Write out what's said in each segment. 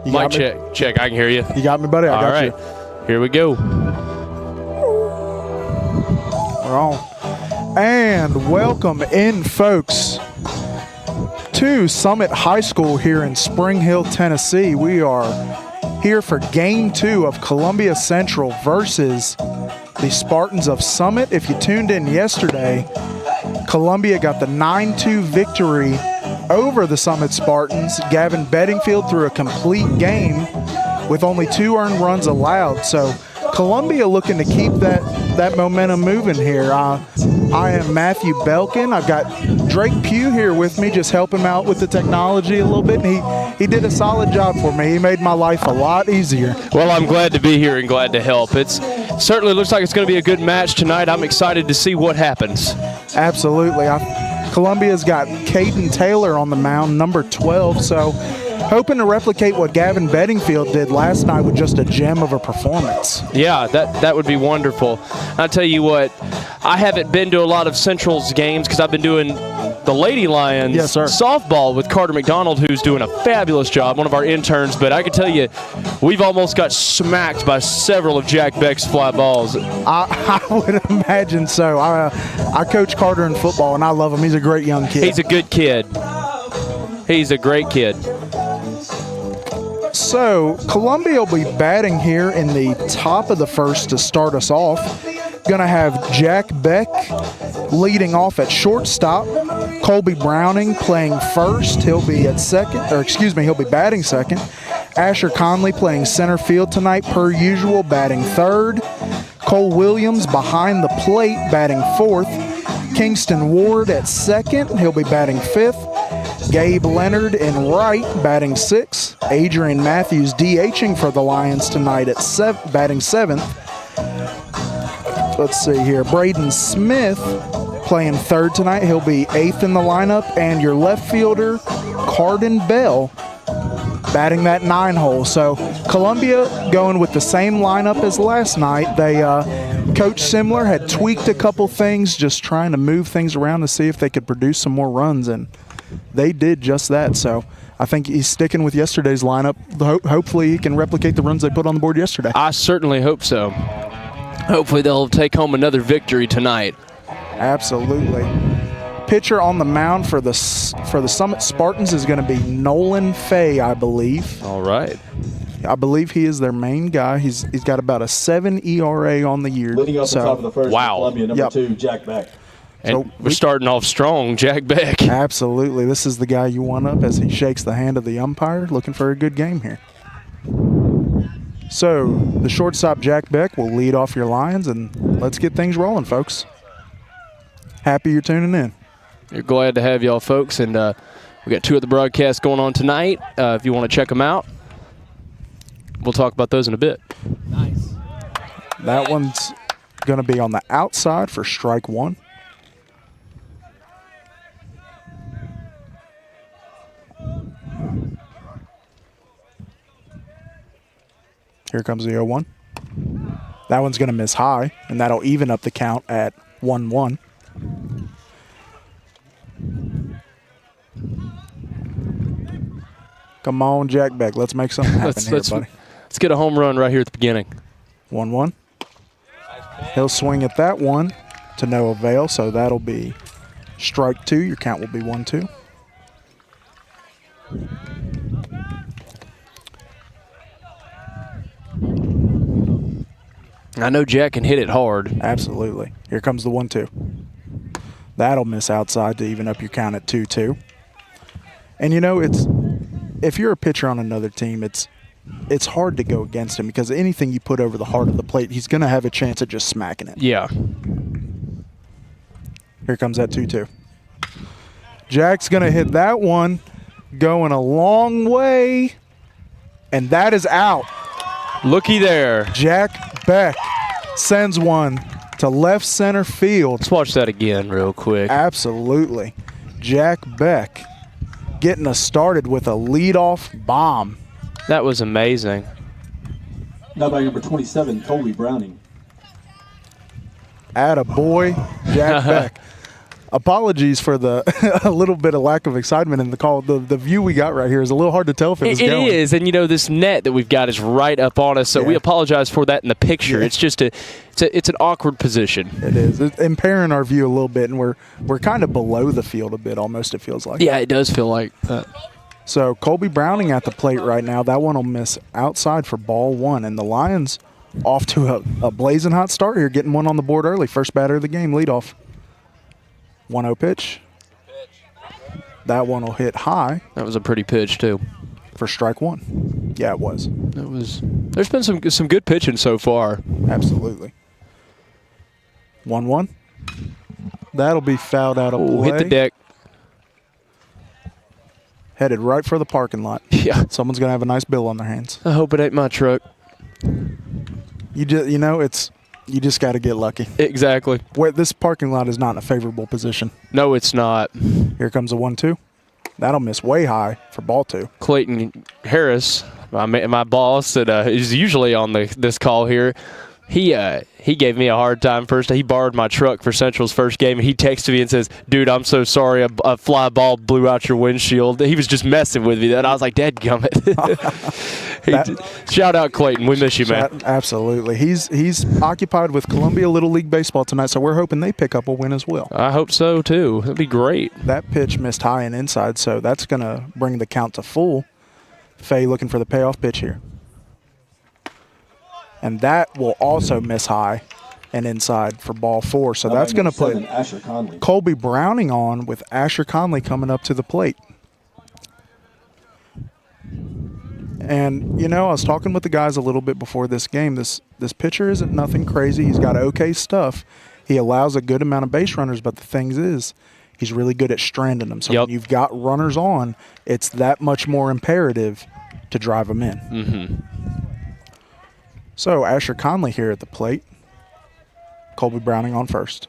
Mic check. I can hear you. You got me, buddy? I got you. All right. Here we go. We're on. And welcome in, folks, to Summit High School here in Spring Hill, Tennessee. We are here for Game 2 of Columbia Central versus the Spartans of Summit. If you tuned in yesterday, Columbia got the 9-2 victory over the Summit Spartans. Gavin Bedingfield threw a complete game with only 2 earned runs allowed. So Columbia looking to keep that momentum moving here. I am Matthew Belkin. I've got Drake Pugh here with me, just help him out with the technology a little bit. And he did a solid job for me. He made my life a lot easier. Well, I'm glad to be here and glad to help. It certainly looks like it's going to be a good match tonight. I'm excited to see what happens. Absolutely. Columbia's got Caden Taylor on the mound, number 12, so hoping to replicate what Gavin Bedingfield did last night with just a gem of a performance. Yeah, that would be wonderful. I'll tell you what, I haven't been to a lot of Central's games because I've been doing the Lady Lions softball with Carter McDonald, who's doing a fabulous job, one of our interns. But I can tell you, we've almost got smacked by several of Jack Beck's fly balls. I would imagine so. I coach Carter in football, and I love him. He's a great young kid. He's a good kid. He's a great kid. So Columbia will be batting here in the top of the first to start us off. Going to have Jack Beck leading off at shortstop. Colby Browning playing first. He'll be batting second. Asher Conley playing center field tonight, per usual, batting third. Cole Williams behind the plate, batting fourth. Kingston Ward at second. He'll be batting fifth. Gabe Leonard in right, batting sixth. Adrian Matthews DHing for the Lions tonight at batting seventh. Let's see here. Braden Smith playing third tonight. He'll be eighth in the lineup. And your left fielder, Carden Bell, batting that 9 hole. So Columbia going with the same lineup as last night. Coach Simler had tweaked a couple things, just trying to move things around to see if they could produce some more runs, and they did just that. So I think he's sticking with yesterday's lineup. Hopefully he can replicate the runs they put on the board yesterday. I certainly hope so. Hopefully they'll take home another victory tonight. Absolutely. Pitcher on the mound for the Summit Spartans is going to be Nolan Fay, I believe. All right. I believe he is their main guy. He's got about a 7 ERA on the year. Leading off the top of the first, wow. Columbia, number 2, Jack Beck. And so we're starting off strong, Jack Beck. Absolutely. This is the guy you want up as he shakes the hand of the umpire, looking for a good game here. So the shortstop, Jack Beck, will lead off your Lions, and let's get things rolling, folks. Happy you're tuning in. You're glad to have y'all, folks, and we got 2 of the broadcasts going on tonight. If you want to check them out, we'll talk about those in a bit. Nice. That one's going to be on the outside for strike 1. Here comes the 0-1. That one's going to miss high, and that'll even up the count at 1-1. Come on, Jack Beck. Let's make something happen here, buddy. Let's get a home run right here at the beginning. 1-1. He'll swing at that one to no avail, so that'll be strike 2. Your count will be 1-2. I know Jack can hit it hard. Absolutely. Here comes the 1-2. That'll miss outside to even up your count at 2-2. And you know, if you're a pitcher on another team, it's hard to go against him because anything you put over the heart of the plate, he's going to have a chance at just smacking it. Yeah. Here comes that 2-2. Jack's going to hit that one, going a long way, and that is out. Looky there. Jack Beck sends one to left center field. Let's watch that again real quick. Absolutely. Jack Beck getting us started with a leadoff bomb. That was amazing. Now by number 27, Colby Browning. Attaboy, Jack Beck. apologies for the a little bit of lack of excitement in the call. The view we got right here is a little hard to tell if it was going. It is, and this net that we've got is right up on us, so we apologize for that in the picture. Yeah. It's just it's an awkward position. It is. It's impairing our view a little bit, and we're kind of below the field a bit almost, it feels like. Yeah, it does feel like that. So Colby Browning at the plate right now. That one will miss outside for ball one, and the Lions off to a blazing hot start here, getting one on the board early. First batter of the game, leadoff. 1-0 pitch. That one will hit high. That was a pretty pitch too. For strike one. Yeah, it was. There's been some good pitching so far. Absolutely. 1-1. That'll be fouled out of play. Hit the deck. Headed right for the parking lot. Yeah. Someone's gonna have a nice bill on their hands. I hope it ain't my truck. You just got to get lucky. Exactly. This parking lot is not in a favorable position. No, it's not. Here comes a 1-2. That'll miss way high for ball two. Clayton Harris, my boss that is usually on this call here, he gave me a hard time first. He borrowed my truck for Central's first game, and he texted me and says, "Dude, I'm so sorry. A fly ball blew out your windshield." He was just messing with me. And I was like, "Dadgummit." Shout out Clayton. We miss you, man. Absolutely. He's occupied with Columbia Little League Baseball tonight, so we're hoping they pick up a win as well. I hope so, too. That'd be great. That pitch missed high and inside, so that's going to bring the count to full. Faye looking for the payoff pitch here. And that will also miss high and inside for ball four. So that's going to put Colby Browning on with Asher Conley coming up to the plate. And, I was talking with the guys a little bit before this game. This pitcher isn't nothing crazy. He's got okay stuff. He allows a good amount of base runners, but the thing is he's really good at stranding them. So when you've got runners on, it's that much more imperative to drive them in. Mm-hmm. So Asher Conley here at the plate. Colby Browning on first.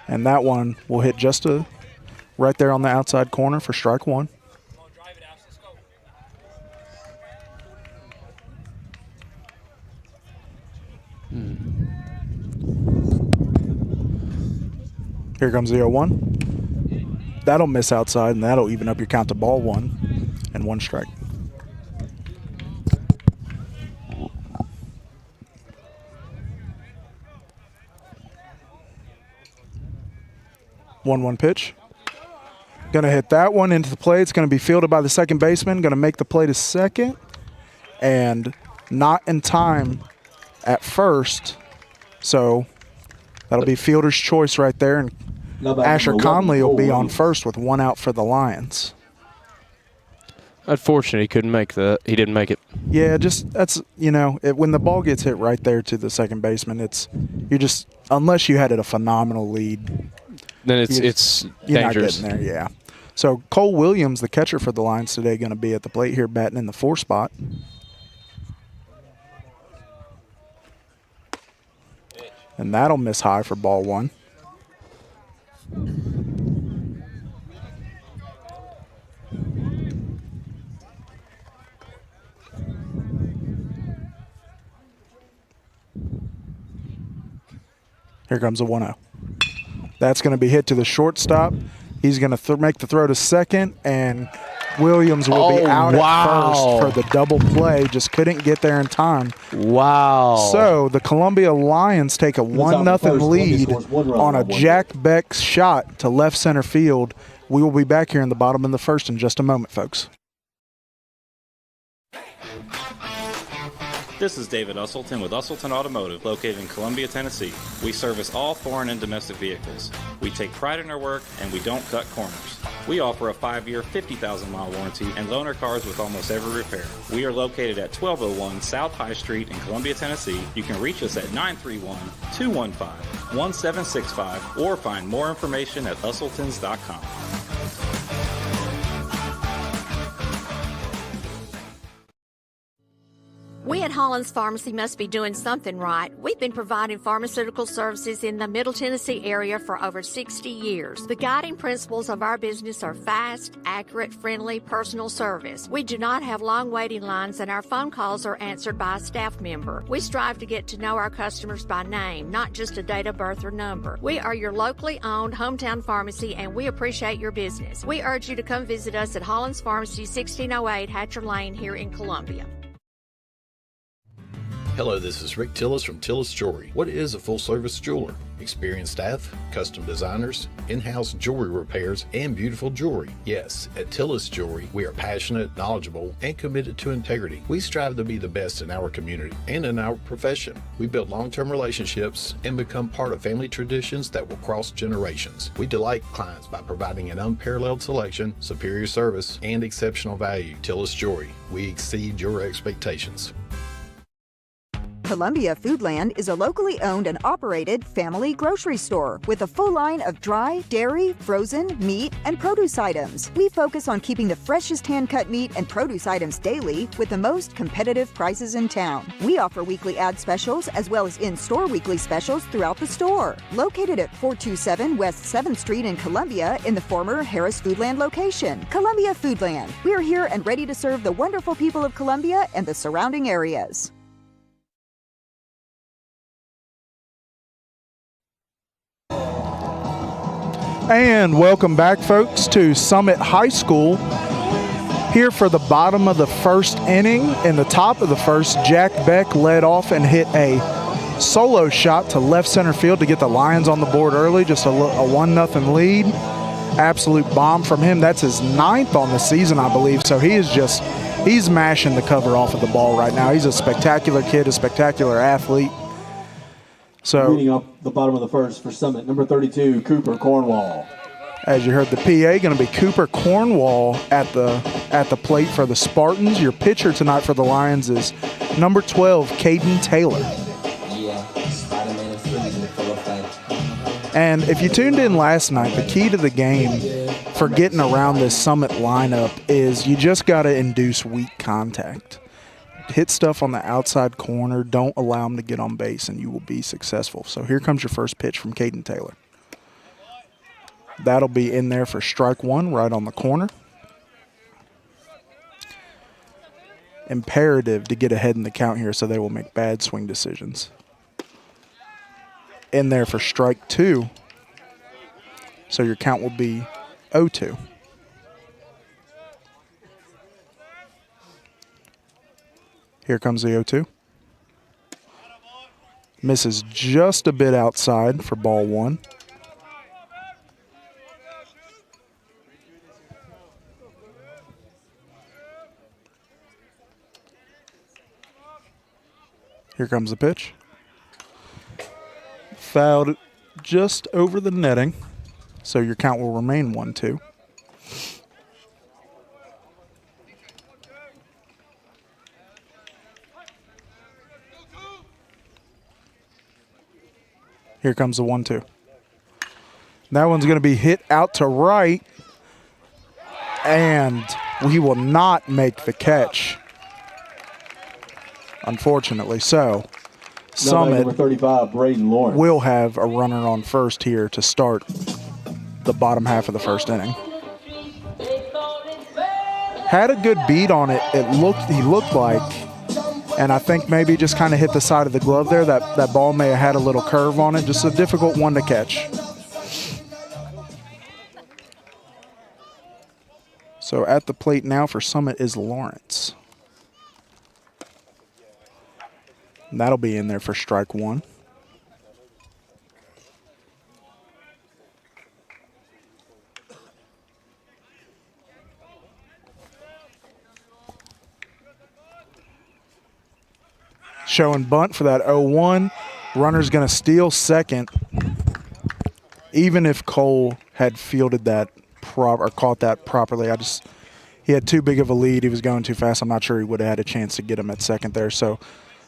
And that one will hit just right there on the outside corner for strike one. Here comes the 0-1. That'll miss outside, and that'll even up your count to ball one and one strike. One pitch. Going to hit that one into the plate. It's going to be fielded by the second baseman. Going to make the play to second. And not in time at first. So that'll be fielder's choice right there. And Asher Conley will be on first with one out for the Lions. Unfortunately, he couldn't make that. He didn't make it. Yeah, that's when the ball gets hit right there to the second baseman, unless you had it a phenomenal lead. Then it's dangerous. You're not getting there, yeah. So Cole Williams, the catcher for the Lions today, going to be at the plate here batting in the 4 spot. And that'll miss high for ball one. Here comes a 1-0. That's going to be hit to the shortstop. He's going to make the throw to second, and Williams will be out at first for the double play. Just couldn't get there in time. Wow. So the Columbia Lions take a 1-0 lead on a Jack Beck shot to left center field. We will be back here in the bottom of the first in just a moment, folks. This is David Usselton with Usselton Automotive, located in Columbia, Tennessee. We service all foreign and domestic vehicles. We take pride in our work, and we don't cut corners. We offer a 5-year, 50,000-mile warranty and loan our cars with almost every repair. We are located at 1201 South High Street in Columbia, Tennessee. You can reach us at 931-215-1765 or find more information at usseltons.com. We at Hollins Pharmacy must be doing something right. We've been providing pharmaceutical services in the Middle Tennessee area for over 60 years. The guiding principles of our business are fast, accurate, friendly, personal service. We do not have long waiting lines, and our phone calls are answered by a staff member. We strive to get to know our customers by name, not just a date of birth or number. We are your locally owned hometown pharmacy, and we appreciate your business. We urge you to come visit us at Hollins Pharmacy, 1608 Hatcher Lane here in Columbia. Hello, this is Rick Tillis from Tillis Jewelry. What is a full-service jeweler? Experienced staff, custom designers, in-house jewelry repairs, and beautiful jewelry. Yes, at Tillis Jewelry, we are passionate, knowledgeable, and committed to integrity. We strive to be the best in our community and in our profession. We build long-term relationships and become part of family traditions that will cross generations. We delight clients by providing an unparalleled selection, superior service, and exceptional value. Tillis Jewelry, we exceed your expectations. Columbia Foodland is a locally owned and operated family grocery store with a full line of dry, dairy, frozen, meat, and produce items. We focus on keeping the freshest hand-cut meat and produce items daily with the most competitive prices in town. We offer weekly ad specials as well as in-store weekly specials throughout the store. Located at 427 West 7th Street in Columbia in the former Harris Foodland location. Columbia Foodland. We're here and ready to serve the wonderful people of Columbia and the surrounding areas. And welcome back, folks, to Summit High School. Here for the bottom of the first inning. In the top of the first, Jack Beck led off and hit a solo shot to left center field to get the Lions on the board early. Just a 1-0 lead. Absolute bomb from him. That's his 9th on the season, I believe. So he's mashing the cover off of the ball right now. He's a spectacular kid, a spectacular athlete. So, leading up the bottom of the first for Summit, number 32, Cooper Cornwall. As you heard, the PA going to be Cooper Cornwall at the plate for the Spartans. Your pitcher tonight for the Lions is number 12, Caden Taylor. And if you tuned in last night, the key to the game for getting around this Summit lineup is you just got to induce weak contact. Hit stuff on the outside corner. Don't allow them to get on base, and you will be successful. So here comes your first pitch from Caden Taylor. That'll be in there for strike one, right on the corner. Imperative to get ahead in the count here so they will make bad swing decisions. In there for strike two. So your count will be 0-2. Here comes the 0-2. Misses just a bit outside for ball one. Here comes the pitch. Fouled just over the netting, so your count will remain 1-2. Here comes the 1-2. That one's going to be hit out to right, and he will not make the catch, unfortunately. So Summit number 35, Braden Lawrence, will have a runner on first here to start the bottom half of the first inning. Had a good beat on it. He looked like, and I think maybe just kind of hit the side of the glove there. That ball may have had a little curve on it. Just a difficult one to catch. So at the plate now for Summit is Lawrence. And that'll be in there for strike one. Showing bunt for that 0-1. Runner's going to steal second. Even if Cole had fielded that or caught that properly, he had too big of a lead. He was going too fast. I'm not sure he would have had a chance to get him at second there. So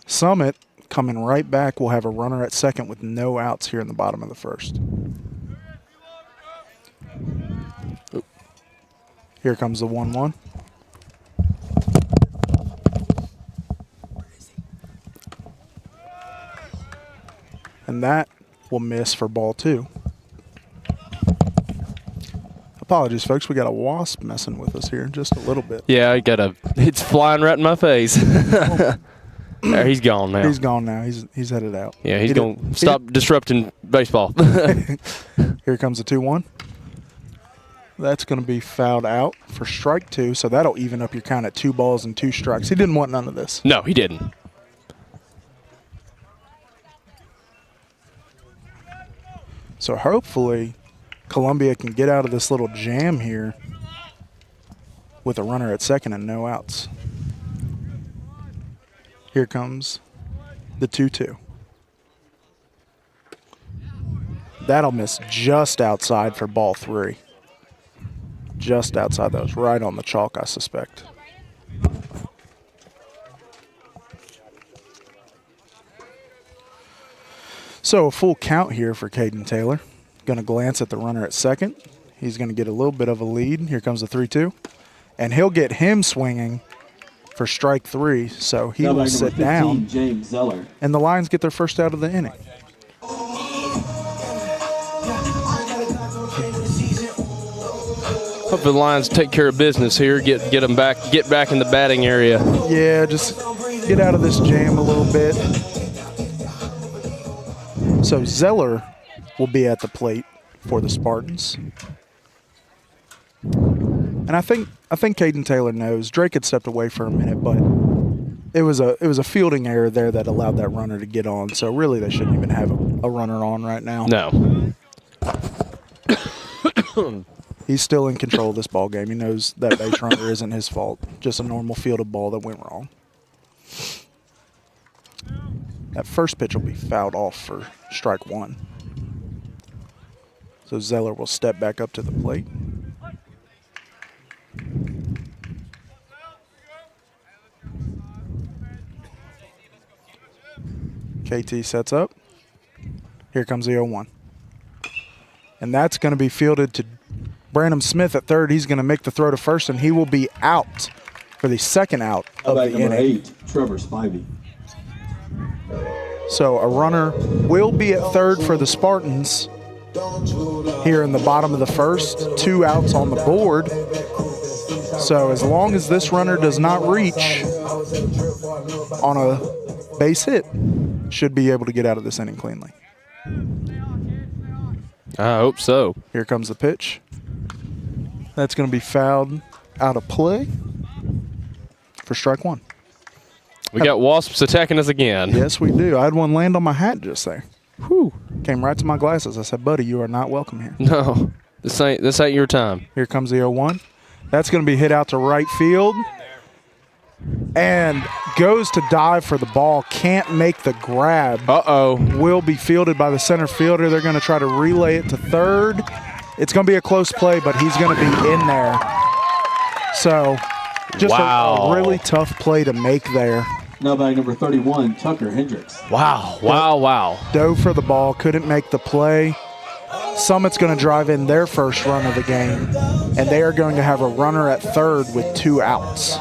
Summit coming right back will have a runner at second with no outs here in the bottom of the first. Here comes the 1-1. And that will miss for ball 2. Apologies, folks. We got a wasp messing with us here just a little bit. Yeah, it's flying right in my face. There, he's gone now. He's gone now. He's headed out. Yeah, he's going to stop disrupting baseball. Here comes the 2-1. That's going to be fouled out for strike 2, so that'll even up your count at 2 balls and 2 strikes. He didn't want none of this. No, he didn't. So hopefully Columbia can get out of this little jam here with a runner at second and no outs. Here comes the 2-2. That'll miss just outside for ball 3. Just outside. That was right on the chalk, I suspect. So a full count here for Caden Taylor. Going to glance at the runner at second. He's going to get a little bit of a lead. Here comes the 3-2. And he'll get him swinging for strike 3. So he will sit down. James Zeller. And the Lions get their first out of the inning. Hopefully the Lions take care of business here, get them back, get back in the batting area. Yeah, just get out of this jam a little bit. So Zeller will be at the plate for the Spartans. And I think Caden Taylor knows. Drake had stepped away for a minute, but it was a fielding error there that allowed that runner to get on. So really they shouldn't even have a runner on right now. No. He's still in control of this ball game. He knows that base runner isn't his fault. Just a normal fielded ball that went wrong. That first pitch will be fouled off for strike 1. So Zeller will step back up to the plate. KT sets up. Here comes the 0-1. And that's going to be fielded to Brandon Smith at third. He's going to make the throw to first, and he will be out for the second out of the inning. Number 8, Trevor Spivey. So a runner will be at third for the Spartans here in the bottom of the first. 2 outs on the board. So as long as this runner does not reach on a base hit, should be able to get out of this inning cleanly. I hope so. Here comes the pitch. That's going to be fouled out of play for strike 1. We got wasps attacking us again. Yes, we do. I had one land on my hat just there. Whew. Came right to my glasses. I said, buddy, you are not welcome here. No, this ain't your time. Here comes the 0-1. That's going to be hit out to right field. And goes to dive for the ball. Can't make the grab. Uh-oh. Will be fielded by the center fielder. They're going to try to relay it to third. It's going to be a close play, but he's going to be in there. So just a really tough play to make there. Now batting number 31, Tucker Hendricks. Wow. Dove for the ball. Couldn't make the play. Summit's going to drive in their first run of the game, and they are going to have a runner at third with 2 outs.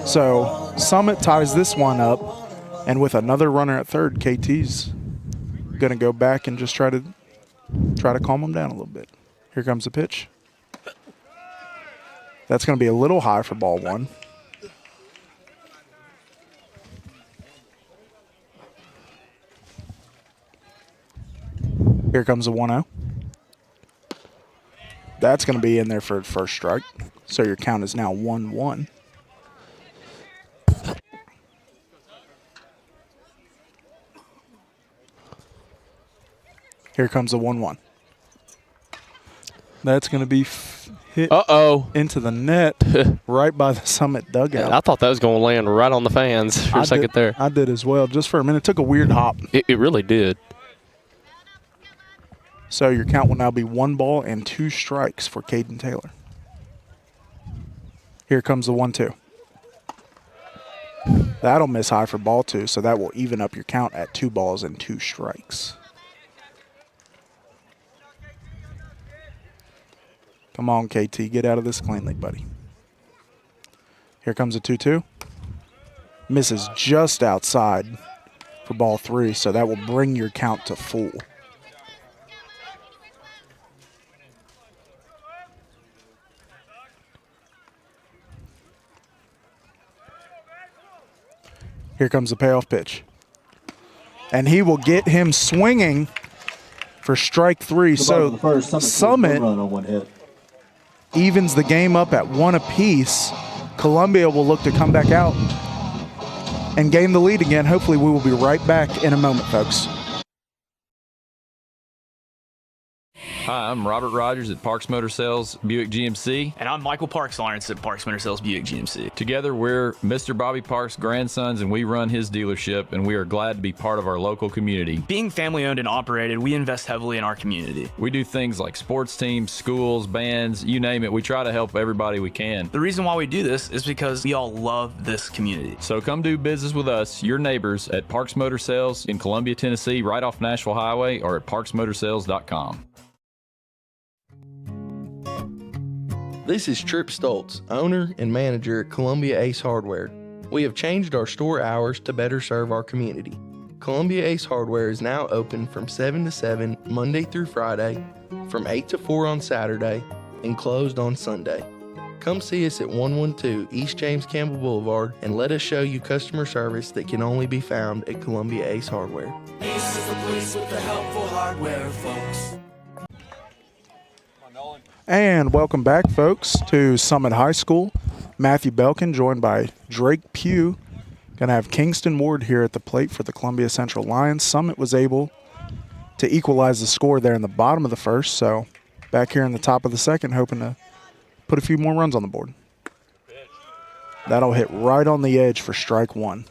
So Summit ties this one up, and with another runner at third, KT's going to go back and just try to calm them down a little bit. Here comes the pitch. That's going to be a little high for ball 1. Here comes the 1-0. That's going to be in there for first strike. So your count is now 1-1. Here comes the 1-1. That's going to be hit into the net right by the Summit dugout. I thought that was going to land right on the fans for a second there. I did as well, just for a minute. It took a weird hop. It really did. So your count will now be 1 ball and 2 strikes for Caden Taylor. Here comes the 1-2. That'll miss high for ball 2, so that will even up your count at 2 balls and 2 strikes. Come on, KT, get out of this cleanly, buddy. Here comes a 2-2. misses just outside for ball 3, so that will bring your count to full. Here comes the payoff pitch. And he will get him swinging for strike 3. So Summit evens the game up at 1 apiece. Columbia will look to come back out and gain the lead again. Hopefully we will be right back in a moment, folks. Hi, I'm Robert Rogers at Parks Motor Sales Buick GMC. And I'm Michael Parks Lawrence at Parks Motor Sales Buick GMC. Together, we're Mr. Bobby Parks' grandsons, and we run his dealership, and we are glad to be part of our local community. Being family owned and operated, we invest heavily in our community. We do things like sports teams, schools, bands, you name it. We try to help everybody we can. The reason why we do this is because we all love this community. So come do business with us, your neighbors, at Parks Motor Sales in Columbia, Tennessee, right off Nashville Highway, or at parksmotorsales.com. This is Trip Stoltz, owner and manager at Columbia Ace Hardware. We have changed our store hours to better serve our community. Columbia Ace Hardware is now open from 7 to 7 Monday through Friday, from 8 to 4 on Saturday, and closed on Sunday. Come see us at 112 East James Campbell Boulevard and let us show you customer service that can only be found at Columbia Ace Hardware. Ace is the place with the helpful hardware, folks. And welcome back, folks, to Summit High School. Matthew Belkin joined by Drake Pugh. Going to have Kingston Ward here at the plate for the Columbia Central Lions. Summit was able to equalize the score there in the bottom of the first, so back here in the top of the second, hoping to put a few more runs on the board. That'll hit right on the edge for strike 1.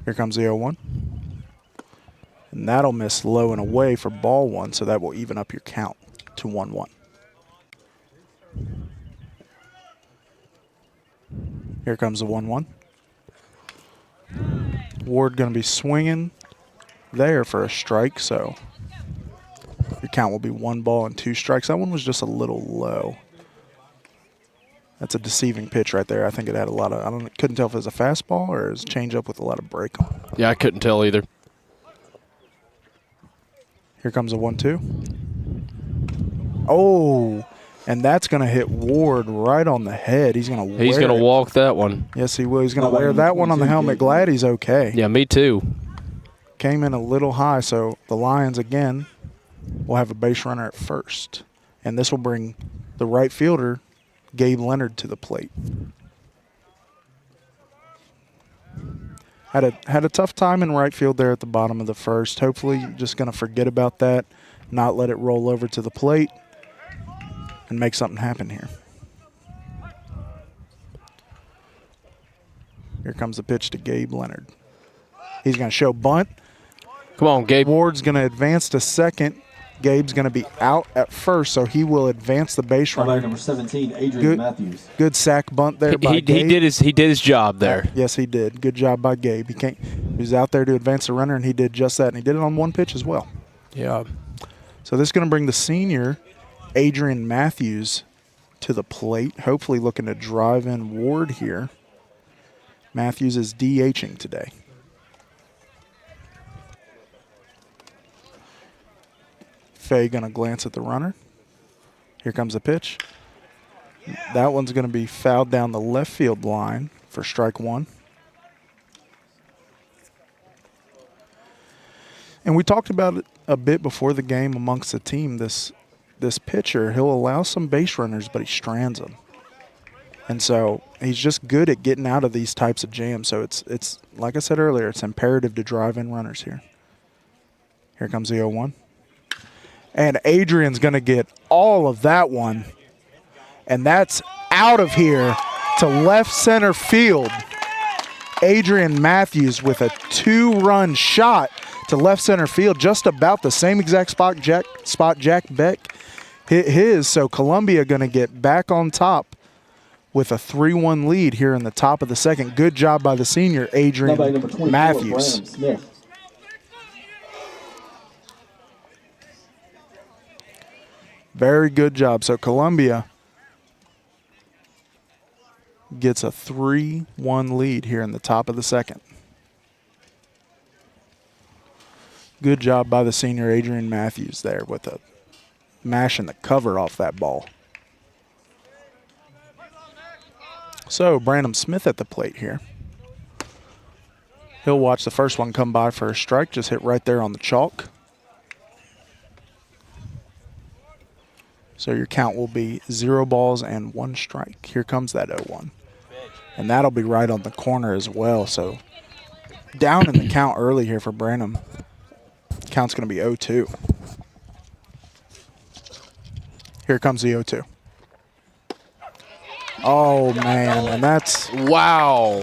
Here comes the 0-1. And that'll miss low and away for ball 1, so that will even up your count to 1-1. Here comes the 1-1. Ward going to be swinging there for a strike, so your count will be 1 ball and 2 strikes. That one was just a little low. That's a deceiving pitch right there. I think it had a lot of, couldn't tell if it was a fastball or it was a changeup with a lot of break on it. Yeah, I couldn't tell either. Here comes a 1-2. Oh, and that's going to hit Ward right on the head. He's going to walk that one. Yes, he will. He's going to wear that one on the helmet. Glad he's okay. Yeah, me too. Came in a little high, so the Lions again will have a base runner at first. And this will bring the right fielder, Gabe Leonard, to the plate. Had a tough time in right field there at the bottom of the first. Hopefully just going to forget about that, not let it roll over to the plate, and make something happen here. Here comes the pitch to Gabe Leonard. He's going to show bunt. Come on, Gabe. Ward's going to advance to second. Gabe's going to be out at first, so he will advance the base runner. Number 17, Adrian Matthews. Good sack bunt there by Gabe. He did his job there. Yes, he did. Good job by Gabe. He was out there to advance the runner, and he did just that, and he did it on 1 pitch as well. Yeah. So this is going to bring the senior, Adrian Matthews, to the plate, hopefully looking to drive in Ward here. Matthews is DHing today. Fay going to glance at the runner. Here comes the pitch. That one's going to be fouled down the left field line for strike 1. And we talked about it a bit before the game amongst the team. This pitcher, he'll allow some base runners, but he strands them. And so he's just good at getting out of these types of jams. So it's like I said earlier, it's imperative to drive in runners here. Here comes the 0-1. And Adrian's going to get all of that one. And that's out of here to left center field. Adrian Matthews with a 2-run shot to left center field, just about the same exact spot Jack Beck hit his. So Columbia going to get back on top with a 3-1 lead here in the top of the second. Good job by the senior, Adrian Matthews. Very good job. So Columbia gets a 3-1 lead here in the top of the second. Good job by the senior Adrian Matthews there with mashing the cover off that ball. So Brandon Smith at the plate here. He'll watch the first one come by for a strike, just hit right there on the chalk. So your count will be 0 balls and 1 strike. Here comes that 0-1. And that'll be right on the corner as well. So down in the count early here for Branham. Count's going to be 0-2. Here comes the 0-2. Oh, man, and that's... Wow.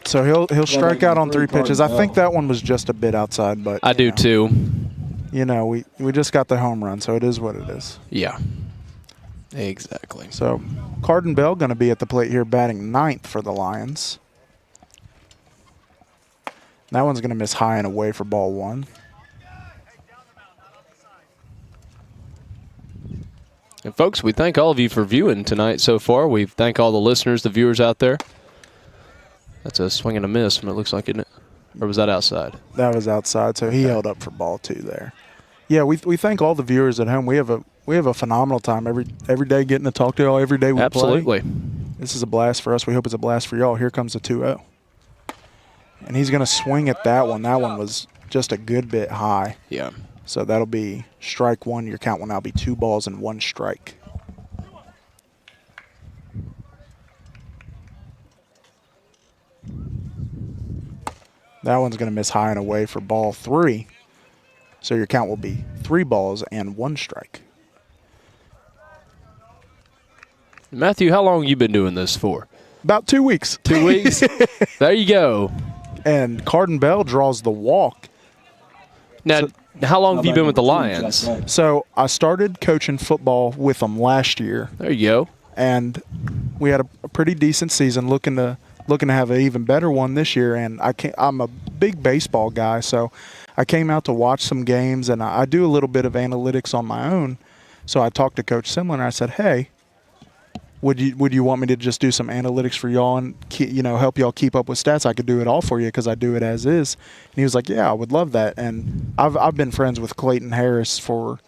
So he'll strike out on 3 pitches. I think that one was just a bit outside, but... I do, too. You know, we just got the home run, so it is what it is. Yeah. Exactly. So Carden Bell going to be at the plate here batting 9th for the Lions. That one's going to miss high and away for ball 1. And folks, we thank all of you for viewing tonight so far. We thank all the listeners, the viewers out there. That's a swing and a miss, it looks like, isn't it? Or was that outside? That was outside, so he held up for ball 2 there. Yeah, we thank all the viewers at home. We have a phenomenal time every day getting to talk to y'all every day we Absolutely. play. This is a blast for us. We hope it's a blast for y'all. Here comes the 2-0. And he's going to swing at that one. That one was just a good bit high. Yeah. So that'll be strike 1. Your count will now be 2 balls and 1 strike. That one's going to miss high and away for ball 3. So your count will be 3 balls and 1 strike. Matthew, how long have you been doing this for? About 2 weeks. 2 weeks? There you go. And Carden Bell draws the walk. Now, how long have you been with the Lions? So I started coaching football with them last year. There you go. And we had a pretty decent season, looking to have an even better one this year. And I'm a big baseball guy, so I came out to watch some games, and I do a little bit of analytics on my own. So I talked to Coach Simler, and I said, hey, would you want me to just do some analytics for y'all and help y'all keep up with stats? I could do it all for you because I do it as is. And he was like, yeah, I would love that. And I've been friends with Clayton Harris for,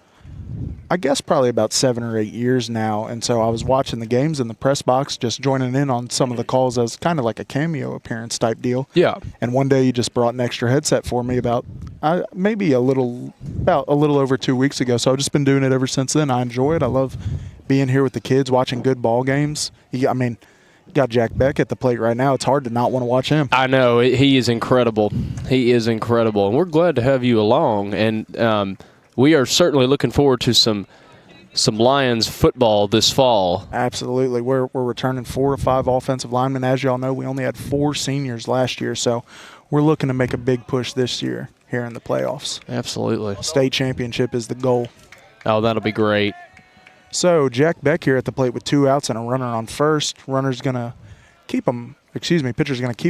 I guess, probably about 7 or 8 years now. And so I was watching the games in the press box, just joining in on some of the calls as kind of like a cameo appearance type deal. Yeah. And one day he just brought an extra headset for me about maybe a little over 2 weeks ago. So I've just been doing it ever since then. I enjoy it. I love being here with the kids, watching good ball games. Got Jack Beck at the plate right now. It's hard to not want to watch him. I know. He is incredible. He is incredible. And we're glad to have you along. And we are certainly looking forward to some Lions football this fall. Absolutely. We're returning 4 to 5 offensive linemen. As y'all know, we only had 4 seniors last year, so we're looking to make a big push this year here in the playoffs. Absolutely. State championship is the goal. Oh, that'll be great. So Jack Beck here at the plate with 2 outs and a runner on first. Pitcher's going to keep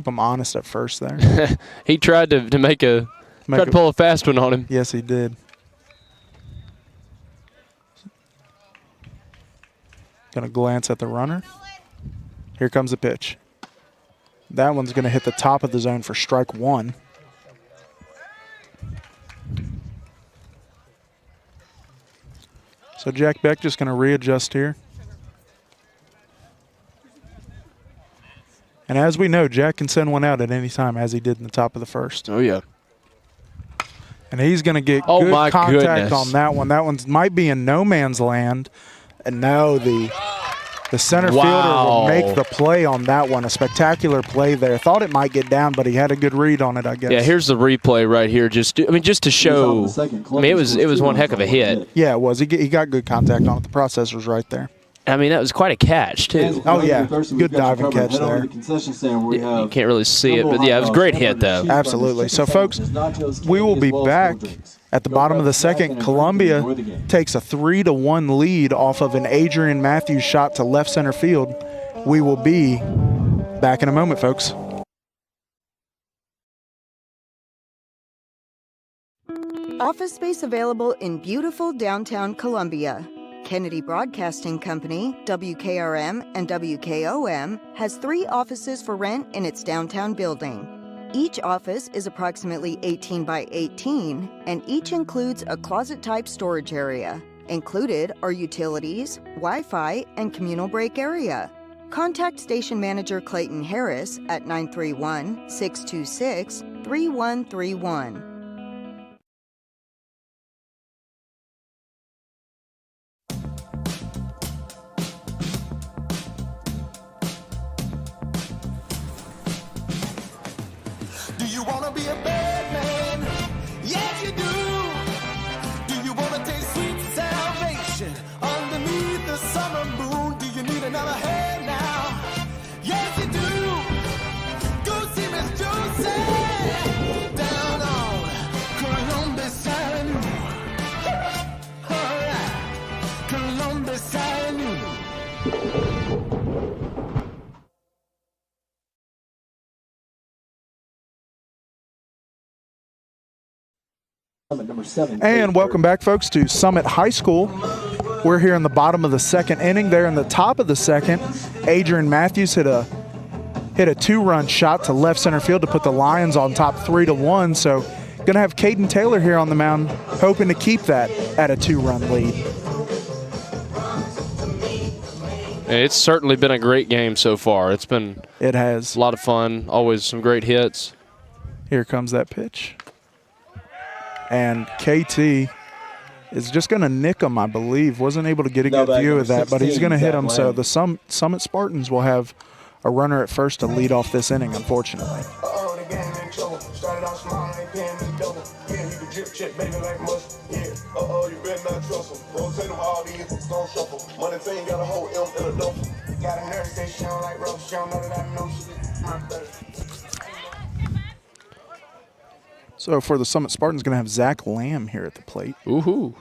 him honest at first there. He tried to pull a fast one on him. Yes, he did. Going to glance at the runner. Here comes the pitch. That one's going to hit the top of the zone for strike 1. So Jack Beck just going to readjust here. And as we know, Jack can send one out at any time, as he did in the top of the first. Oh, yeah. And he's going to get good contact on that one. That one might be in no man's land. And now the center fielder will make the play on that one. A spectacular play there. Thought it might get down, but he had a good read on it, I guess. Yeah, here's the replay right here. Just to show. It was one heck of a hit. Yeah, it was. He got good contact on it. The processor's right there. I mean, that was quite a catch, too. Oh, yeah. Good diving catch there. You can't really see it, but yeah, it was a great hit, though. Absolutely. So, folks, we will be back at the bottom of the second. Columbia takes a 3-1 lead off of an Adrian Matthews shot to left center field. We will be back in a moment, folks. Office space available in beautiful downtown Columbia. Kennedy Broadcasting Company, WKRM and WKOM, has 3 offices for rent in its downtown building. Each office is approximately 18 by 18, and each includes a closet-type storage area. Included are utilities, Wi-Fi, and communal break area. Contact Station Manager Clayton Harris at 931-626-3131. Do you wanna be a bad man? Yes, you do. Do you wanna taste sweet salvation underneath the summer moon? Do you need another hand now? Yes, you do. Go see Miss Josie down on Columbus Avenue. All right, Columbus Avenue. Number 7. And welcome back, folks, to Summit High School. We're here in the bottom of the second inning. There in the top of the second, Adrian Matthews hit a 2-run shot to left center field to put the Lions on top 3-1. So going to have Caden Taylor here on the mound, hoping to keep that at a 2-run lead. It's certainly been a great game so far. It has a lot of fun, always some great hits. Here comes that pitch. And KT is just going to nick him, I believe. Wasn't able to get a good view of that, but he's going to hit him. So the Summit Spartans will have a runner at first to lead off this inning, unfortunately. So for the Summit Spartans, going to have Zach Lamb here at the plate. Ooh-hoo.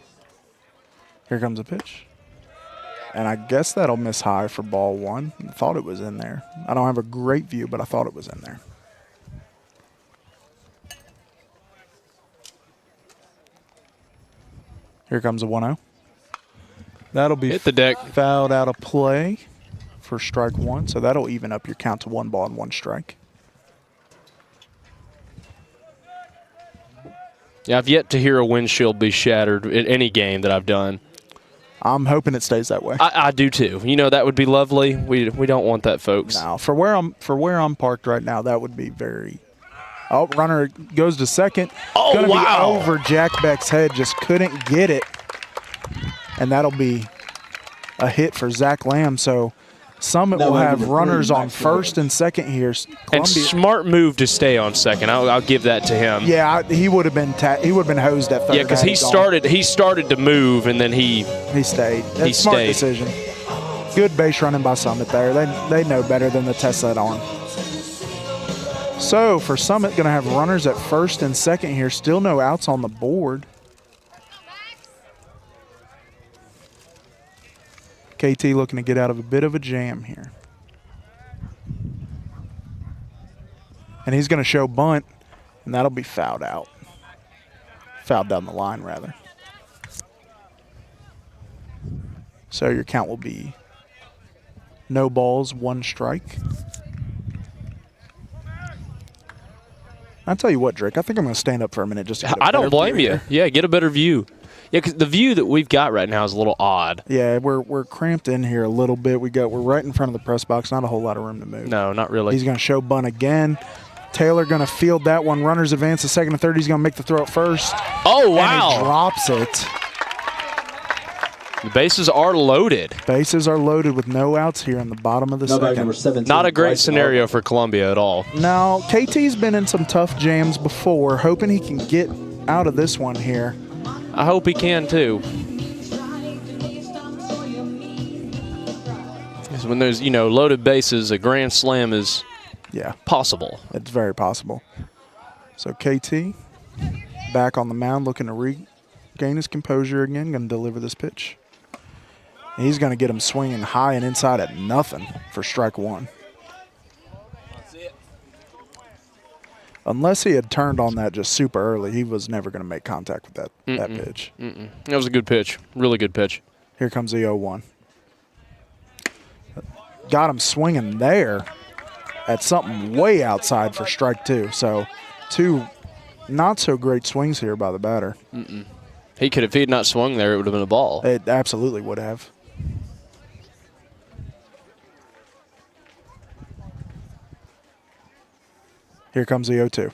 Here comes a pitch. And I guess that'll miss high for ball 1. I thought it was in there. I don't have a great view, but I thought it was in there. Here comes a 1-0. That'll be hit the deck. Fouled out of play for strike 1. So that'll even up your count to 1 ball and 1 strike. Yeah, I've yet to hear a windshield be shattered in any game that I've done. I'm hoping it stays that way. I do too. You know, that would be lovely. We don't want that, folks. No, for where I'm parked right now, that would be very. Oh, runner goes to second. Oh, gonna wow. be over Jack Beck's head. Just couldn't get it. And that'll be a hit for Zach Lamb. So Summit will have runners on first and second here. And smart move to stay on second. I'll give that to him. Yeah, he would have been hosed at third. Yeah, because he started to move and then he stayed. That's smart decision. Good base running by Summit there. They know better than to test that on. So for Summit, going to have runners at first and second here. Still no outs on the board. KT looking to get out of a bit of a jam here. And he's going to show bunt, and that'll be fouled out. Fouled down the line, rather. So your count will be no balls, 1 strike. I'll tell you what, Drake, I think I'm going to stand up for a minute just to get a I don't blame you. Here. Yeah, get a better view. Yeah, because the view that we've got right now is a little odd. Yeah, we're cramped in here a little bit. We're right in front of the press box. Not a whole lot of room to move. No, not really. He's going to show bunt again. Taylor going to field that one. Runners advance to second and third. He's going to make the throw at first. Oh, wow. And he drops it. The bases are loaded. Bases are loaded with no outs here in the bottom of the second. Number 17, not a great scenario for Columbia at all. Now, KT's been in some tough jams before, hoping he can get out of this one here. I hope he can, too. Because when there's, loaded bases, a grand slam is possible. It's very possible. So KT back on the mound looking to regain his composure again. Going to deliver this pitch. He's going to get him swinging high and inside at nothing for strike 1. Unless he had turned on that just super early, he was never going to make contact with that pitch. That was a good pitch. Really good pitch. Here comes the 0-1. Got him swinging there at something way outside for strike 2. So 2 not so great swings here by the batter. He could, if he had not swung there, it would have been a ball. It absolutely would have. Here comes the 0-2.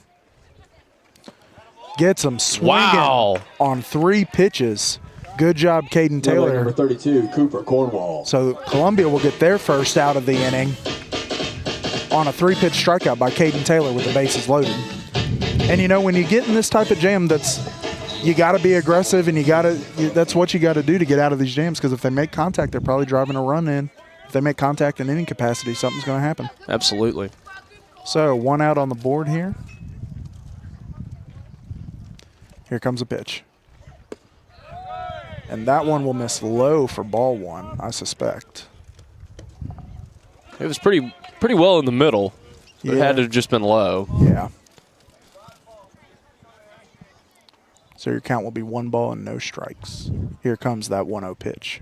Gets him swinging on 3 pitches. Good job, Caden Taylor. Number 32, Cooper Cornwall. So Columbia will get their first out of the inning on a 3-pitch strikeout by Caden Taylor with the bases loaded. And you know, when you get in this type of jam, you got to be aggressive, and that's what you got to do to get out of these jams, because if they make contact, they're probably driving a run in. If they make contact in inning capacity, something's going to happen. Absolutely. So 1 out on the board here. Here comes a pitch. And that one will miss low for ball 1, I suspect. It was pretty well in the middle. It had to have just been low. Yeah. So your count will be 1 ball and no strikes. Here comes that 1-0 pitch.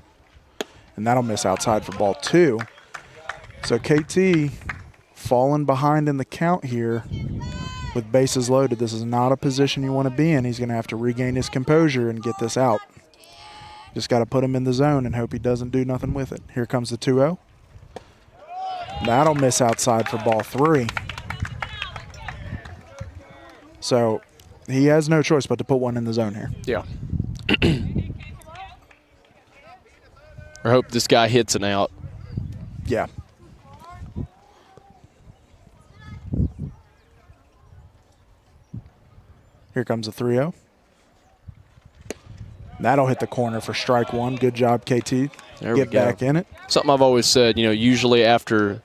And that'll miss outside for ball 2. So KT falling behind in the count here with bases loaded. This is not a position you want to be in. He's going to have to regain his composure and get this out. Just got to put him in the zone and hope he doesn't do nothing with it. Here comes the 2-0. That'll miss outside for ball 3. So he has no choice but to put one in the zone here. Yeah. I hope this guy hits an out. Yeah. Here comes a 3-0. That'll hit the corner for strike 1. Good job, KT. There we Get go. back in it. Something I've always said, usually after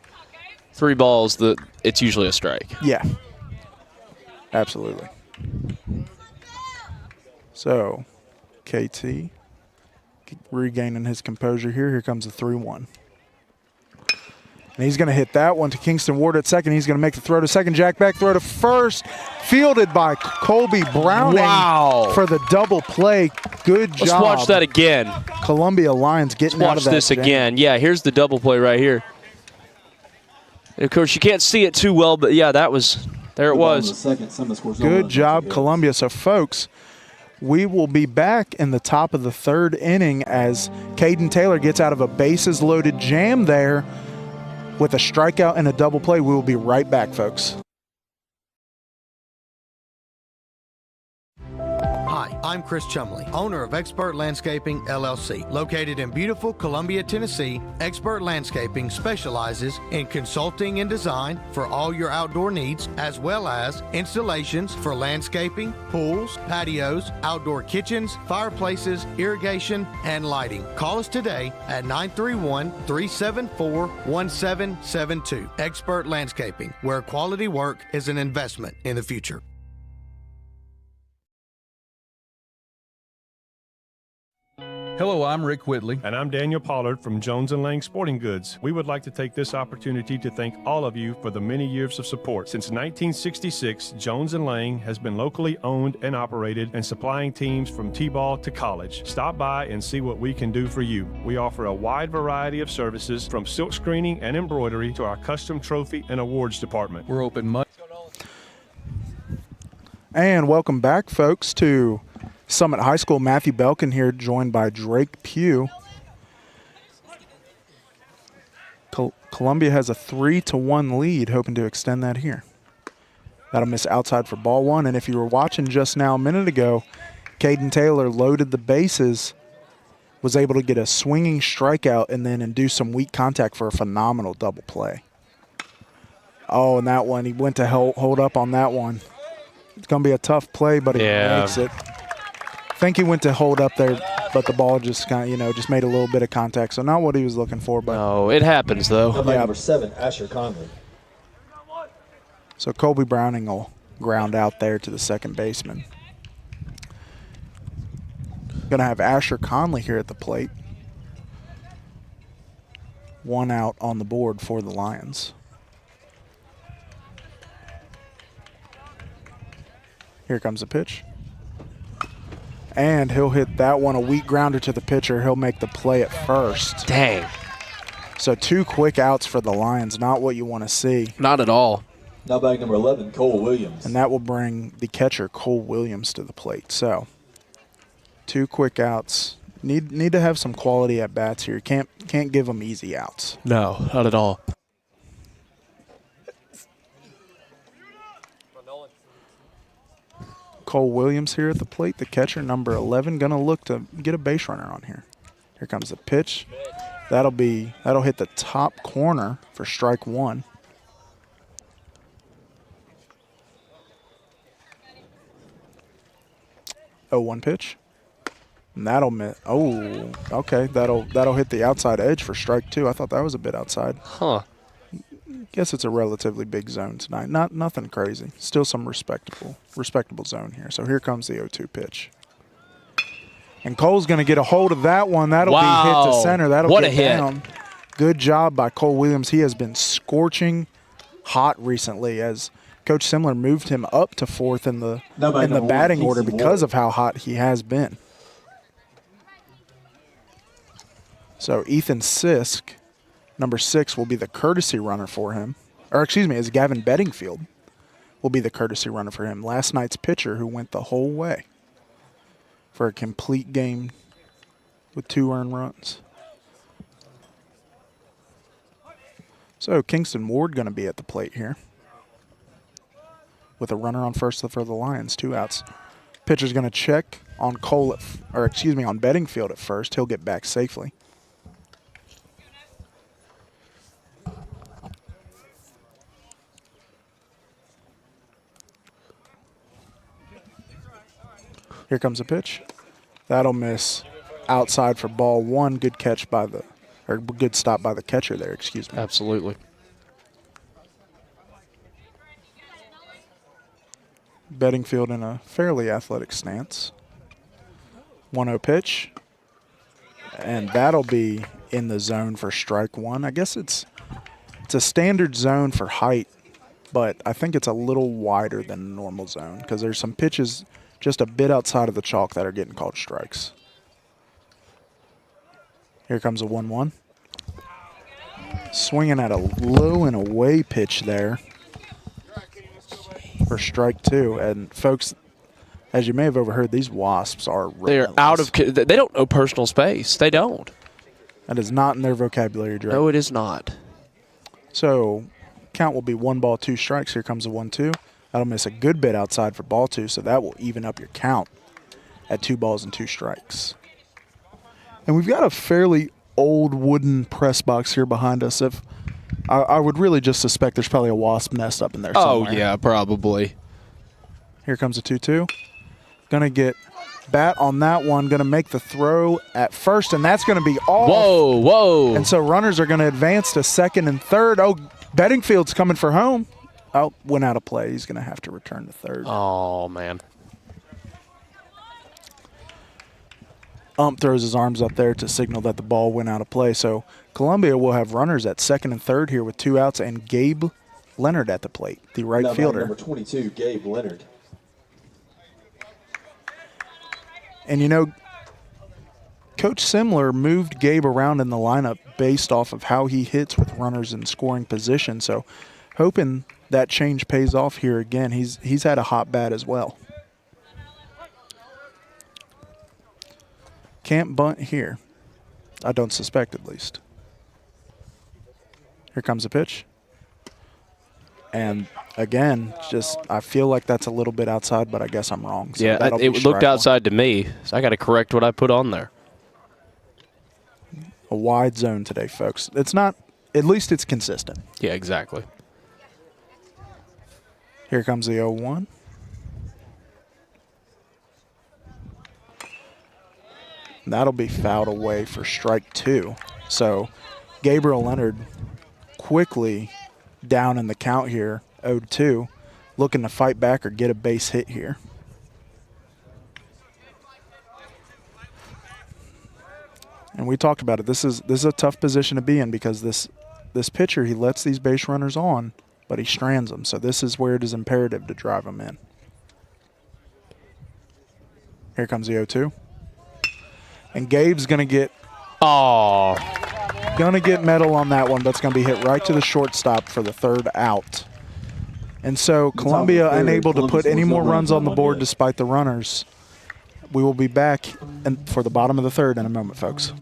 3 balls, it's usually a strike. Yeah. Absolutely. So, KT regaining his composure here. Here comes a 3-1. And he's going to hit that one to Kingston Ward at second. He's going to make the throw to second. Jack back throw to first. Fielded by Colby Browning for the double play. Good job. Let's watch that again. Columbia Lions getting out of that. Watch this again. Yeah, here's the double play right here. Of course, you can't see it too well, but yeah, there it was. Good job, Columbia. So, folks, we will be back in the top of the 3rd inning as Caden Taylor gets out of a bases-loaded jam there with a strikeout and a double play. We will be right back, folks. Hi, I'm Chris Chumley, owner of Expert Landscaping, LLC. Located in beautiful Columbia, Tennessee, Expert Landscaping specializes in consulting and design for all your outdoor needs, as well as installations for landscaping, pools, patios, outdoor kitchens, fireplaces, irrigation, and lighting. Call us today at 931-374-1772. Expert Landscaping, where quality work is an investment in the future. Hello, I'm Rick Whitley. And I'm Daniel Pollard from Jones & Lang Sporting Goods. We would like to take this opportunity to thank all of you for the many years of support. Since 1966, Jones & Lang has been locally owned and operated and supplying teams from T-ball to college. Stop by and see what we can do for you. We offer a wide variety of services from silk screening and embroidery to our custom trophy and awards department. We're open Monday. And welcome back, folks, to Summit High School. Matthew Belkin here, joined by Drake Pugh. Columbia has a 3-1 lead, hoping to extend that here. That'll miss outside for ball 1. And if you were watching just now a minute ago, Caden Taylor loaded the bases, was able to get a swinging strikeout, and then induce some weak contact for a phenomenal double play. Oh, and that one, he went to hold up on that one. It's going to be a tough play, but he makes it. I think he went to hold up there, but the ball just kind of, just made a little bit of contact. So not what he was looking for, but no, it happens though. Number 7, Asher Conley. So Colby Browning will ground out there to the second baseman. Going to have Asher Conley here at the plate. 1 out on the board for the Lions. Here comes the pitch. And he'll hit that one, a weak grounder to the pitcher. He'll make the play at first. Dang. So 2 quick outs for the Lions, not what you want to see. Not at all. Now batting number 11, Cole Williams. And that will bring the catcher, Cole Williams, to the plate. So 2 quick outs. Need to have some quality at bats here. Can't give them easy outs. No, not at all. Cole Williams here at the plate, the catcher, number 11, gonna look to get a base runner on here. Here comes the pitch. That'll hit the top corner for strike 1. Oh, 1 pitch. And that'll miss. Oh, okay. That'll hit the outside edge for strike 2. I thought that was a bit outside. Huh. Guess it's a relatively big zone tonight. Nothing crazy. Still some respectable zone here. So here comes the 0-2 pitch. And Cole's going to get a hold of that one. That'll be hit to center. That'll what get a hit. down. Good job by Cole Williams. He has been scorching hot recently as Coach Simler moved him up to 4th in the batting order because of how hot he has been. So Ethan Sisk, number 6, will be the courtesy runner for him. Or excuse me, as Gavin Bedingfield will be the courtesy runner for him. Last night's pitcher who went the whole way for a complete game with 2 earned runs. So Kingston Ward going to be at the plate here with a runner on first for the Lions, 2 outs. Pitcher's going to check on on Bedingfield at first. He'll get back safely. Here comes a pitch. That'll miss outside for ball 1. Good catch good stop by the catcher there, excuse me. Absolutely. Bedingfield in a fairly athletic stance. 1-0 pitch. And that'll be in the zone for strike 1. I guess it's a standard zone for height, but I think it's a little wider than the normal zone because there's some pitches just a bit outside of the chalk that are getting called strikes. Here comes a 1-1. Swinging at a low and away pitch there for strike 2. And folks, as you may have overheard, these Wasps are relentless. They don't know personal space. They don't. That is not in their vocabulary, Drake. No, it is not. So count will be 1 ball, 2 strikes. Here comes a 1-2. That'll miss a good bit outside for ball 2, so that will even up your count at 2 balls and 2 strikes. And we've got a fairly old wooden press box here behind us. If I would really just suspect there's probably a wasp nest up in there somewhere. Oh, yeah, probably. Here comes a 2-2. Gonna get bat on that one. Gonna make the throw at first, and that's gonna be off. Whoa. And so runners are gonna advance to second and third. Oh, Bedingfield's coming for home. Oh, went out of play. He's gonna have to return to third. Oh, man. Ump throws his arms up there to signal that the ball went out of play. So Columbia will have runners at second and third here with 2 outs, and Gabe Leonard at the plate, the right fielder. Number 22, Gabe Leonard. And you know, Coach Simler moved Gabe around in the lineup based off of how he hits with runners in scoring position. So hoping that change pays off here again. He's had a hot bat as well. Can't bunt here. I don't suspect, at least. Here comes a pitch. And again, I feel like that's a little bit outside, but I guess I'm wrong. So yeah, it looked outside to me, so I got to correct what I put on there. A wide zone today, folks. It's not, at least it's consistent. Yeah, exactly. Here comes the 0-1. That'll be fouled away for strike 2. So Gabriel Leonard quickly down in the count here, 0-2, looking to fight back or get a base hit here. And we talked about it. This is a tough position to be in because this pitcher, he lets these base runners on, but he strands them. So this is where it is imperative to drive them in. Here comes the 0-2. And Gabe's going to get metal on that one, but it's going to be hit right to the shortstop for the third out. And so Columbia unable to put any more runs on the board despite the runners. We will be back for the bottom of the third in a moment, folks.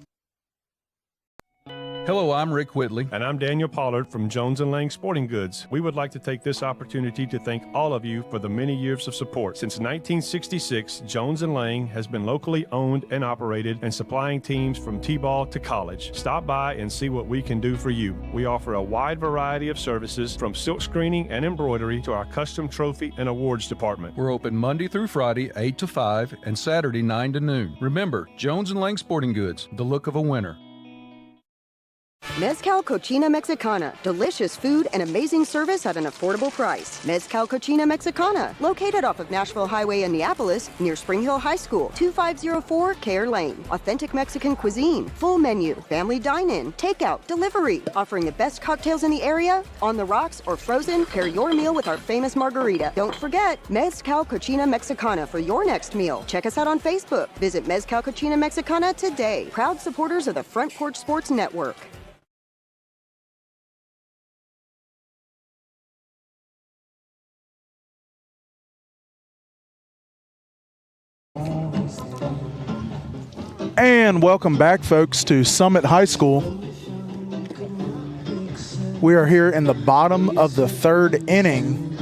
Hello, I'm Rick Whitley. And I'm Daniel Pollard from Jones & Lang Sporting Goods. We would like to take this opportunity to thank all of you for the many years of support. Since 1966, Jones & Lang has been locally owned and operated and supplying teams from T-ball to college. Stop by and see what we can do for you. We offer a wide variety of services from silk screening and embroidery to our custom trophy and awards department. We're open Monday through Friday, 8 to 5, and Saturday, 9 to noon. Remember, Jones & Lang Sporting Goods, the look of a winner. Mezcal Cochina Mexicana. Delicious food and amazing service at an affordable price. Mezcal Cochina Mexicana. Located off of Nashville Highway in Neapolis, near Spring Hill High School. 2504 Care Lane. Authentic Mexican cuisine. Full menu. Family dine-in. Takeout. Delivery. Offering the best cocktails in the area. On the rocks or frozen, pair your meal with our famous margarita. Don't forget, Mezcal Cochina Mexicana for your next meal. Check us out on Facebook. Visit Mezcal Cochina Mexicana today. Proud supporters of the Front Porch Sports Network. And welcome back, folks, to Summit High School. We are here in the bottom of the third inning.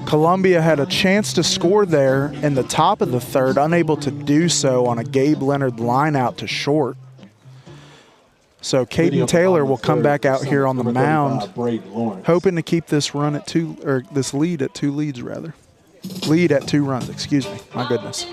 Columbia had a chance to score there in the top of the third, unable to do so on a Gabe Leonard line out to short. So Caden Taylor will come back out here on the mound, hoping to keep this run at this lead at two leads rather. Lead at 2 runs, excuse me. My goodness.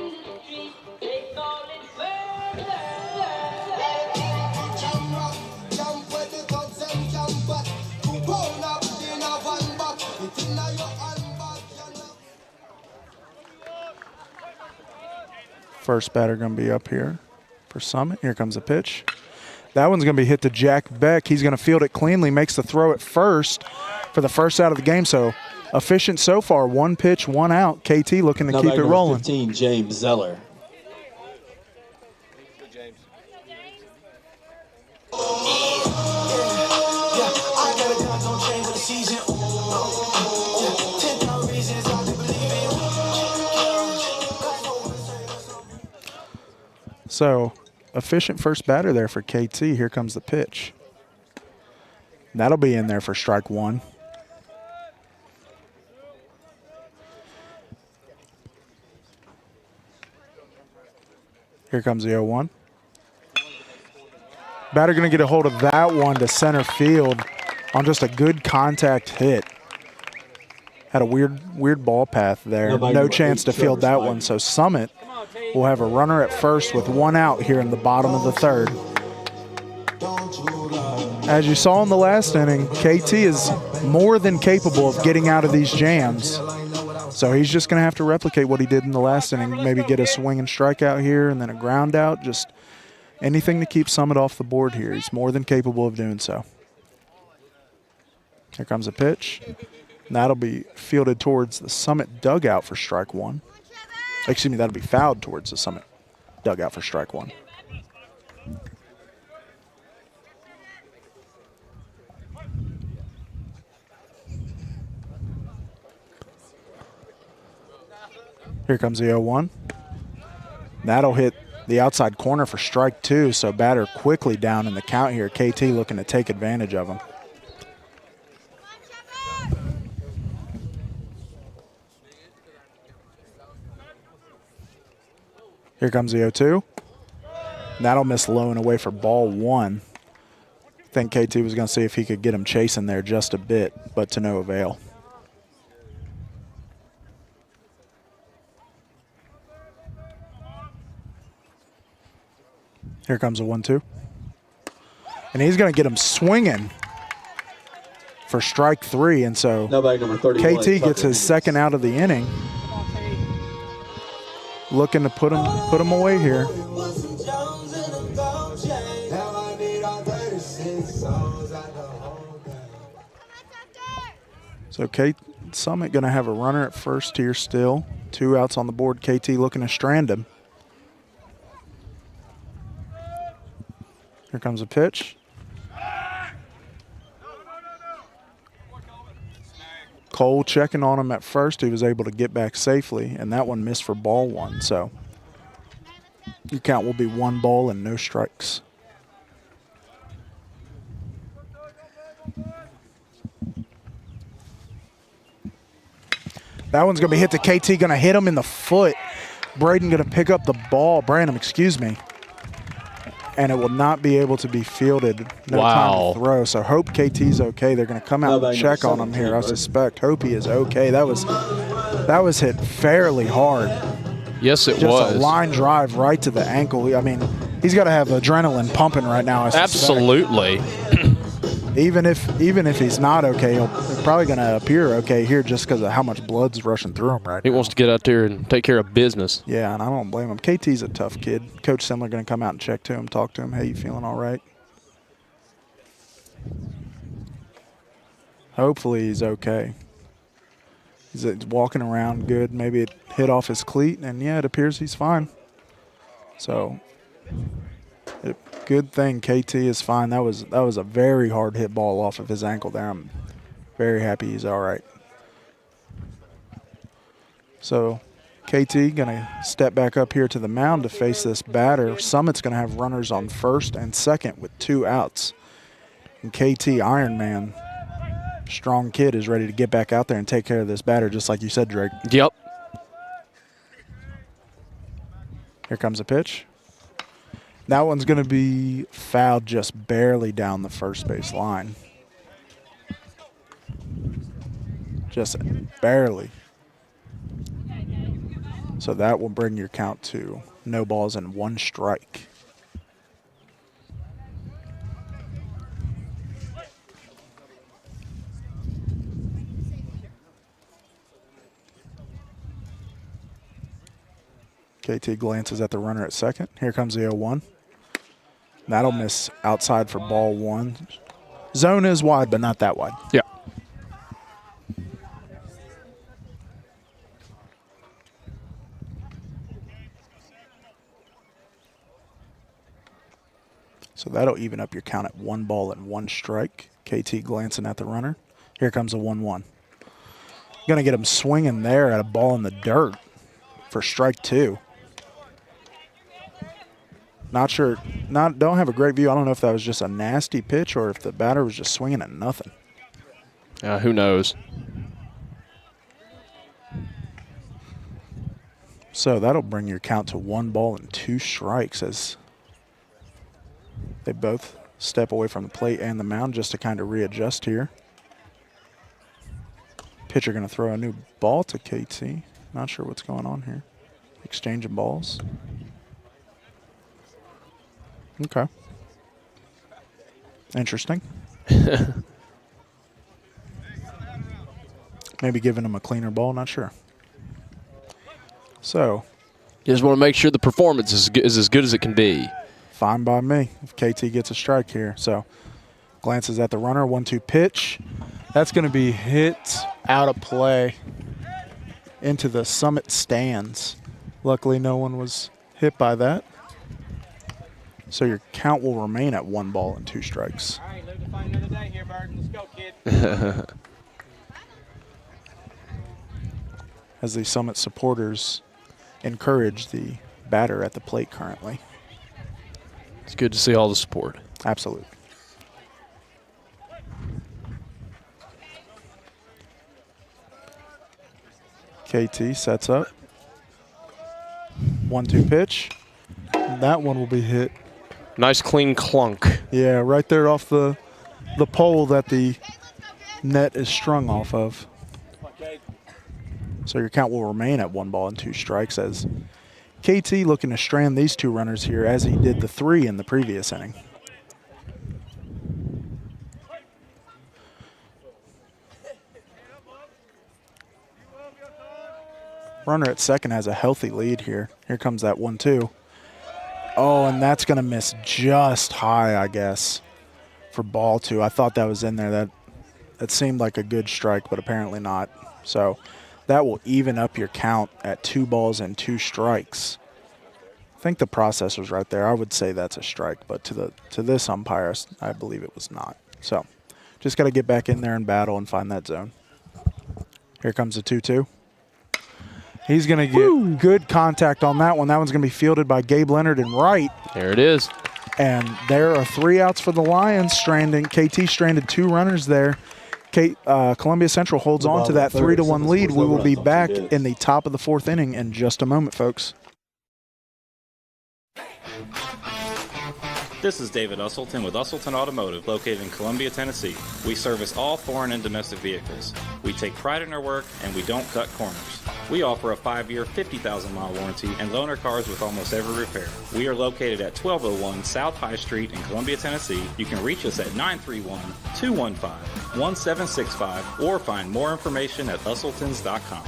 First batter going to be up here for Summit. Here comes a pitch. That one's going to be hit to Jack Beck. He's going to field it cleanly, makes the throw at first for the first out of the game. So efficient so far. 1 pitch, 1 out. KT looking to keep it rolling. 15, James Zeller. So efficient first batter there for KT. Here comes the pitch. That'll be in there for strike 1. Here comes the 0-1. Batter going to get a hold of that one to center field on just a good contact hit. Had a weird ball path there. No chance to field that one. So Summit will have a runner at first with 1 out here in the bottom of the third. As you saw in the last inning, KT is more than capable of getting out of these jams. So he's just going to have to replicate what he did in the last inning, maybe get a swing and strike out here and then a ground out, just anything to keep Summit off the board here. He's more than capable of doing so. Here comes a pitch. And that'll be fielded towards the Summit dugout for strike 1. Excuse me, that'll be fouled towards the Summit dugout for strike 1. Here comes the 0-1. That'll hit the outside corner for strike 2, so batter quickly down in the count here. KT looking to take advantage of him. Here comes the 0-2. That'll miss low and away for ball 1. I think KT was going to see if he could get him chasing there just a bit, but to no avail. Here comes a 1-2. And he's going to get him swinging for strike 3. And so KT gets his second out of the inning. Looking to put him away here. So Summit going to have a runner at first here still. 2 outs on the board. KT looking to strand him. Here comes a pitch. Cole checking on him at first. He was able to get back safely, and that one missed for ball 1. So your count will be 1 ball and no strikes. That one's going to be hit to KT, going to hit him in the foot. Braden going to pick up the ball. Brandon, excuse me. And it will not be able to be fielded. No time to throw. So hope KT's okay. They're going to come out and check on him here, I suspect. Hope he is okay. That was hit fairly hard. Yes, it was. Just a line drive right to the ankle. I mean, he's got to have adrenaline pumping right now, I suspect. Absolutely. Even if he's not okay, he's probably going to appear okay here just because of how much blood's rushing through him right now. He wants to get out there and take care of business. Yeah, and I don't blame him. KT's a tough kid. Coach Simler going to come out and check to him, talk to him. Hey, you feeling all right? Hopefully he's okay. He's walking around good. Maybe it hit off his cleat, and yeah, it appears he's fine. So good thing KT is fine. That was a very hard hit ball off of his ankle there. I'm very happy he's all right. So KT going to step back up here to the mound to face this batter. Summit's going to have runners on first and second with 2 outs. And KT, Iron Man, strong kid, is ready to get back out there and take care of this batter, just like you said, Drake. Yep. Here comes a pitch. That one's going to be fouled just barely down the first base line. Just barely. So that will bring your count to no balls and 1 strike. KT glances at the runner at second. Here comes the 0-1. That'll miss outside for ball 1. Zone is wide, but not that wide. Yeah. So that'll even up your count at 1 ball and 1 strike. KT glancing at the runner. Here comes a 1-1. Going to get him swinging there at a ball in the dirt for strike 2. Not sure. Don't have a great view. I don't know if that was just a nasty pitch or if the batter was just swinging at nothing. Who knows? So that'll bring your count to 1 ball and 2 strikes as they both step away from the plate and the mound just to kind of readjust here. Pitcher going to throw a new ball to KT. Not sure what's going on here. Exchanging balls. Okay. Interesting. Maybe giving him a cleaner ball, not sure. So. You just want to make sure the performance is as good as it can be. Fine by me if KT gets a strike here. So glances at the runner, 1-2 pitch. That's going to be hit out of play into the Summit stands. Luckily, no one was hit by that. So your count will remain at 1 ball and 2 strikes. All right, live to find another day here, Bird. Let's go, kid. As the Summit supporters encourage the batter at the plate currently. It's good to see all the support. Absolutely. KT sets up. 1-2 pitch. That one will be hit. Nice clean clunk. Yeah, right there off the pole that the net is strung off of. So your count will remain at 1 ball and 2 strikes as KT looking to strand these 2 runners here as he did the 3 in the previous inning. Runner at second has a healthy lead here. Here comes that 1-2. Oh, and that's going to miss just high, I guess, for ball 2. I thought that was in there. That seemed like a good strike, but apparently not. So That will even up your count at 2 balls and 2 strikes. I think the processor's right there. I would say that's a strike, but to this umpire, I believe it was not. So just got to get back in there and battle and find that zone. Here comes the 2-2. He's going to get good contact on that one. That one's going to be fielded by Gabe Leonard and right. There it is. And there are 3 outs for the Lions. KT stranded 2 runners there. Columbia Central holds on to that 3-1 lead. We will be back in the top of the 4th inning in just a moment, folks. This is David Usselton with Usselton Automotive, located in Columbia, Tennessee. We service all foreign and domestic vehicles. We take pride in our work, and we don't cut corners. We offer a 5-year, 50,000-mile warranty and loan our cars with almost every repair. We are located at 1201 South High Street in Columbia, Tennessee. You can reach us at 931-215-1765 or find more information at usseltons.com.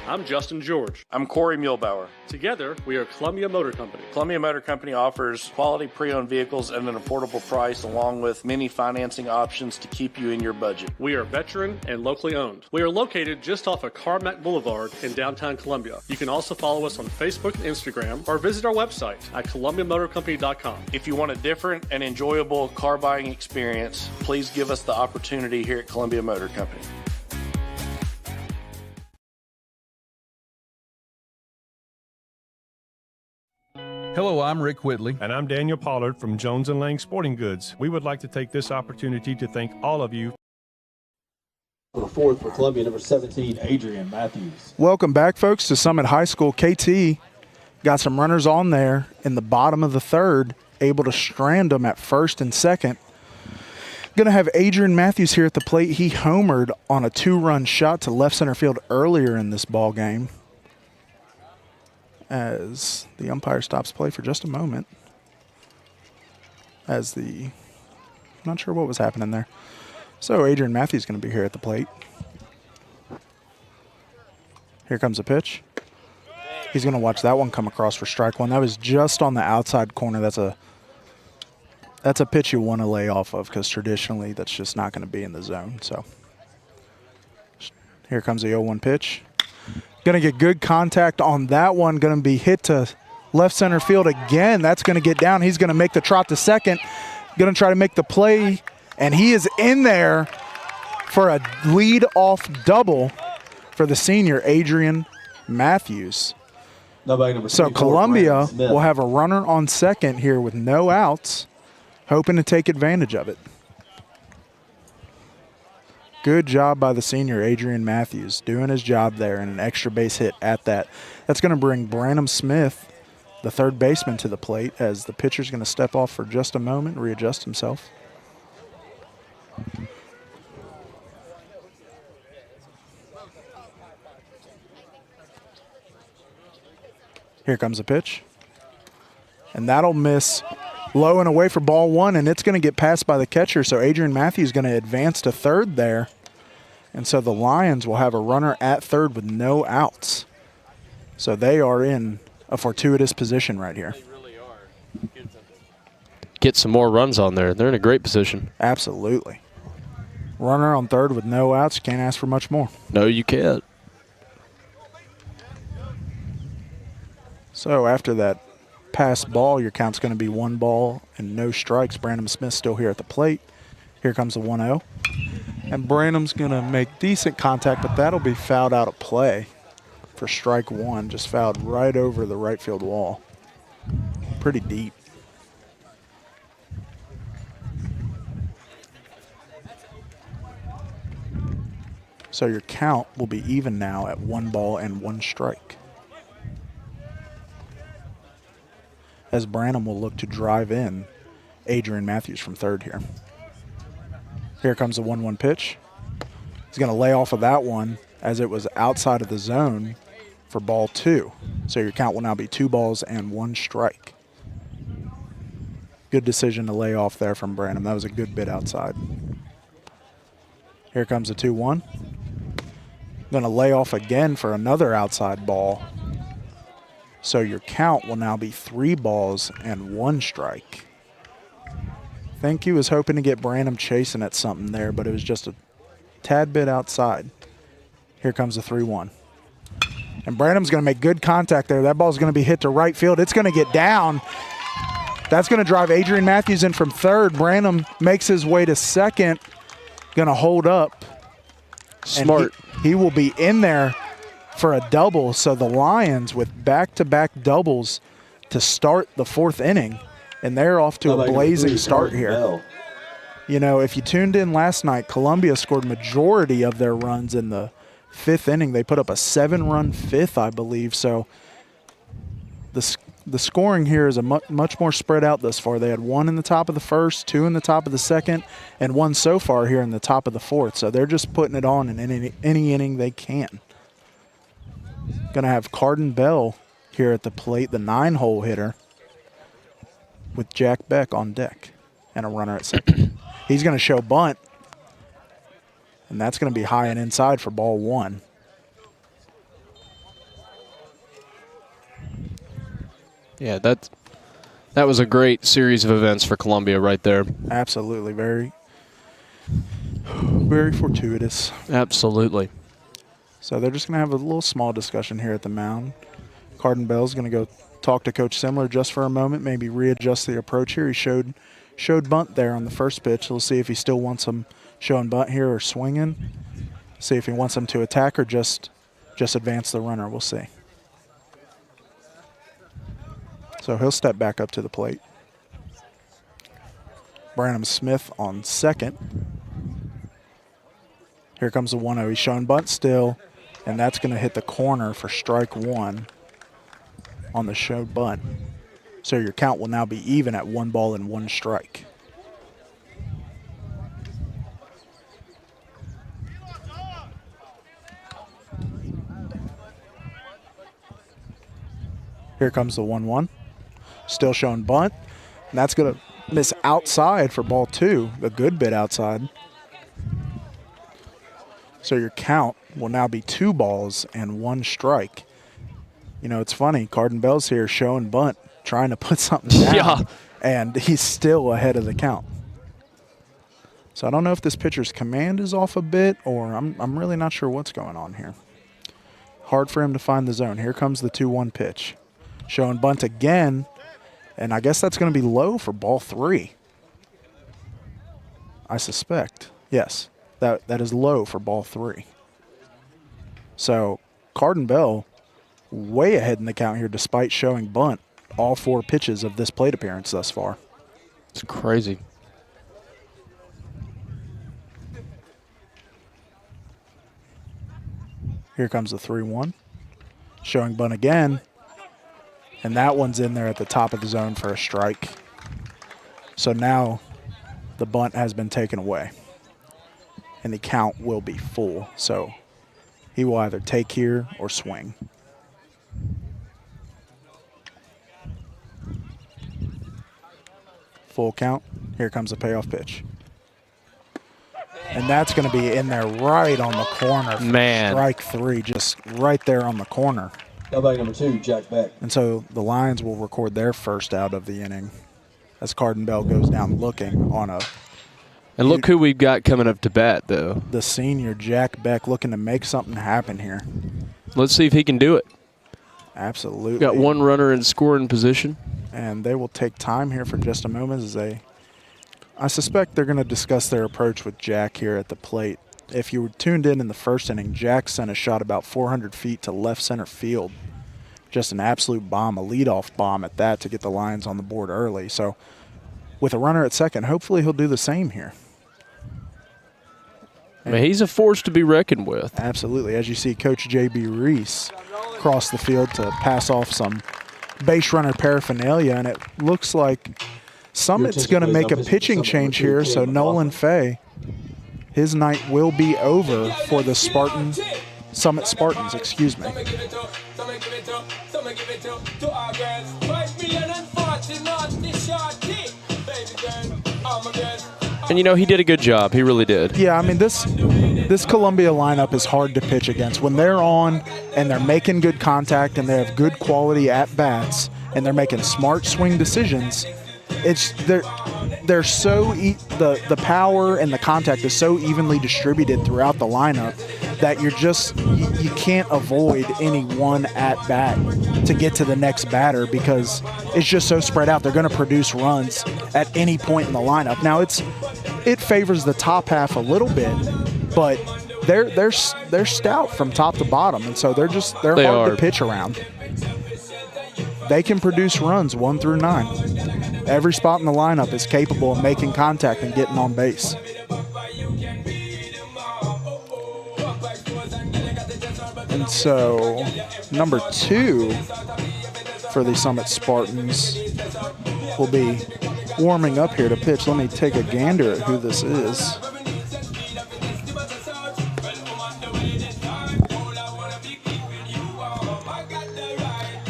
I'm Justin George. I'm Corey Muehlbauer. Together, we are Columbia Motor Company. Columbia Motor Company offers quality pre-owned vehicles at an affordable price, along with many financing options to keep you in your budget. We are veteran and locally owned. We are located just off of Carmack Boulevard in downtown Columbia. You can also follow us on Facebook and Instagram or visit our website at columbiamotorcompany.com. If you want a different and enjoyable car buying experience, please give us the opportunity here at Columbia Motor Company. Hello, I'm Rick Whitley. And I'm Daniel Pollard from Jones & Lang Sporting Goods. We would like to take this opportunity to thank all of you. For 4th for Columbia, number 17, Adrian Matthews. Welcome back, folks, to Summit High School. KT got some runners on there in the bottom of the 3rd, able to strand them at 1st and 2nd. Going to have Adrian Matthews here at the plate. He homered on a 2-run shot to left center field earlier in this ball game. As the umpire stops play for just a moment. I'm not sure what was happening there. So Adrian Matthews is going to be here at the plate. Here comes a pitch. He's going to watch that one come across for strike one. That was just on the outside corner. That's a pitch you want to lay off of because traditionally that's just not going to be in the zone. So here comes the 0-1 pitch. Going to get good contact on that one. Going to be hit to left center field again. That's going to get down. He's going to make the trot to second. Going to try to make the play, and he is in there for a lead-off double for the senior, Adrian Matthews. So Columbia will have a runner on second here with no outs, hoping to take advantage of it. Good job by the senior, Adrian Matthews, doing his job there and an extra base hit at that. That's going to bring Branham Smith, the 3rd baseman, to the plate as the pitcher's going to step off for just a moment, readjust himself. Here comes a pitch. And that'll miss low and away for ball 1, and it's going to get passed by the catcher. So Adrian Matthews is going to advance to 3rd there. And so the Lions will have a runner at 3rd with no outs. So they are in a fortuitous position right here. Get some more runs on there. They're in a great position. Absolutely. Runner on 3rd with no outs. Can't ask for much more. No, you can't. So after that pass ball, your count's going to be 1 ball and no strikes. Branham Smith still here at the plate. Here comes the 1-0. And Branham's going to make decent contact, but that'll be fouled out of play for strike 1. Just fouled right over the right field wall. Pretty deep. So your count will be even now at 1 ball and 1 strike. As Branham will look to drive in Adrian Matthews from 3rd here. Here comes the 1-1 pitch. He's going to lay off of that one as it was outside of the zone for ball 2. So your count will now be 2 balls and 1 strike. Good decision to lay off there from Branham. That was a good bit outside. Here comes the 2-1. Going to lay off again for another outside ball. So your count will now be 3 balls and 1 strike. think he was hoping to get Branham chasing at something there, but it was just a tad bit outside. Here comes the 3-1. And Branham's going to make good contact there. That ball's going to be hit to right field. It's going to get down. That's going to drive Adrian Matthews in from third. Branham makes his way to second. Going to hold up. Smart. And he will be in there for a double. So the Lions with back-to-back doubles to start the fourth inning. And they're off to a blazing start here. You know, if you tuned in last night, Columbia scored majority of their runs in the fifth inning. They put up a 7-run fifth, I believe. So the scoring here is a much more spread out thus far. They had 1 in the top of the first, 2 in the top of the second, and 1 so far here in the top of the fourth. So they're just putting it on in any inning they can. Going to have Carden Bell here at the plate, the 9-hole hitter, with Jack Beck on deck and a runner at second. He's going to show bunt, and that's going to be high and inside for ball 1. Yeah, that was a great series of events for Columbia right there. Absolutely. Very, very fortuitous. Absolutely. So they're just going to have a little small discussion here at the mound. Carden Bell's going to go talk to Coach Simler just for a moment, maybe readjust the approach here. He showed bunt there on the first pitch. We'll see if he still wants him showing bunt here or swinging. See if he wants him to attack or just advance the runner. We'll see. So he'll step back up to the plate. Branham Smith on second. Here comes the 1-0. He's showing bunt still, and that's going to hit the corner for strike 1 on the showed bunt. So your count will now be even at 1 ball and 1 strike. Here comes the 1-1. Still showing bunt. And that's going to miss outside for ball 2, a good bit outside. So your count will now be 2 balls and 1 strike. You know, it's funny. Carden Bell's here showing bunt, trying to put something down. Yeah. And he's still ahead of the count. So I don't know if this pitcher's command is off a bit, or I'm really not sure what's going on here. Hard for him to find the zone. Here comes the 2-1 pitch. Showing bunt again, and I guess that's going to be low for ball 3. I suspect. Yes, that is low for ball 3. So Carden Bell way ahead in the count here despite showing bunt all 4 pitches of this plate appearance thus far. It's crazy. Here comes the 3-1. Showing bunt again. And that one's in there at the top of the zone for a strike. So now the bunt has been taken away. And the count will be full. So he will either take here or swing. Full count. Here comes the payoff pitch. And that's going to be in there right on the corner for strike 3, just right there on the corner. Nobody number 2, Jack Beck. And so the Lions will record their first out of the inning as Carden Bell goes down looking on a... And look who we've got coming up to bat, though. The senior, Jack Beck, looking to make something happen here. Let's see if he can do it. Absolutely. Got 1 runner in scoring position. And they will take time here for just a moment as I suspect they're going to discuss their approach with Jack here at the plate. If you were tuned in the first inning, Jack sent a shot about 400 feet to left center field. Just an absolute bomb, a leadoff bomb at that to get the Lions on the board early. So with a runner at second, hopefully he'll do the same here. I mean, he's a force to be reckoned with. Absolutely. As you see Coach J.B. Reese cross the field to pass off some base runner paraphernalia, and it looks like Summit's going to make a pitching change here, so Nolan Fay, his night will be over for the Summit Spartans, excuse me. And, you know, he did a good job. He really did. Yeah, I mean, this Columbia lineup is hard to pitch against. When they're on and they're making good contact and they have good quality at-bats and they're making smart swing decisions, it's they're so the power and the contact is so evenly distributed throughout the lineup that you can't avoid any one at bat to get to the next batter because it's just so spread out. They're going to produce runs at any point in the lineup. Now it favors the top half a little bit, but they're stout from top to bottom, and so they're hard to pitch around. They can produce runs 1 through 9. Every spot in the lineup is capable of making contact and getting on base. And so, number 2 for the Summit Spartans will be warming up here to pitch. Let me take a gander at who this is.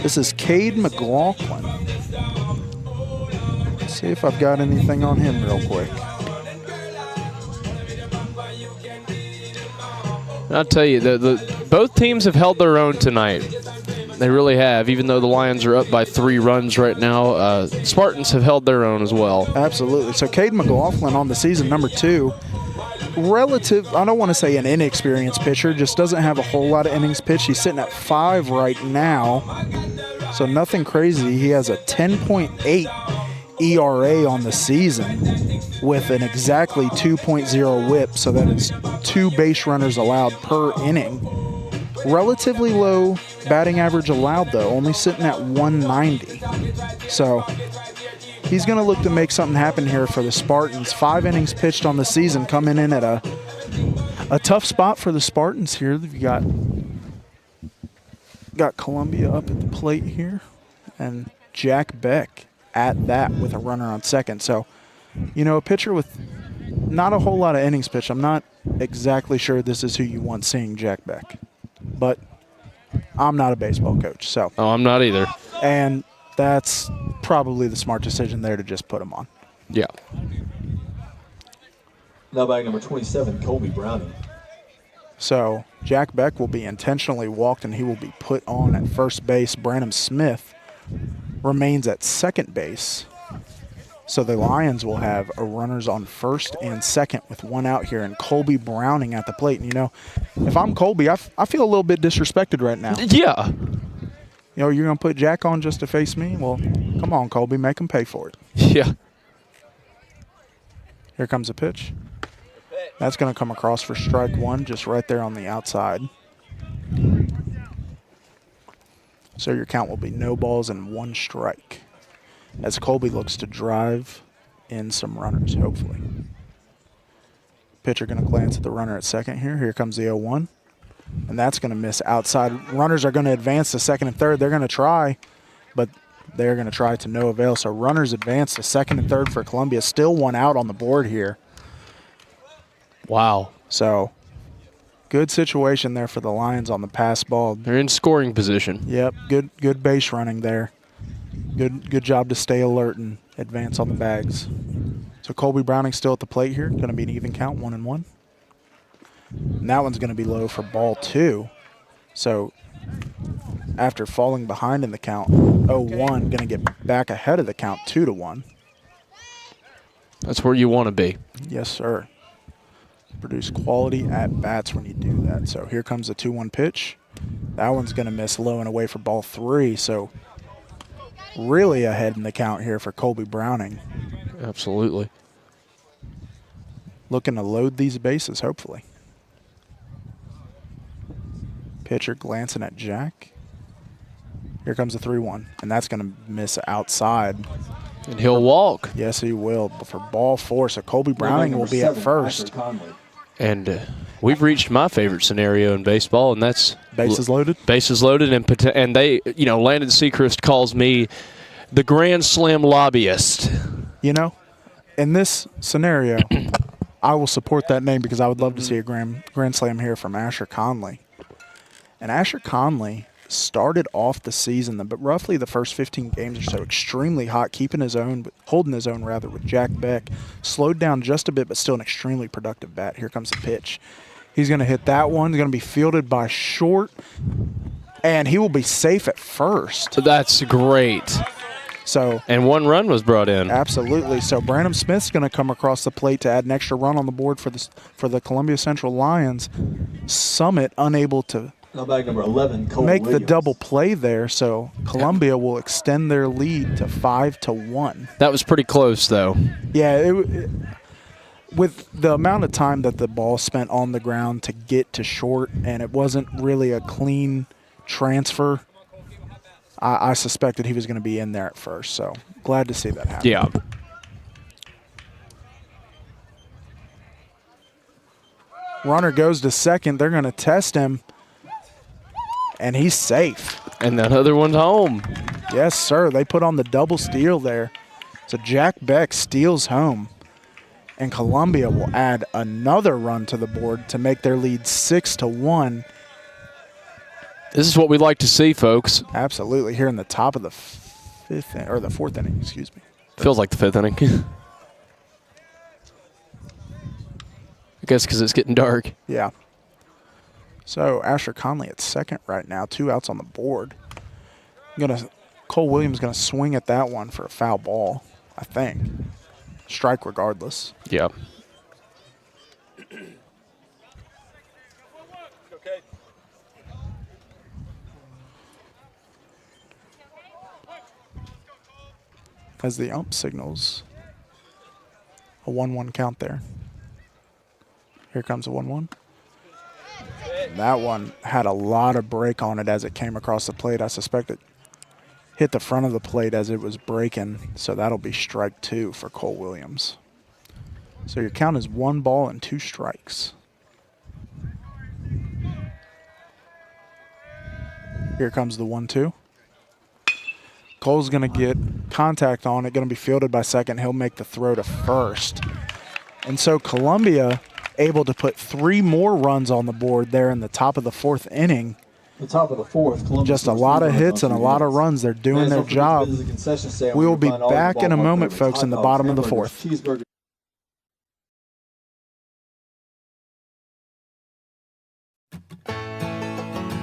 This is Cade McLaughlin. Let's see if I've got anything on him real quick. I'll tell you, both teams have held their own tonight. They really have, even though the Lions are up by 3 runs right now. Spartans have held their own as well. Absolutely. So Cade McLaughlin on the season, number 2. I don't want to say an inexperienced pitcher, just doesn't have a whole lot of innings pitched. He's sitting at 5 right now, so nothing crazy. He has a 10.8 ERA on the season with an exactly 2.0 whip, so that is 2 base runners allowed per inning. Relatively low batting average allowed, though, only sitting at 190. So he's going to look to make something happen here for the Spartans. 5 innings pitched on the season, coming in at a tough spot for the Spartans here. You've got Columbia up at the plate here, and Jack Beck at that with a runner on second. So, a pitcher with not a whole lot of innings pitched. I'm not exactly sure this is who you want seeing Jack Beck, but I'm not a baseball coach, so. Oh, I'm not either. And that's probably the smart decision there to just put him on. Yeah. Now batting number 27, Colby Browning. So Jack Beck will be intentionally walked, and he will be put on at first base. Branham Smith remains at second base. So the Lions will have a runners on first and second with 1 out here, and Colby Browning at the plate. And, if I'm Colby, I feel a little bit disrespected right now. Yeah. You're going to put Jack on just to face me? Well, come on, Colby, make him pay for it. Yeah. Here comes a pitch. That's going to come across for strike 1, just right there on the outside. So your count will be no balls and 1 strike as Colby looks to drive in some runners, hopefully. Pitcher going to glance at the runner at second here. Here comes the 0-1. And that's going to miss outside. Runners are going to advance to second and third. They're going to try, but they're going to try to no avail. So runners advance to second and third for Columbia. Still 1 out on the board here. Wow. So good situation there for the Lions on the pass ball. They're in scoring position. Yep, good base running there. Good job to stay alert and advance on the bags. So Colby Browning still at the plate here. Going to be an even count, 1-1. And that one's going to be low for ball 2. So after falling behind in the count, 0-1, going to get back ahead of the count, 2-1. That's where you want to be. Yes, sir. Produce quality at-bats when you do that. So here comes the 2-1 pitch. That one's going to miss low and away for ball 3. So really ahead in the count here for Colby Browning. Absolutely. Looking to load these bases, hopefully. Pitcher glancing at Jack. Here comes the 3-1, and that's going to miss outside. And he'll walk. Yes, he will. But for ball 4, so Colby Browning will be at first. And we've reached my favorite scenario in baseball, and that's bases loaded. Bases loaded, and they, Landon Sechrist calls me the Grand Slam lobbyist. In this scenario, I will support that name because I would love to see a Grand Slam here from Asher Conley. And Asher Conley started off the season, but roughly the first 15 games or so, extremely hot, holding his own with Jack Beck. Slowed down just a bit, but still an extremely productive bat. Here comes the pitch. He's going to hit that one. He's going to be fielded by short, and he will be safe at first. That's great. And one run was brought in. Absolutely. So Branham Smith's going to come across the plate to add an extra run on the board for the Columbia Central Lions. Summit unable to Now bag number 11, Cole make Williams. the double play there, so Columbia will extend their lead to 5-1. That was pretty close, though. Yeah, with the amount of time that the ball spent on the ground to get to short, and it wasn't really a clean transfer, I suspected he was going to be in there at first, so glad to see that happen. Yeah. Runner goes to second. They're going to test him, and he's safe. And that other one's home. Yes, sir. They put on the double steal there. So Jack Beck steals home, and Columbia will add another run to the board to make their lead 6-1. This is what we like to see, folks. Absolutely. Here in the top of the fourth inning, excuse me. Feels like the fifth inning. I guess because it's getting dark. Yeah. So Asher Conley at second right now, 2 outs on the board. Cole Williams going to swing at that one for a foul ball, I think. Strike regardless. Yeah. As the ump signals a 1-1 count there. Here comes a 1-1. That one had a lot of break on it as it came across the plate. I suspect it hit the front of the plate as it was breaking, so that'll be strike 2 for Cole Williams. So your count is 1 ball and 2 strikes. Here comes the 1-2. Cole's going to get contact on it, going to be fielded by second. He'll make the throw to first. And so Columbia able to put 3 more runs on the board there in the top of the 4th inning. The top of the 4th. Columbia Just a lot of hits and a lot of runs. They're doing their job. We will be back in a moment, folks, in the bottom of the 4th.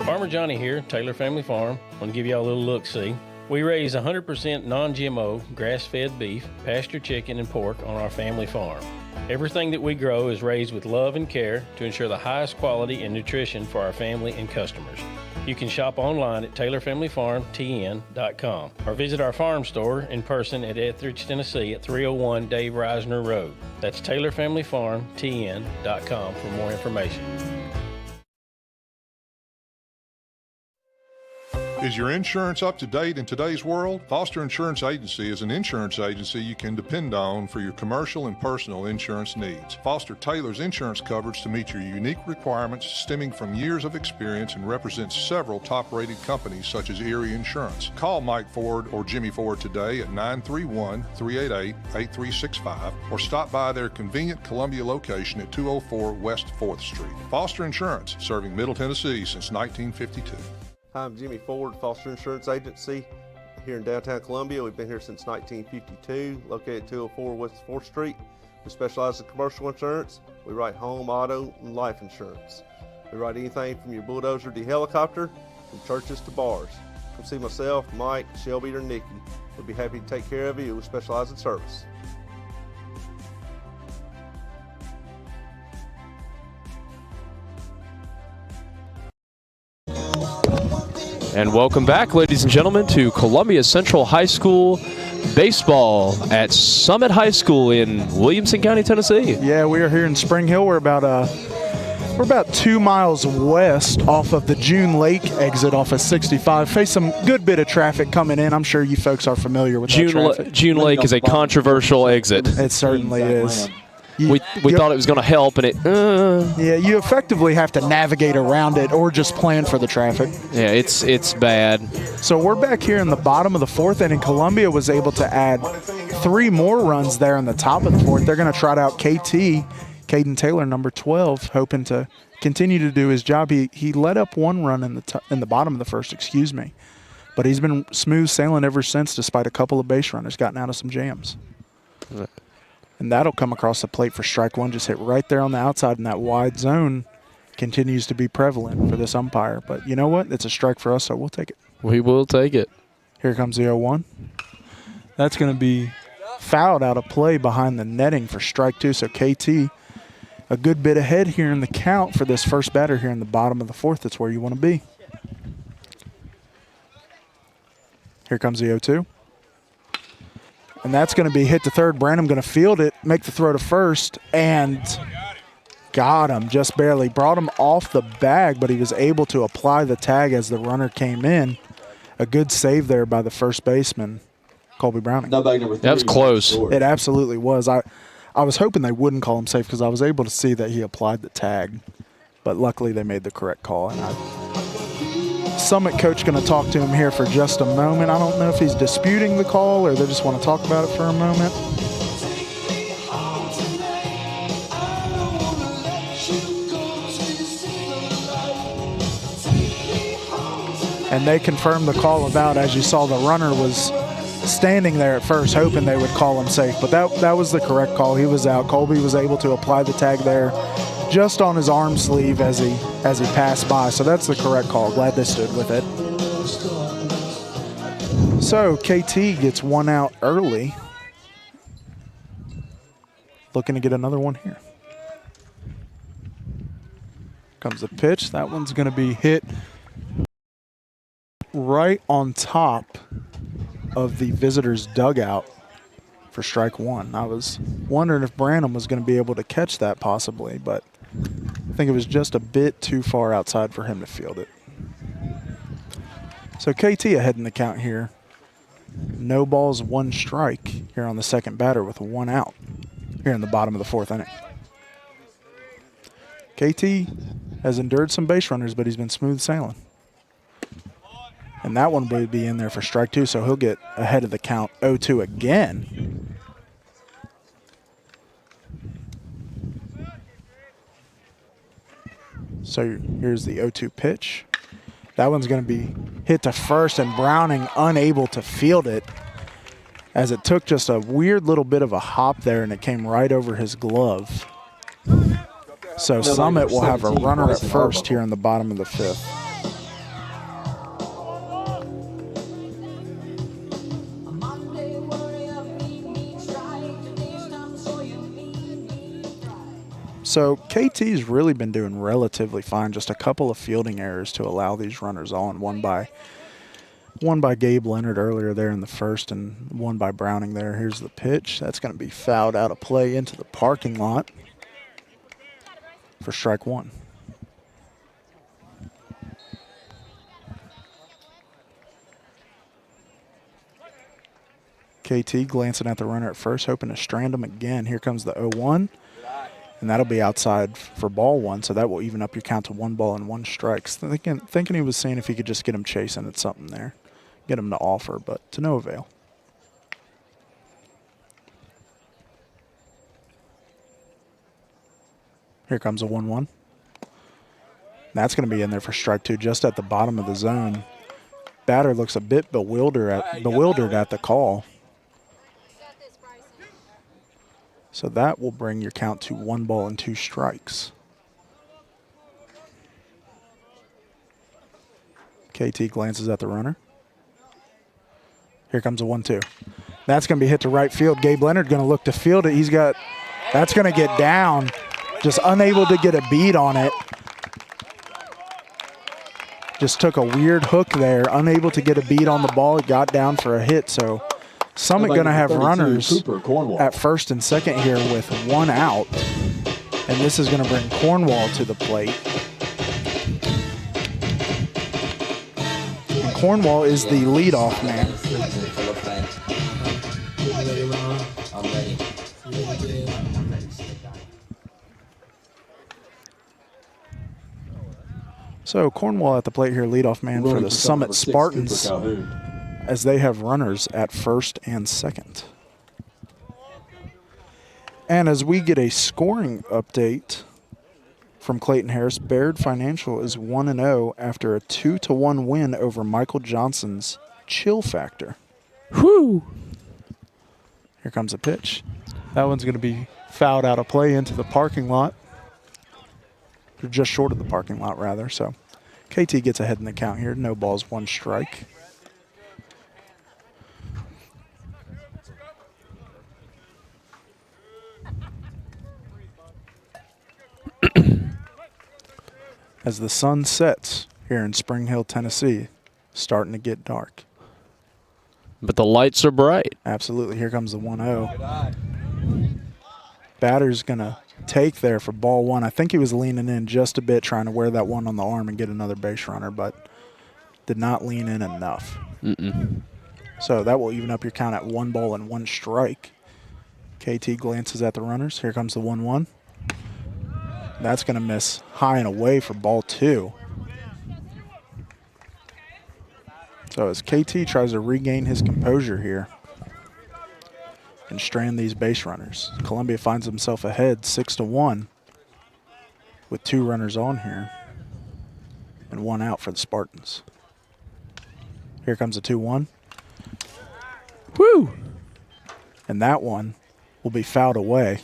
Farmer Johnny here, Taylor Family Farm. I want to give y'all a little look-see. We raise 100% non-GMO, grass-fed beef, pasture chicken, and pork on our family farm. Everything that we grow is raised with love and care to ensure the highest quality and nutrition for our family and customers. You can shop online at TaylorFamilyFarmTN.com or visit our farm store in person at Etheridge, Tennessee at 301 Dave Reisner Road. That's TaylorFamilyFarmTN.com for more information. Is your insurance up to date in today's world? Foster Insurance Agency is an insurance agency you can depend on for your commercial and personal insurance needs. Foster tailors insurance coverage to meet your unique requirements stemming from years of experience and represents several top-rated companies such as Erie Insurance. Call Mike Ford or Jimmy Ford today at 931-388-8365 or stop by their convenient Columbia location at 204 West 4th Street. Foster Insurance, serving Middle Tennessee since 1952. Hi, I'm Jimmy Ford, Foster Insurance Agency here in downtown Columbia. We've been here since 1952, located at 204 West 4th Street. We specialize in commercial insurance. We write home, auto, and life insurance. We write anything from your bulldozer to your helicopter, from churches to bars. Come see myself, Mike, Shelby, or Nikki. We'll be happy to take care of you. We specialize in service. And welcome back, ladies and gentlemen, to Columbia Central High School baseball at Summit High School in Williamson County, Tennessee. Yeah, we are here in Spring Hill. We're about 2 miles west off of the June Lake exit off of 65. Face some good bit of traffic coming in. I'm sure you folks are familiar with that traffic. June Lake is a controversial exit. It certainly is. We thought it was going to help, and it. Yeah, you effectively have to navigate around it or just plan for the traffic. Yeah, it's bad. So we're back here in the bottom of the 4th inning. Columbia was able to add 3 more runs there in the top of the 4th. They're going to trot out KT, Caden Taylor, number 12, hoping to continue to do his job. He let up 1 run in the bottom of the 1st, but he's been smooth sailing ever since, despite a couple of base runners gotten out of some jams. And that'll come across the plate for strike 1, just hit right there on the outside, and that wide zone continues to be prevalent for this umpire. But you know what? It's a strike for us, so we'll take it. We will take it. Here comes the 0-1. That's going to be fouled out of play behind the netting for strike 2. So KT a good bit ahead here in the count for this first batter here in the bottom of the 4th. That's where you want to be. Here comes the 0-2. And that's going to be hit to third. Branham going to field it, make the throw to first, and got him. Just barely. Brought him off the bag, but he was able to apply the tag as the runner came in. A good save there by the first baseman, Colby Browning. No bag number 3. That was close. It absolutely was. I was hoping they wouldn't call him safe because I was able to see that he applied the tag, but luckily they made the correct call. And Summit coach going to talk to him here for just a moment. I don't know if he's disputing the call or they just want to talk about it for a moment. And they confirmed the call about, as you saw, the runner was standing there at first hoping they would call him safe, but that was the correct call. He was out. Colby was able to apply the tag there just on his arm sleeve as he passed by, so that's the correct call. Glad they stood with it. So KT gets one out early, looking to get another one here. Comes the pitch. That one's going to be hit right on top of the visitors' dugout for strike 1. I was wondering if Branham was going to be able to catch that possibly, but I think it was just a bit too far outside for him to field it. So KT ahead in the count here. No balls, 1 strike here on the second batter with 1 out here in the bottom of the 4th inning. KT has endured some base runners, but he's been smooth sailing. And that one would be in there for strike 2, so he'll get ahead of the count 0-2 again. So here's the 0-2 pitch. That one's going to be hit to first, and Browning unable to field it as it took just a weird little bit of a hop there, and it came right over his glove. So Summit will have a runner at first here in the bottom of the 5th. So KT's really been doing relatively fine. Just a couple of fielding errors to allow these runners on. One by Gabe Leonard earlier there in the 1st, and one by Browning there. Here's the pitch. That's going to be fouled out of play into the parking lot for strike 1. KT glancing at the runner at first, hoping to strand him again. Here comes the 0-1. And that'll be outside for ball 1, so that will even up your count to 1 ball and 1 strikes. Thinking he was seeing if he could just get him chasing at something there, get him to offer, but to no avail. Here comes a 1-1. That's going to be in there for strike 2, just at the bottom of the zone. Batter looks a bit bewildered at the call. So that will bring your count to 1 ball and 2 strikes. KT glances at the runner. Here comes a 1-2. That's going to be hit to right field. Gabe Leonard going to look to field it. That's going to get down. Just unable to get a beat on it. Just took a weird hook there. Unable to get a beat on the ball. It got down for a hit. So Summit going to have runners at first and second here with 1 out. And this is going to bring Cornwall to the plate. And Cornwall is the leadoff man. So Cornwall at the plate here, leadoff man for the Summit Spartans, as they have runners at first and second. And as we get a scoring update from Clayton Harris, Baird Financial is 1-0 after a 2-1 win over Michael Johnson's Chill Factor. Whew! Here comes a pitch. That one's going to be fouled out of play into the parking lot. Or just short of the parking lot, rather. So KT gets ahead in the count here. No balls, 1 strike. as the sun sets here in Spring Hill, Tennessee. Starting to get dark. But the lights are bright. Absolutely. Here comes the 1-0. Batter's going to take there for ball one. I think he was leaning in just a bit, trying to wear that one on the arm and get another base runner, but did not lean in enough. So that will even up your count at 1 ball and 1 strike. KT glances at the runners. Here comes the 1-1. That's going to miss high and away for ball 2. So as KT tries to regain his composure here and strand these base runners, Columbia finds himself ahead 6-1 with 2 runners on here and 1 out for the Spartans. Here comes a 2-1. Woo! And that one will be fouled away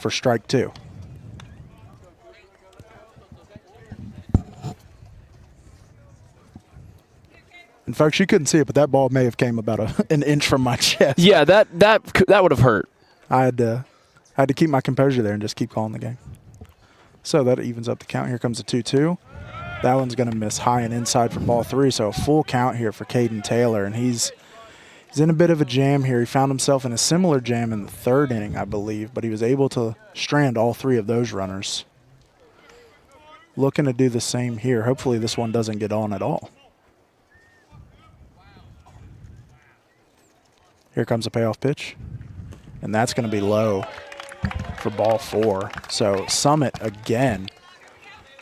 for strike 2. And folks, you couldn't see it, but that ball may have came about an inch from my chest. Yeah, that would have hurt. I had to keep my composure there and just keep calling the game. So that evens up the count. Here comes a 2-2. That one's going to miss high and inside for ball 3. So a full count here for Caden Taylor, and he's in a bit of a jam here. He found himself in a similar jam in the 3rd inning, I believe, but he was able to strand all 3 of those runners. Looking to do the same here. Hopefully this one doesn't get on at all. Here comes a payoff pitch, and that's going to be low for ball 4. So Summit again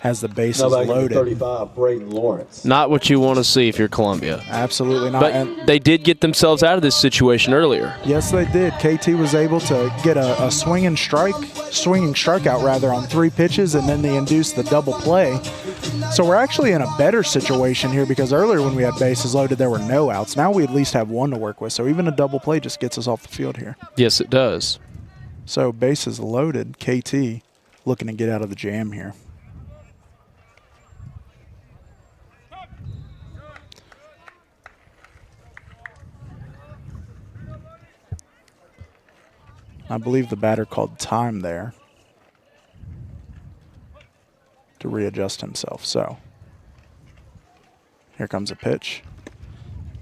has the bases loaded. 35, Braden Lawrence. Not what you want to see if you're Columbia. Absolutely not. But they did get themselves out of this situation earlier. Yes, they did. KT was able to get a swinging strikeout rather on 3 pitches, and then they induced the double play. So we're actually in a better situation here because earlier when we had bases loaded, there were no outs. Now we at least have 1 to work with. So even a double play just gets us off the field here. Yes, it does. So bases loaded. KT looking to get out of the jam here. I believe the batter called time there to readjust himself. So here comes a pitch.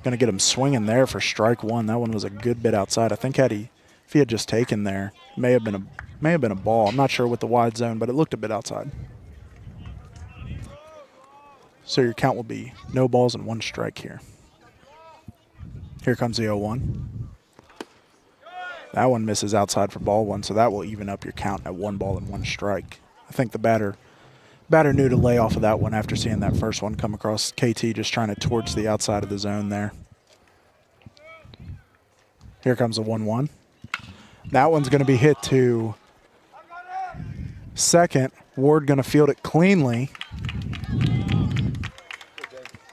Going to get him swinging there for strike 1. That one was a good bit outside. I think if he had just taken there, may have been a ball. I'm not sure with the wide zone, but it looked a bit outside. So your count will be no balls and 1 strike here. Here comes the 0-1. That one misses outside for ball 1, so that will even up your count at 1 ball and 1 strike. I think the batter knew to lay off of that one after seeing that first one come across. KT just trying to torch the outside of the zone there. Here comes a 1-1. That one's going to be hit to second. Ward going to field it cleanly.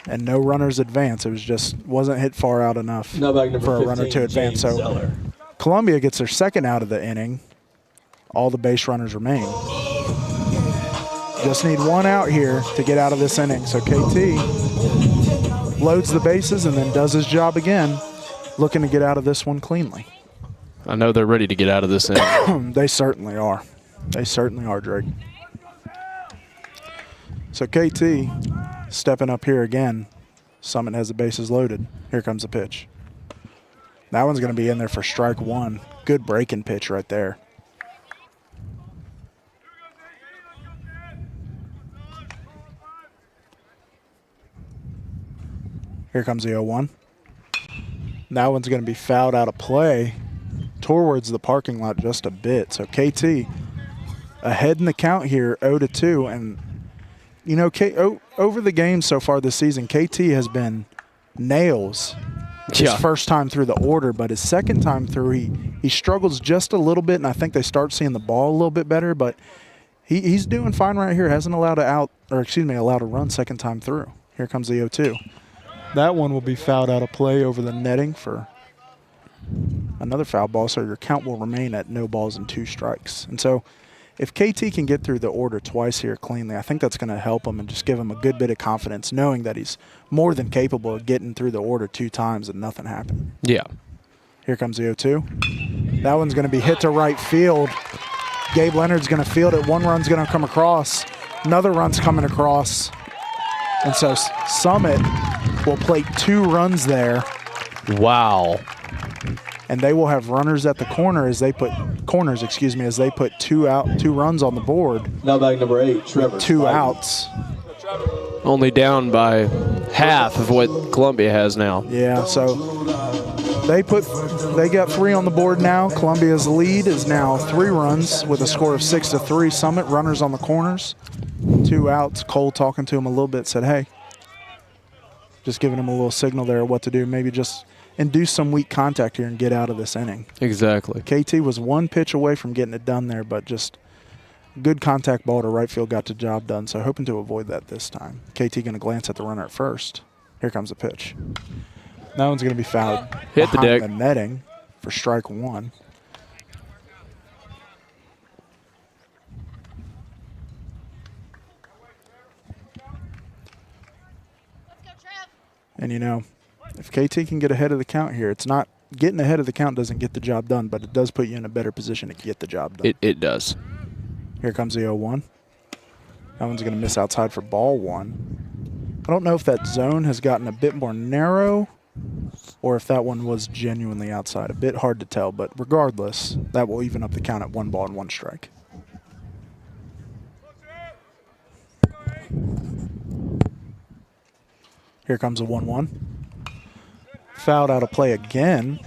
And no runners advance. It wasn't hit far out enough for a runner to advance. So Zeller. Columbia gets their 2nd out of the inning. All the base runners remain. Just need 1 out here to get out of this inning. So KT loads the bases and then does his job again, looking to get out of this one cleanly. I know they're ready to get out of this inning. They certainly are. They certainly are, Drake. So KT stepping up here again. Summit has the bases loaded. Here comes the pitch. That one's going to be in there for strike 1. Good breaking pitch right there. Here comes the 0-1. That one's going to be fouled out of play towards the parking lot just a bit. So KT ahead in the count here, 0-2. And, you know, over the games so far this season, KT has been nails his first time through the order, but his 2nd time through, he struggles just a little bit, and I think they start seeing the ball a little bit better, but he's doing fine right here. Hasn't allowed a run 2nd time through. Here comes the 0-2. That one will be fouled out of play over the netting for another foul ball, so your count will remain at no balls and 2 strikes. And so if KT can get through the order twice here cleanly, I think that's going to help him and just give him a good bit of confidence, knowing that he's more than capable of getting through the order 2 times and nothing happened. Yeah. Here comes the 0-2. That one's going to be hit to right field. Gabe Leonard's going to field it. 1 run's going to come across. Another run's coming across. And so Summit will plate 2 runs there. Wow. And they will have runners at the corners, as they put 2 runs on the board. Now bag number 8, Trevor. 2 outs. Only down by half of what Columbia has now. Yeah, so they got 3 on the board now. Columbia's lead is now 3 runs with a score of 6-3. Summit runners on the corners, 2 outs. Cole talking to him a little bit, said, hey, just giving him a little signal there of what to do. Maybe just induce some weak contact here and get out of this inning. Exactly. KT was 1 pitch away from getting it done there, but just good contact ball to right field got the job done, so hoping to avoid that this time. KT going to glance at the runner at first. Here comes the pitch. That one's going to be fouled. Hit the deck. The netting for strike 1. And, you know, if KT can get ahead of the count here, it's not getting ahead of the count doesn't get the job done, but it does put you in a better position to get the job done. It does. Here comes the 0-1. That one's going to miss outside for ball 1. I don't know if that zone has gotten a bit more narrow or if that one was genuinely outside. A bit hard to tell, but regardless, that will even up the count at 1 ball and 1 strike. Here comes a 1-1. Fouled out of play again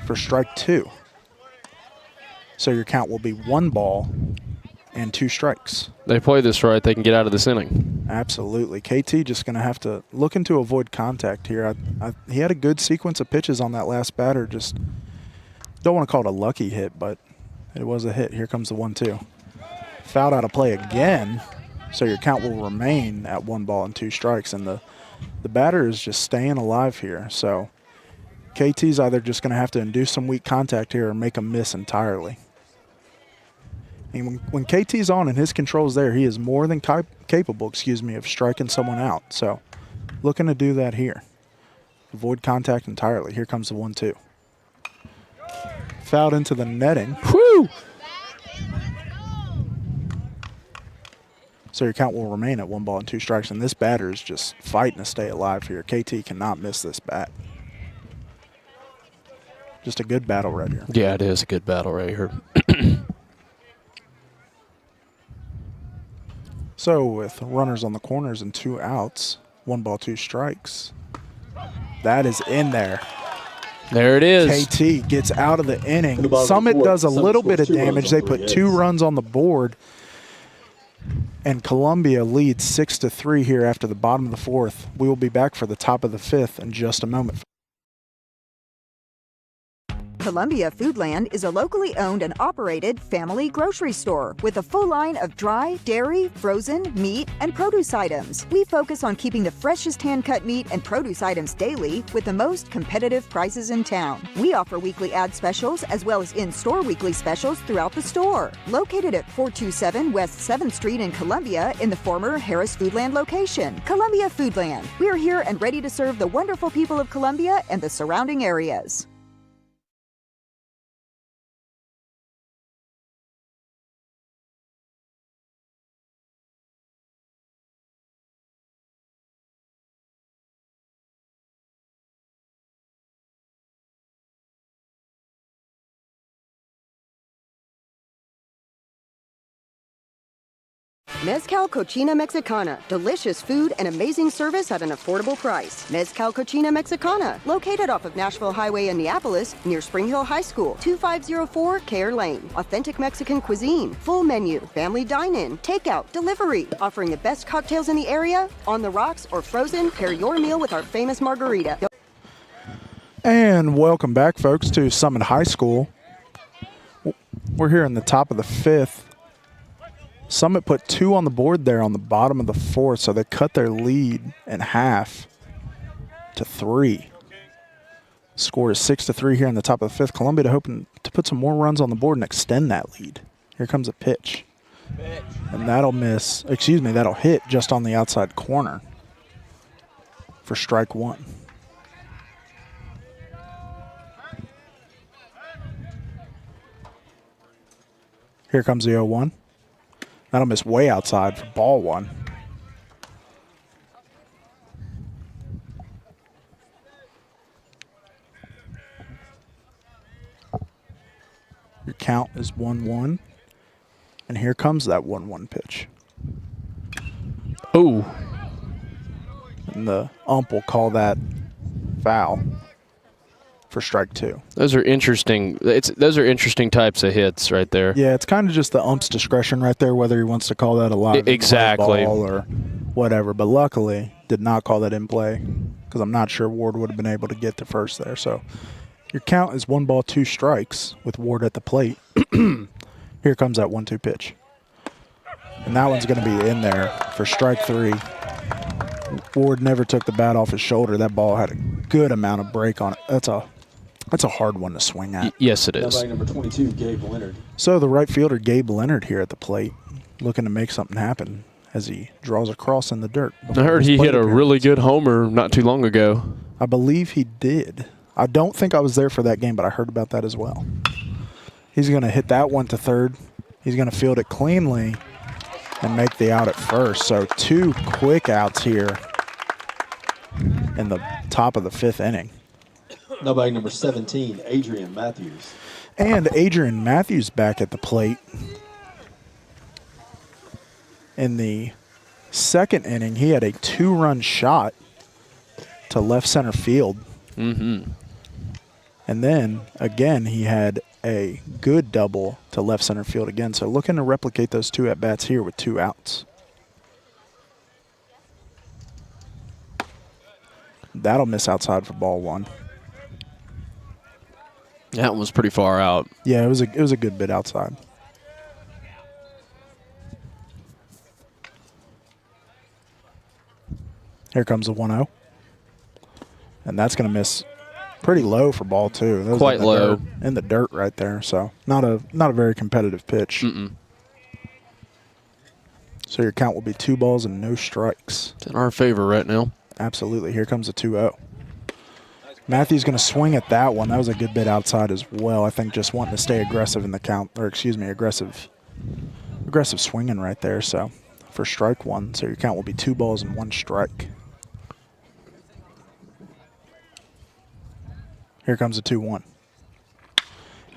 for strike 2. So your count will be 1 ball and 2 strikes. They play this right, they can get out of this inning. Absolutely. KT just going to have to look to avoid contact here. He had a good sequence of pitches on that last batter. Just don't want to call it a lucky hit, but it was a hit. Here comes the 1-2. Fouled out of play again, so your count will remain at 1 ball and 2 strikes. And the batter is just staying alive here. So KT's either just going to have to induce some weak contact here or make a miss entirely. And when KT's on and his control's there, he is more than capable, of striking someone out. So looking to do that here. Avoid contact entirely. Here comes the 1-2. Fouled into the netting. Whew! So your count will remain at 1 ball and 2 strikes. And this batter is just fighting to stay alive here. KT cannot miss this bat. Just a good battle right here. Yeah, it is a good battle right here. So with runners on the corners and 2 outs, 1 ball, 2 strikes. That is in there. There it is. KT gets out of the inning. Summit does a little bit of damage. They put 2 runs on the board. And Columbia leads 6-3 here after the bottom of the 4th. We will be back for the top of the 5th in just a moment. Columbia Foodland is a locally owned and operated family grocery store with a full line of dry, dairy, frozen, meat, and produce items. We focus on keeping the freshest hand-cut meat and produce items daily with the most competitive prices in town. We offer weekly ad specials as well as in-store weekly specials throughout the store. Located at 427 West 7th Street in Columbia in the former Harris Foodland location. Columbia Foodland. We are here and ready to serve the wonderful people of Columbia and the surrounding areas. Mezcal Cochina Mexicana. Delicious food and amazing service at an affordable price. Mezcal Cochina Mexicana. Located off of Nashville Highway in Neapolis, near Spring Hill High School. 2504 Care Lane. Authentic Mexican cuisine. Full menu. Family dine-in. Takeout. Delivery. Offering the best cocktails in the area. On the rocks or frozen, pair your meal with our famous margarita. And welcome back, folks, to Summit High School. We're here in the top of the 5th. Summit put 2 on the board there on the bottom of the 4th, so they cut their lead in half to 3. Score is 6-3 here in the top of the 5th. Columbia hoping to put some more runs on the board and extend that lead. Here comes a pitch. And that'll that'll hit just on the outside corner for strike 1. Here comes the 0-1. That'll miss way outside for ball one. Your count is 1-1. And here comes that 1-1 pitch. Ooh. And the ump will call that foul for strike 2. Those are interesting. Those are interesting types of hits right there. Yeah, it's kind of just the ump's discretion right there, whether he wants to call that a live Exactly. ball or whatever. But luckily, did not call that in play because I'm not sure Ward would have been able to get to first there. So your count is 1 ball, 2 strikes with Ward at the plate. Here comes that 1-2 pitch. And that one's going to be in there for strike 3. Ward never took the bat off his shoulder. That ball had a good amount of break on it. That's a hard one to swing at. Yes, it is. Number 22, Gabe Leonard. So the right fielder, Gabe Leonard, here at the plate, looking to make something happen as he draws a cross in the dirt. I heard he hit a really good homer not too long ago. I believe he did. I don't think I was there for that game, but I heard about that as well. He's going to hit that one to third. He's going to field it cleanly and make the out at first. So 2 quick outs here in the top of the 5th inning. Nobody number 17, Adrian Matthews. And Adrian Matthews back at the plate. In the 2nd inning, he had a 2-run shot to left center field. Mm-hmm. And then, again, he had a good double to left center field again. So looking to replicate those 2 at-bats here with 2 outs. That'll miss outside for ball 1. That one was pretty far out. Yeah, it was a good bit outside. Here comes the 1-0. And that's going to miss pretty low for ball 2. That was Quite low. In the dirt right there. So not a very competitive pitch. Mm-mm. So your count will be 2 balls and no strikes. It's in our favor right now. Absolutely. Here comes the 2-0. Matthews going to swing at that one. That was a good bit outside as well. I think just wanting to stay aggressive in the count, or excuse me, aggressive swinging right there. So for strike 1, so your count will be 2 balls and 1 strike. Here comes the 2-1. And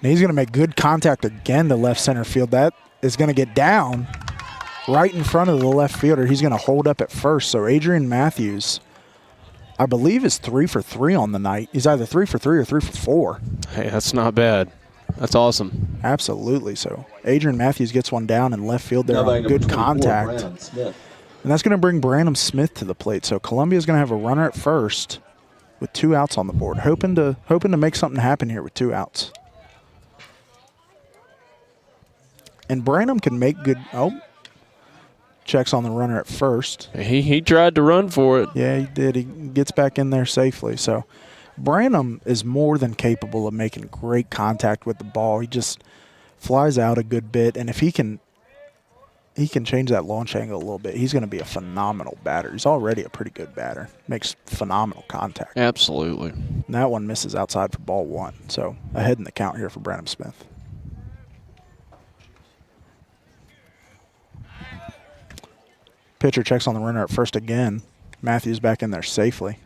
he's going to make good contact again to left center field. That is going to get down right in front of the left fielder. He's going to hold up at first. So Adrian Matthews, I believe, is 3 for 3 on the night. He's either 3 for 3 or 3 for 4. Hey, that's not bad. That's awesome. Absolutely. So Adrian Matthews gets one down in left field there on good contact. And that's going to bring Branham Smith to the plate. So Columbia's going to have a runner at first with 2 outs on the board. Hoping to make something happen here with 2 outs. And Branham can make good. Oh, checks on the runner at first. He tried to run for it. Yeah, he did. He gets back in there safely. So Branham is more than capable of making great contact with the ball. He just flies out a good bit, and if he can change that launch angle a little bit, he's going to be a phenomenal batter. He's already a pretty good batter. Makes phenomenal contact. Absolutely. And that one misses outside for ball 1. So ahead in the count here for Branham Smith. Pitcher checks on the runner at first again. Matthews back in there safely.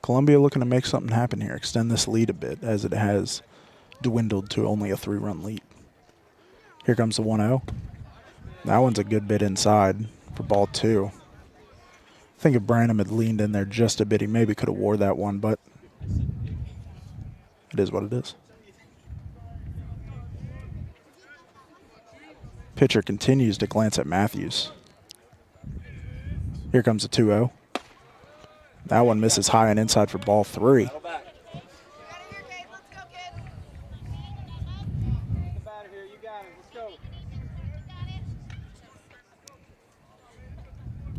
Columbia looking to make something happen here, extend this lead a bit as it has dwindled to only a 3-run lead. Here comes the 1-0. That one's a good bit inside for ball 2. I think if Branham had leaned in there just a bit, he maybe could have wore that one, but it is what it is. Pitcher continues to glance at Matthews. Here comes the 2-0. That one misses high and inside for ball 3.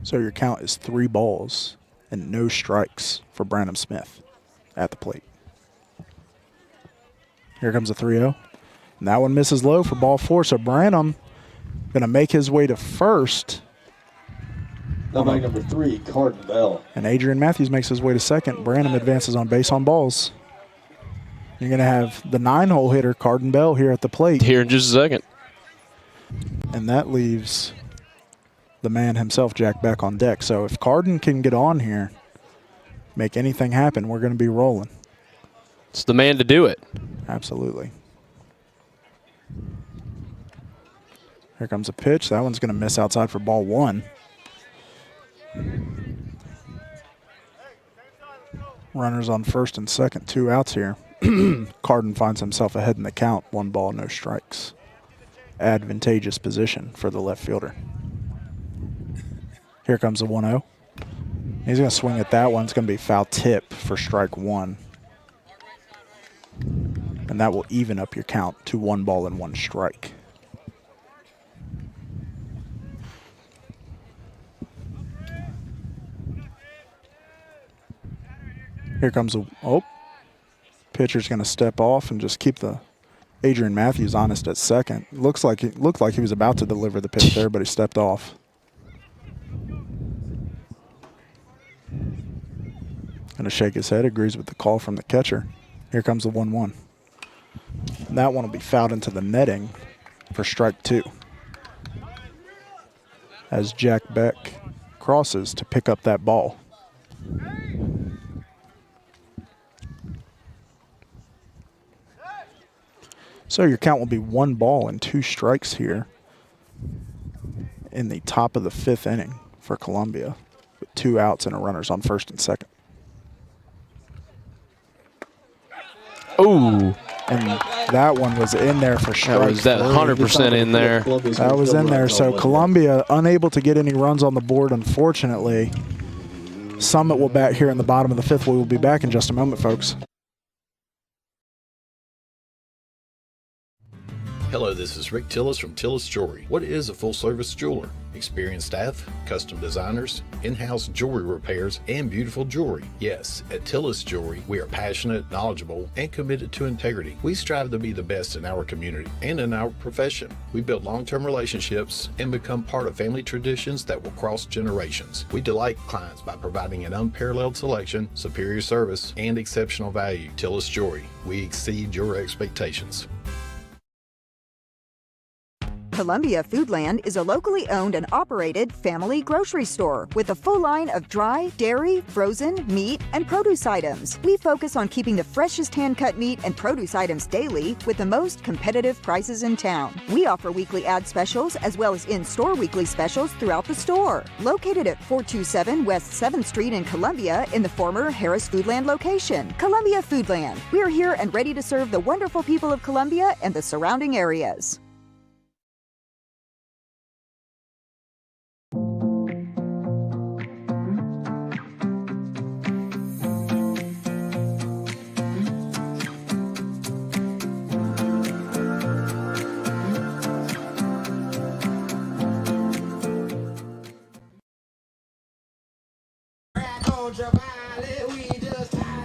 So your count is 3 balls and no strikes for Branham Smith at the plate. Here comes the 3-0. And that one misses low for ball 4. So Branham going to make his way to first. Number 3, Cardin Bell. And Adrian Matthews makes his way to second. Branham advances on base on balls. You're going to have the 9-hole hitter, Carden Bell, here at the plate. Here in just a second. And that leaves the man himself, Jack Beck, on deck. So if Carden can get on here, make anything happen, we're going to be rolling. It's the man to do it. Absolutely. Here comes a pitch. That one's going to miss outside for ball 1. Runners on first and second, 2 outs here. Carden finds himself ahead in the count, 1 ball, no strikes. Advantageous position for the left fielder. Here comes the 1-0. He's going to swing at that one. It's going to be foul tip for strike 1. And that will even up your count to 1 ball and 1 strike. Here comes a, pitcher's going to step off and just keep the Adrian Matthews honest at second. Looked like he was about to deliver the pitch there, but he stepped off. Going to shake his head, agrees with the call from the catcher. Here comes the 1-1. That one will be fouled into the netting for strike 2. As Jack Beck crosses to pick up that ball. So your count will be 1 ball and 2 strikes here in the top of the 5th inning for Columbia, with 2 outs and a runners on first and second. Ooh. And that one was in there for strike. That was 100% in there. That was in there. So Columbia unable to get any runs on the board, unfortunately. Summit will bat here in the bottom of the 5th. We will be back in just a moment, folks. Hello, this is Rick Tillis from Tillis Jewelry. What is a full-service jeweler? Experienced staff, custom designers, in-house jewelry repairs, and beautiful jewelry. Yes, at Tillis Jewelry, we are passionate, knowledgeable, and committed to integrity. We strive to be the best in our community and in our profession. We build long-term relationships and become part of family traditions that will cross generations. We delight clients by providing an unparalleled selection, superior service, and exceptional value. Tillis Jewelry, we exceed your expectations. Columbia Foodland is a locally owned and operated family grocery store with a full line of dry, dairy, frozen, meat, and produce items. We focus on keeping the freshest hand-cut meat and produce items daily with the most competitive prices in town. We offer weekly ad specials as well as in-store weekly specials throughout the store. Located at 427 West 7th Street in Columbia in the former Harris Foodland location. Columbia Foodland. We are here and ready to serve the wonderful people of Columbia and the surrounding areas.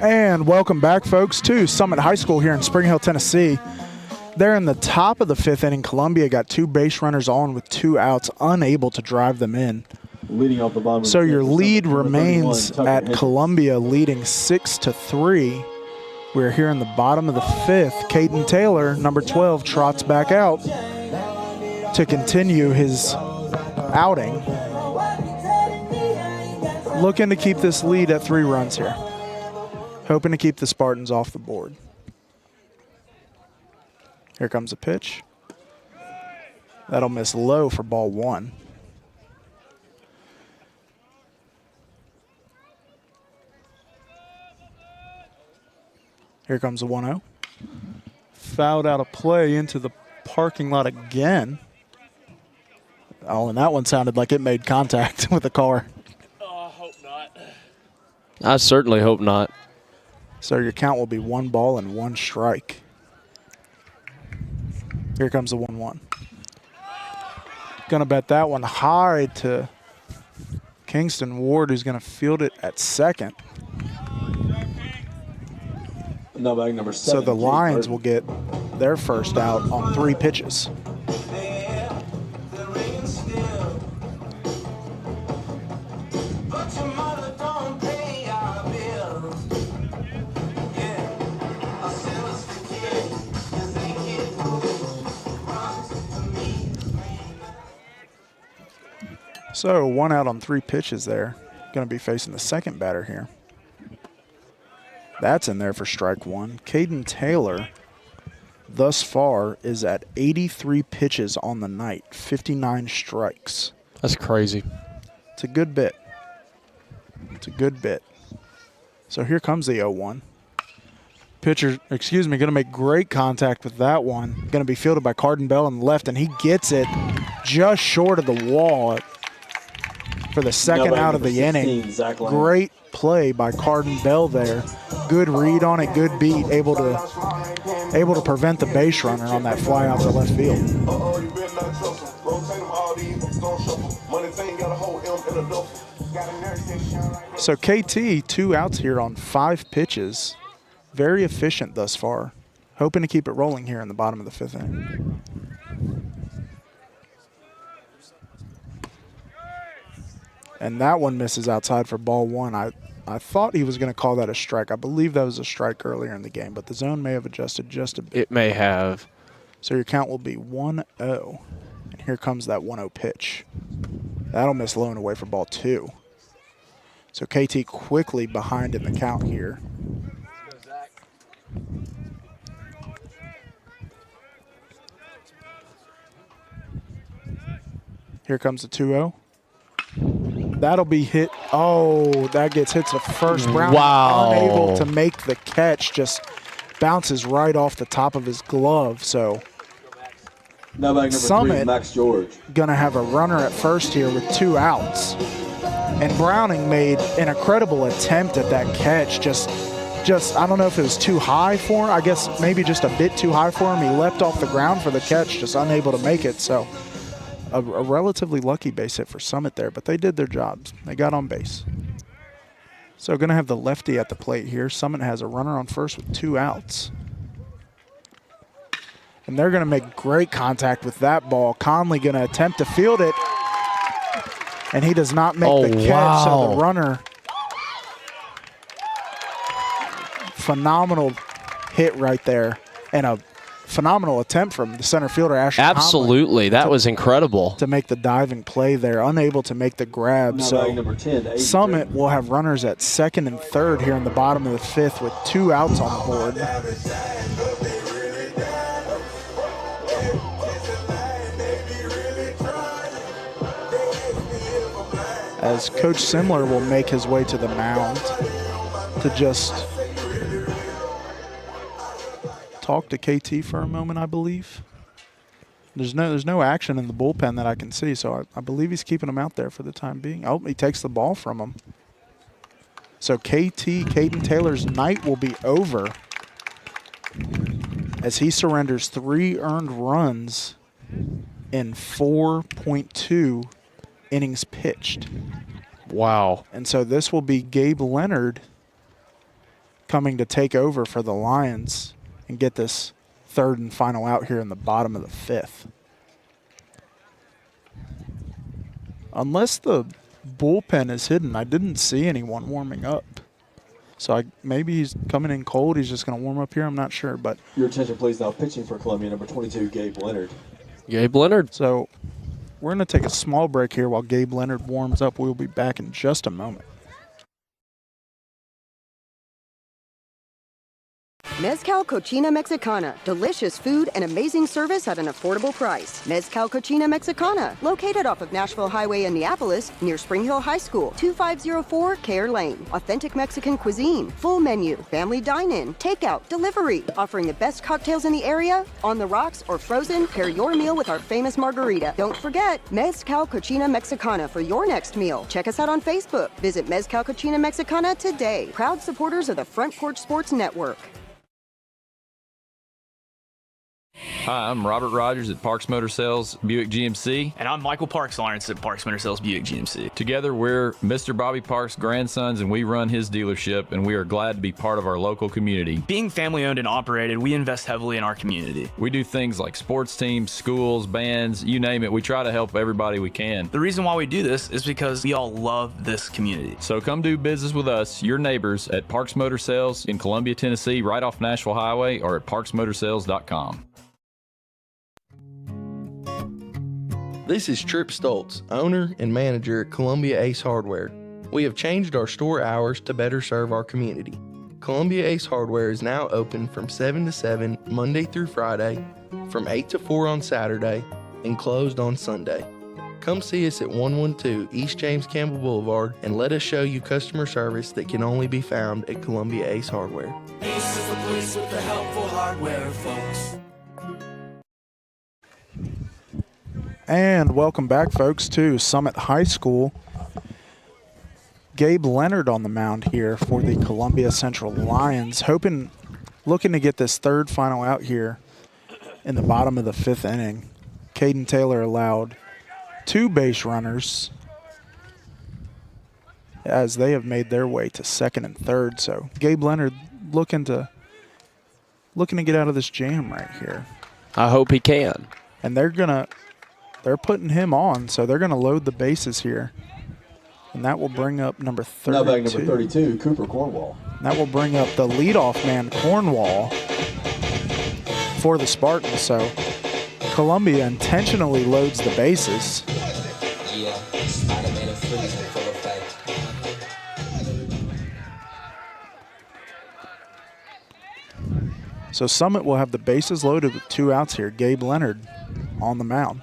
And welcome back, folks, to Summit High School here in Spring Hill, Tennessee. They're in the top of the 5th inning. Columbia got 2 base runners on with 2 outs, unable to drive them in. Leading off the bottom. So your lead remains at Columbia, leading 6-3. We're here in the bottom of the 5th. Caden Taylor, number 12, trots back out to continue his outing. Looking to keep this lead at 3 runs here. Hoping to keep the Spartans off the board. Here comes a pitch. That'll miss low for ball 1. Here comes a 1-0. Fouled out of play into the parking lot again. Oh, and that one sounded like it made contact with the car. I hope not. I certainly hope not. So your count will be 1 ball and 1 strike. Here comes the 1-1. Gonna bet that one high to Kingston Ward, who's gonna field it at second. Number 7. So the Lions will get their first out on 3 pitches. So 1 out on 3 pitches there. Going to be facing the second batter here. That's in there for strike 1. Caden Taylor thus far is at 83 pitches on the night, 59 strikes. That's crazy. It's a good bit. It's a good bit. So here comes the 0-1. Pitcher, going to make great contact with that one. Going to be fielded by Carden Bell on the left, and he gets it just short of the wall for the second out of the inning. Great play by Carden Bell there. Good read on it, good beat, able to prevent the base runner on that fly out to left field. So KT, 2 outs here on 5 pitches. Very efficient thus far. Hoping to keep it rolling here in the bottom of the 5th inning. And that one misses outside for ball 1. I thought he was going to call that a strike. I believe that was a strike earlier in the game, but the zone may have adjusted just a bit. It may have. So your count will be 1-0. And here comes that 1-0 pitch. That'll miss low and away for ball 2. So KT quickly behind in the count here. Here comes the 2-0. That'll be hit. Oh, that gets hit to first. Brown unable to make the catch. Just bounces right off the top of his glove. So Summit Max George gonna have a runner at first here with 2 outs. And Browning made an incredible attempt at that catch. Just I don't know if it was too high for him. I guess maybe just a bit too high for him. He leapt off the ground for the catch, just unable to make it. So a relatively lucky base hit for Summit there, but they did their jobs. They got on base. So going to have the lefty at the plate here. Summit has a runner on first with 2 outs. And they're going to make great contact with that ball. Conley going to attempt to field it, and he does not make the catch. So the runner, phenomenal hit right there, and a phenomenal attempt from the center fielder, Asher Absolutely. That was incredible. To make the diving play there, unable to make the grab. So number 10, Summit will have runners at second and third here in the bottom of the 5th with 2 outs on the board. As Coach Simler will make his way to the mound to just talk to KT for a moment, I believe. There's no action in the bullpen that I can see, so I believe he's keeping him out there for the time being. Oh, he takes the ball from him. So Caden Taylor's night will be over as he surrenders 3 earned runs in 4.2 innings pitched. Wow. And so this will be Gabe Leonard coming to take over for the Lions and get this 3rd and final out here in the bottom of the 5th. Unless the bullpen is hidden, I didn't see anyone warming up. So maybe he's coming in cold. He's just going to warm up here. I'm not sure. But your attention, please. Now pitching for Columbia, number 22, Gabe Leonard. Gabe Leonard. So we're going to take a small break here while Gabe Leonard warms up. We'll be back in just a moment. Mezcal Cochina Mexicana. Delicious food and amazing service at an affordable price. Mezcal Cochina Mexicana. Located off of Nashville Highway in Neapolis, near Spring Hill High School. 2504 Care Lane. Authentic Mexican cuisine. Full menu. Family dine-in. Takeout. Delivery. Offering the best cocktails in the area. On the rocks or frozen, pair your meal with our famous margarita. Don't forget, Mezcal Cochina Mexicana for your next meal. Check us out on Facebook. Visit Mezcal Cochina Mexicana today. Proud supporters of the Front Porch Sports Network. Hi, I'm Robert Rogers at Parks Motor Sales Buick GMC. And I'm Michael Parks Lawrence at Parks Motor Sales Buick GMC. Together, we're Mr. Bobby Parks' grandsons, and we run his dealership, and we are glad to be part of our local community. Being family owned and operated, we invest heavily in our community. We do things like sports teams, schools, bands, you name it. We try to help everybody we can. The reason why we do this is because we all love this community. So come do business with us, your neighbors, at Parks Motor Sales in Columbia, Tennessee, right off Nashville Highway, or at parksmotorsales.com. This is Trip Stoltz, owner and manager at Columbia Ace Hardware. We have changed our store hours to better serve our community. Columbia Ace Hardware is now open from 7 to 7 Monday through Friday, from 8 to 4 on Saturday, and closed on Sunday. Come see us at 112 East James Campbell Boulevard and let us show you customer service that can only be found at Columbia Ace Hardware. Ace is the place with the helpful hardware, folks. And welcome back, folks, to Summit High School. Gabe Leonard on the mound here for the Columbia Central Lions, looking to get this third final out here in the bottom of the 5th inning. Caden Taylor allowed 2 base runners as they have made their way to 2nd and 3rd. So Gabe Leonard looking to get out of this jam right here. I hope he can. And they're putting him on, so they're gonna load the bases here. And that will bring up number 32. Now back number 32, Cooper Cornwall. That will bring up the leadoff man, Cornwall, for the Spartans. So Columbia intentionally loads the bases. Yeah, Spider-Man and Freeze in full effect. So Summit will have the bases loaded with 2 outs here. Gabe Leonard on the mound.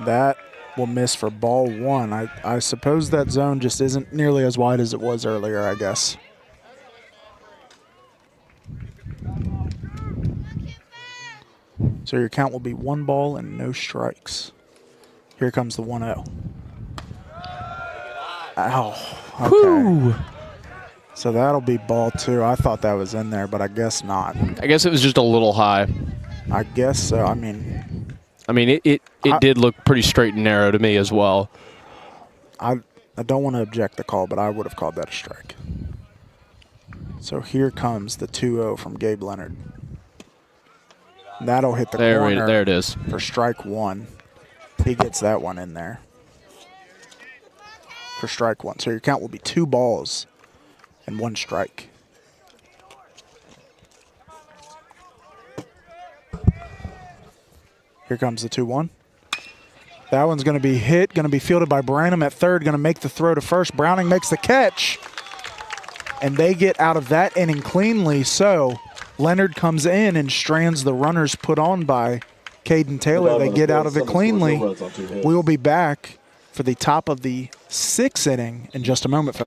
That will miss for ball 1. I suppose that zone just isn't nearly as wide as it was earlier, I guess. So your count will be 1 ball and no strikes. Here comes the 1-0. Ow. Okay. Whew. So that'll be ball 2. I thought that was in there, but I guess not. I guess it was just a little high. I guess so. I mean, it did look pretty straight and narrow to me as well. I don't want to object the call, but I would have called that a strike. So here comes the 2-0 from Gabe Leonard. That'll hit the corner. There it is. For strike 1. He gets that one in there. For strike 1. So your count will be 2 balls and 1 strike. Here comes the 2-1. That one's going to be hit, going to be fielded by Branham at 3rd, going to make the throw to 1st. Browning makes the catch, and they get out of that inning cleanly. So Leonard comes in and strands the runners put on by Caden Taylor. They get out of it cleanly. We will be back for the top of the 6th inning in just a moment.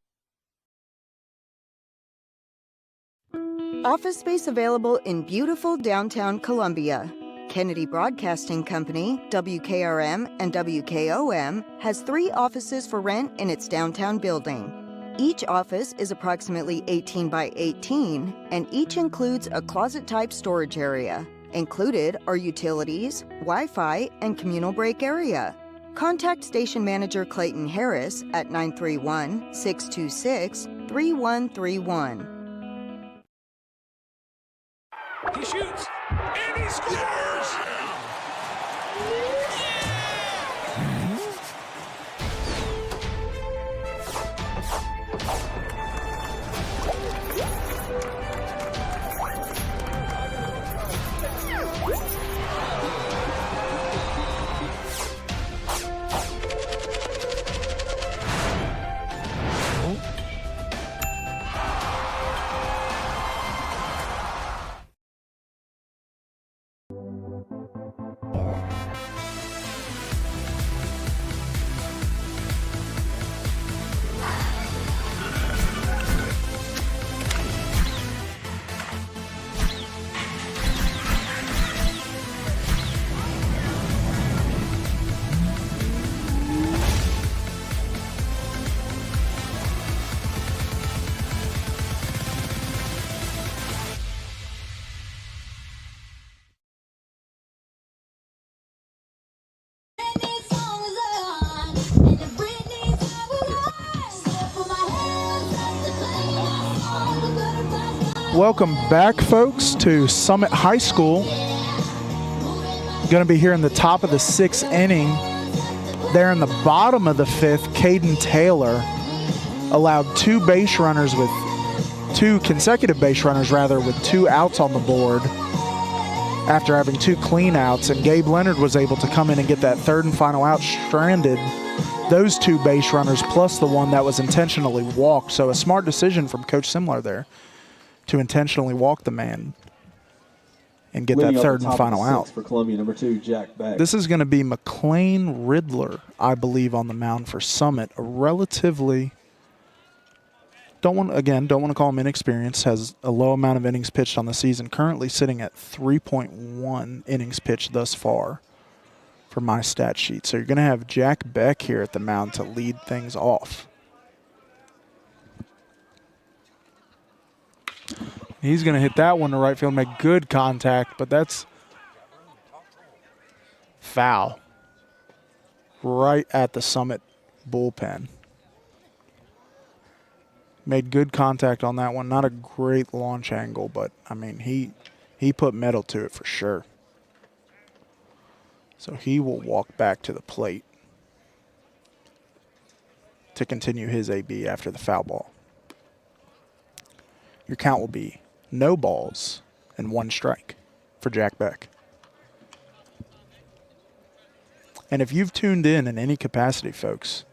Office space available in beautiful downtown Columbia. Kennedy Broadcasting Company, WKRM and WKOM, has 3 offices for rent in its downtown building. Each office is approximately 18 by 18, and each includes a closet-type storage area. Included are utilities, Wi-Fi, and communal break area. Contact Station Manager Clayton Harris at 931-626-3131. He shoots, and he scores! Welcome back, folks, to Summit High School. Going to be here in the top of the 6th inning. There in the bottom of the 5th, Caden Taylor allowed 2 base runners with 2 consecutive base runners, rather, with 2 outs on the board after having 2 clean outs, and Gabe Leonard was able to come in and get that third and final out, stranded those 2 base runners plus the one that was intentionally walked. So a smart decision from Coach Simler there to intentionally walk the man and get that third and final out. For Columbia, number 2, Jack Beck. This is going to be McLean Riddler, I believe, on the mound for Summit. A relatively, don't want to call him inexperienced, has a low amount of innings pitched on the season, currently sitting at 3.1 innings pitched thus far for my stat sheet. So you're going to have Jack Beck here at the mound to lead things off. He's going to hit that one to right field, make good contact, but that's foul right at the Summit bullpen. Made good contact on that one. Not a great launch angle, but, I mean, he put metal to it for sure. So he will walk back to the plate to continue his AB after the foul ball. Your count will be no balls and 1 strike for Jack Beck. And if you've tuned in any capacity, folks,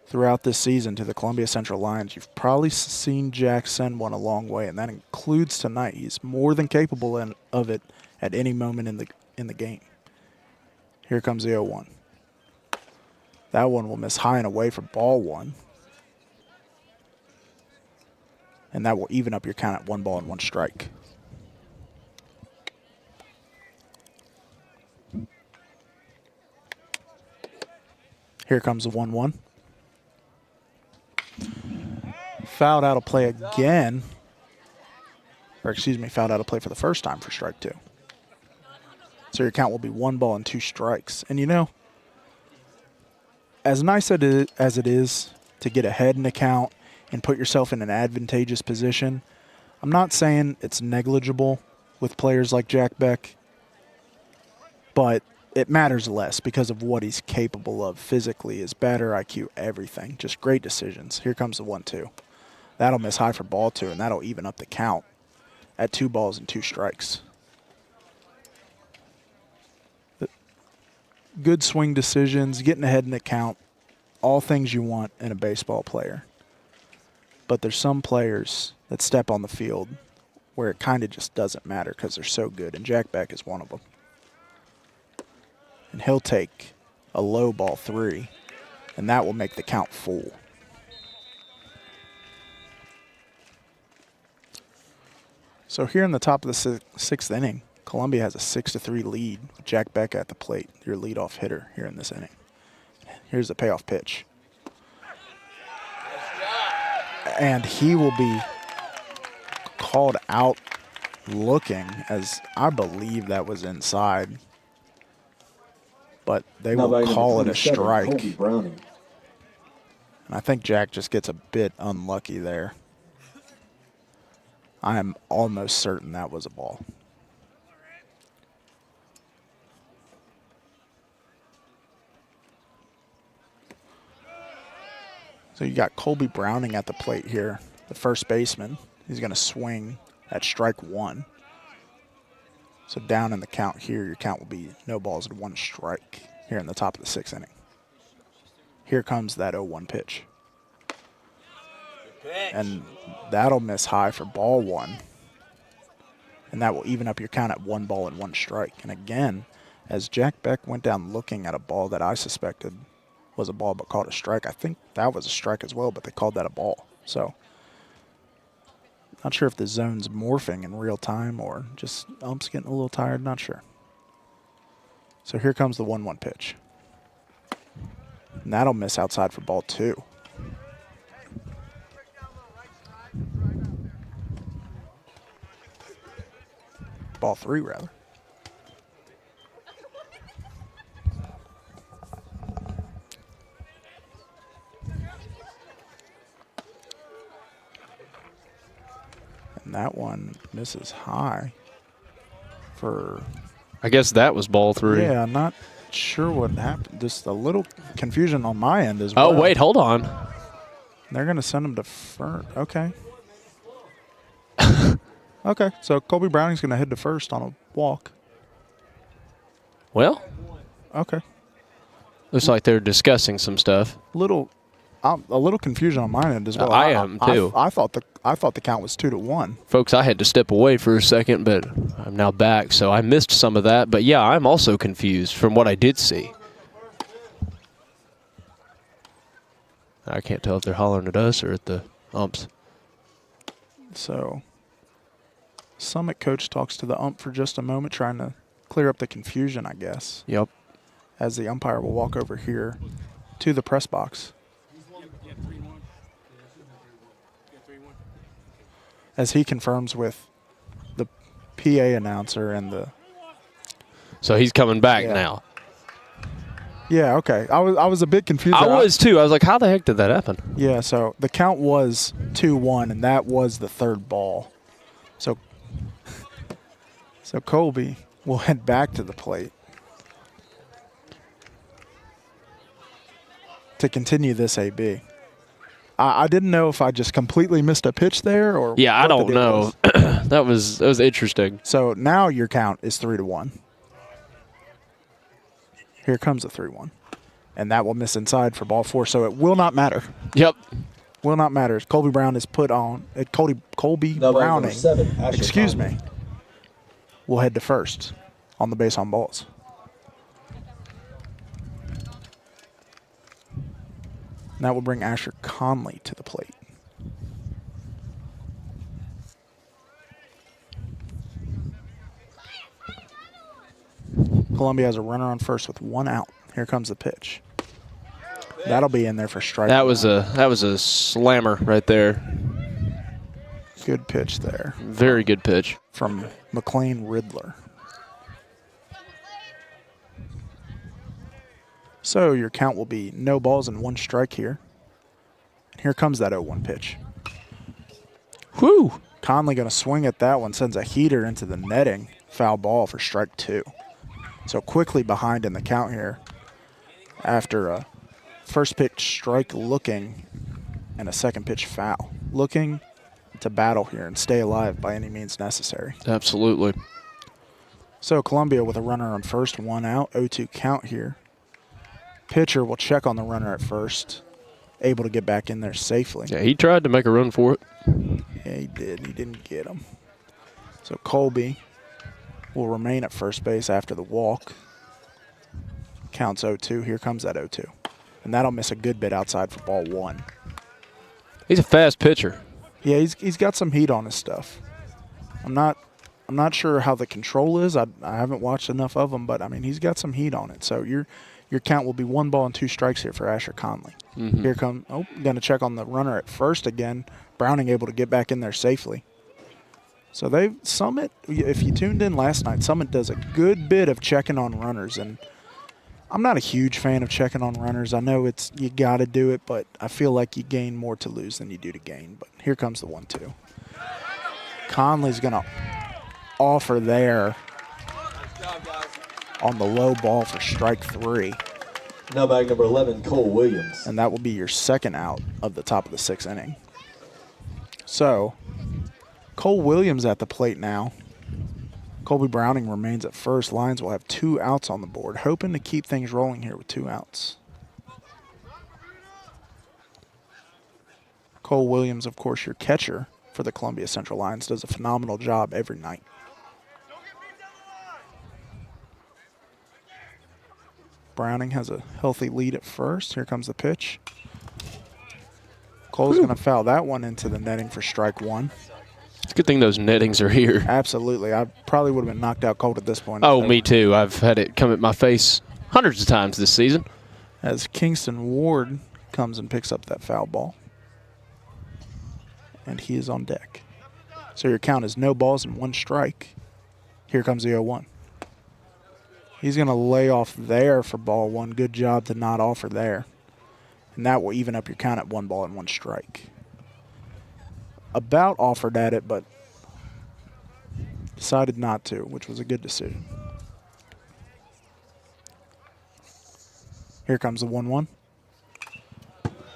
throughout this season to the Columbia Central Lions, you've probably seen Jack send one a long way, and that includes tonight. He's more than capable of it at any moment in the game. Here comes the 0-1. That one will miss high and away for ball 1. And that will even up your count at 1 ball and 1 strike. Here comes the 1-1. Fouled out of play again. Or excuse me, fouled out of play for the first time for strike 2. So your count will be 1 ball and 2 strikes. And you know, as nice as it is to get ahead in the count and put yourself in an advantageous position, I'm not saying it's negligible with players like Jack Beck, but it matters less because of what he's capable of physically, his batter IQ, everything. Just great decisions. Here comes the 1-2. That'll miss high for ball 2, and that'll even up the count at 2 balls and 2 strikes. Good swing decisions, getting ahead in the count, all things you want in a baseball player. But there's some players that step on the field where it kind of just doesn't matter because they're so good, and Jack Beck is one of them. And he'll take a low ball 3, and that will make the count full. So here in the top of the 6th inning, Columbia has a 6-3 lead with Jack Beck at the plate, your leadoff hitter here in this inning. Here's the payoff pitch. And he will be called out looking, as I believe that was inside. But they will call it a strike. And I think Jack just gets a bit unlucky there. I am almost certain that was a ball. So you got Colby Browning at the plate here, the first baseman. He's going to swing at strike 1. So down in the count here, your count will be no balls and 1 strike here in the top of the 6th inning. Here comes that 0-1 pitch. And that'll miss high for ball 1. And that will even up your count at 1 ball and 1 strike. And again, as Jack Beck went down looking at a ball that I suspected was a ball but called a strike, I think that was a strike as well, but they called that a ball. So not sure if the zone's morphing in real time or just umps getting a little tired, not sure. So here comes the 1-1 pitch. And that'll miss outside for ball 2. Ball 3, rather. And that one misses high for... I guess that was ball 3. Yeah, I'm not sure what happened. Just a little confusion on my end as well. Oh, wait, hold on. They're going to send him to first. Okay. Okay, so Colby Browning's going to head to first on a walk. Well. Okay. Looks like they're discussing some stuff. A little confusion on my end as well. I am too. I thought the count was 2-1. Folks, I had to step away for a second, but I'm now back, so I missed some of that. But yeah, I'm also confused from what I did see. I can't tell if they're hollering at us or at the umps. So, Summit coach talks to the ump for just a moment, trying to clear up the confusion, I guess. Yep. As the umpire will walk over here to the press box. As he confirms with the PA announcer and the... So he's coming back now. Yeah, okay. I was a bit confused. I was too. I was like, how the heck did that happen? Yeah, so the count was 2-1, and that was the third ball. So Colby will head back to the plate to continue this AB. I didn't know if I just completely missed a pitch there or yeah, I don't know. that was interesting. So now your count is 3-1. Here comes a 3-1. And that will miss inside for ball 4, so it will not matter. Yep. Will not matter. Colby Brown is put on. Colby Browning, excuse me, will head to first on the base on balls. And that will bring Asher Conley to the plate. Columbia has a runner on first with 1 out. Here comes the pitch. That'll be in there for strike. That was a slammer right there. Good pitch there. Very good pitch from McLean Riddler. So your count will be no balls and 1 strike here. And here comes that 0-1 pitch. Whew. Conley going to swing at that one, sends a heater into the netting. Foul ball for strike 2. So quickly behind in the count here after a first pitch strike looking and a second pitch foul. Looking to battle here and stay alive by any means necessary. Absolutely. So Columbia with a runner on first, 1 out, 0-2 count here. Pitcher will check on the runner at first, able to get back in there safely. Yeah, he tried to make a run for it. Yeah, he did. He didn't get him. So Colby will remain at first base after the walk. Counts 0-2. Here comes that 0-2. And that'll miss a good bit outside for ball 1. He's a fast pitcher. Yeah, he's got some heat on his stuff. I'm not sure how the control is. I haven't watched enough of him, but I mean he's got some heat on it. So your count will be 1 ball and 2 strikes here for Asher Conley. Mm-hmm. Here come going to check on the runner at first again. Browning able to get back in there safely. So Summit, if you tuned in last night, Summit does a good bit of checking on runners, and I'm not a huge fan of checking on runners. I know you got to do it, but I feel like you gain more to lose than you do to gain. But here comes the 1-2. Conley's going to offer there on the low ball for strike 3. Now bag number 11, Cole Williams. And that will be your second out of the top of the 6th inning. So Cole Williams at the plate now. Colby Browning remains at first. Lions will have 2 outs on the board, hoping to keep things rolling here with 2 outs. Cole Williams, of course, your catcher for the Columbia Central Lions, does a phenomenal job every night. Browning has a healthy lead at first. Here comes the pitch. Cole's going to foul that one into the netting for strike 1. It's a good thing those nettings are here. Absolutely. I probably would have been knocked out cold at this point. Oh, me too. I've had it come at my face hundreds of times this season. As Kingston Ward comes and picks up that foul ball. And he is on deck. So your count is no balls and 1 strike. Here comes the 0-1. He's going to lay off there for ball 1. Good job to not offer there. And that will even up your count at 1 ball and 1 strike. About offered at it, but decided not to, which was a good decision. Here comes the 1-1.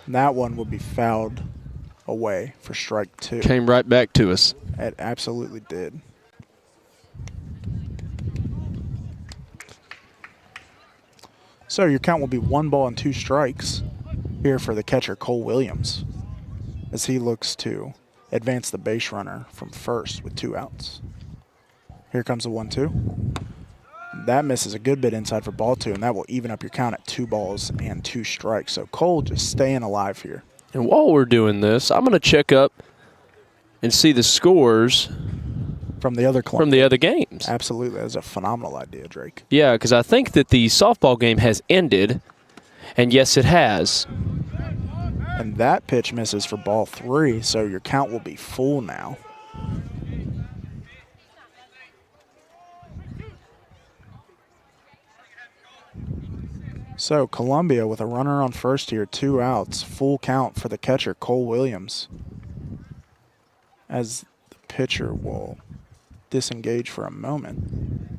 And that one will be fouled away for strike 2. Came right back to us. It absolutely did. So your count will be 1 ball and 2 strikes here for the catcher, Cole Williams, as he looks to advance the base runner from first with 2 outs. Here comes the 1-2. That misses a good bit inside for ball 2, and that will even up your count at 2 balls and 2 strikes. So Cole just staying alive here. And while we're doing this, I'm going to check up and see the scores from the other games. Absolutely. That's a phenomenal idea, Drake. Yeah, because I think that the softball game has ended, and yes, it has. And that pitch misses for ball 3, so your count will be full now. So Columbia with a runner on first here, 2 outs, full count for the catcher, Cole Williams, as the pitcher will disengage for a moment.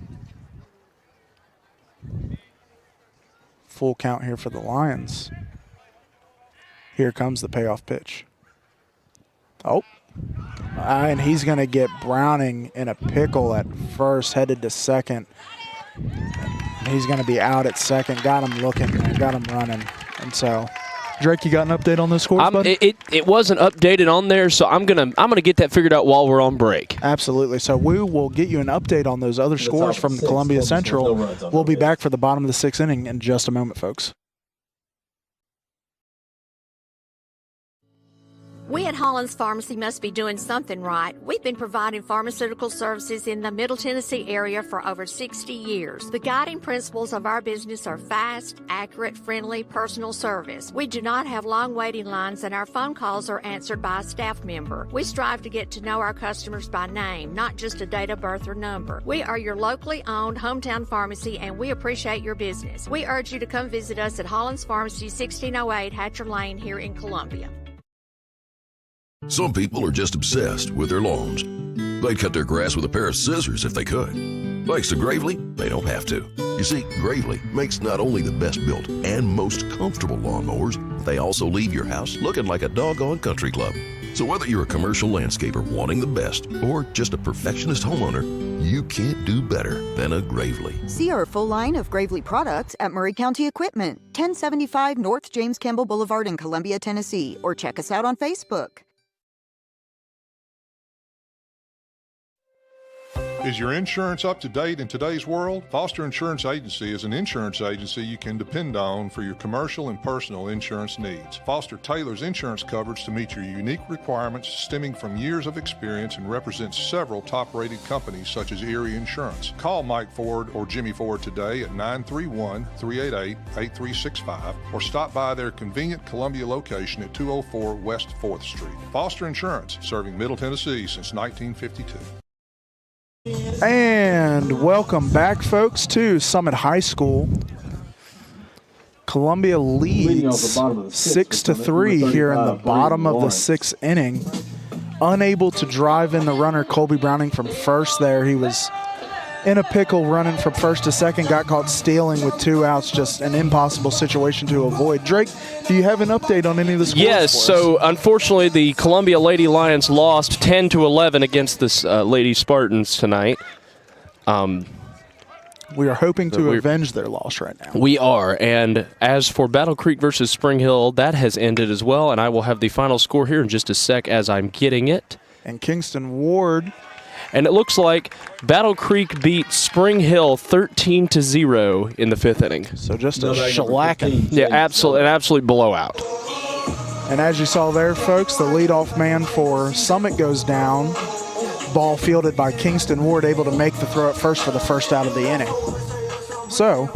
Full count here for the Lions. Here comes the payoff pitch. Oh, and he's going to get Browning in a pickle at first, headed to second. He's going to be out at second. Got him looking, got him running. And so, Drake, you got an update on the scores, buddy? It wasn't updated on there, so I'm gonna get that figured out while we're on break. Absolutely. So we will get you an update on those other scores from Columbia Central. We'll be back for the bottom of the 6th inning in just a moment, folks. We at Hollins Pharmacy must be doing something right. We've been providing pharmaceutical services in the Middle Tennessee area for over 60 years. The guiding principles of our business are fast, accurate, friendly, personal service. We do not have long waiting lines, and our phone calls are answered by a staff member. We strive to get to know our customers by name, not just a date of birth or number. We are your locally owned hometown pharmacy, and we appreciate your business. We urge you to come visit us at Hollins Pharmacy, 1608 Hatcher Lane here in Columbia. Some people are just obsessed with their lawns. They'd cut their grass with a pair of scissors if they could. Thanks to Gravely, they don't have to. You see, Gravely makes not only the best built and most comfortable lawnmowers, they also leave your house looking like a doggone country club. So whether you're a commercial landscaper wanting the best or just a perfectionist homeowner, you can't do better than a Gravely. See our full line of Gravely products at Murray County Equipment, 1075 North James Campbell Boulevard in Columbia, Tennessee, or check us out on Facebook. Is your insurance up to date in today's world? Foster Insurance Agency is an insurance agency you can depend on for your commercial and personal insurance needs. Foster tailors insurance coverage to meet your unique requirements stemming from years of experience and represents several top-rated companies such as Erie Insurance. Call Mike Ford or Jimmy Ford today at 931-388-8365 or stop by their convenient Columbia location at 204 West 4th Street. Foster Insurance, serving Middle Tennessee since 1952. And welcome back, folks, to Summit High School. Columbia leads 6-3 here in the bottom of the 6th inning. Unable to drive in the runner, Colby Browning, from first there. He was in a pickle running from first to second, got caught stealing with 2 outs. Just an impossible situation to avoid. Drake, do you have an update on any of the scores? Yes, so unfortunately the Columbia Lady Lions lost 10-11 against the Lady Spartans tonight. We are hoping to avenge their loss right now. We are, and as for Battle Creek versus Spring Hill, that has ended as well, and I will have the final score here in just a sec as I'm getting it. And Kingston Ward. And it looks like Battle Creek beat Spring Hill 13-0 in the 5th inning. So just a shellacking. Yeah, an absolute blowout. And as you saw there, folks, the leadoff man for Summit goes down. Ball fielded by Kingston Ward, able to make the throw at first for the first out of the inning. So,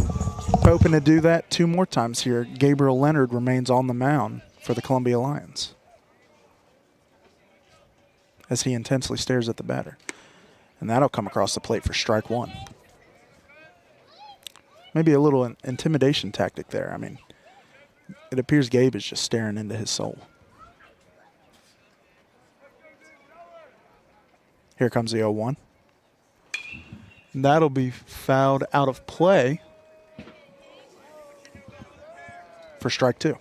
hoping to do that 2 more times here. Gabriel Leonard remains on the mound for the Columbia Lions as he intensely stares at the batter. And that'll come across the plate for strike 1. Maybe a little intimidation tactic there. I mean, it appears Gabe is just staring into his soul. Here comes the 0-1. That'll be fouled out of play for strike 2.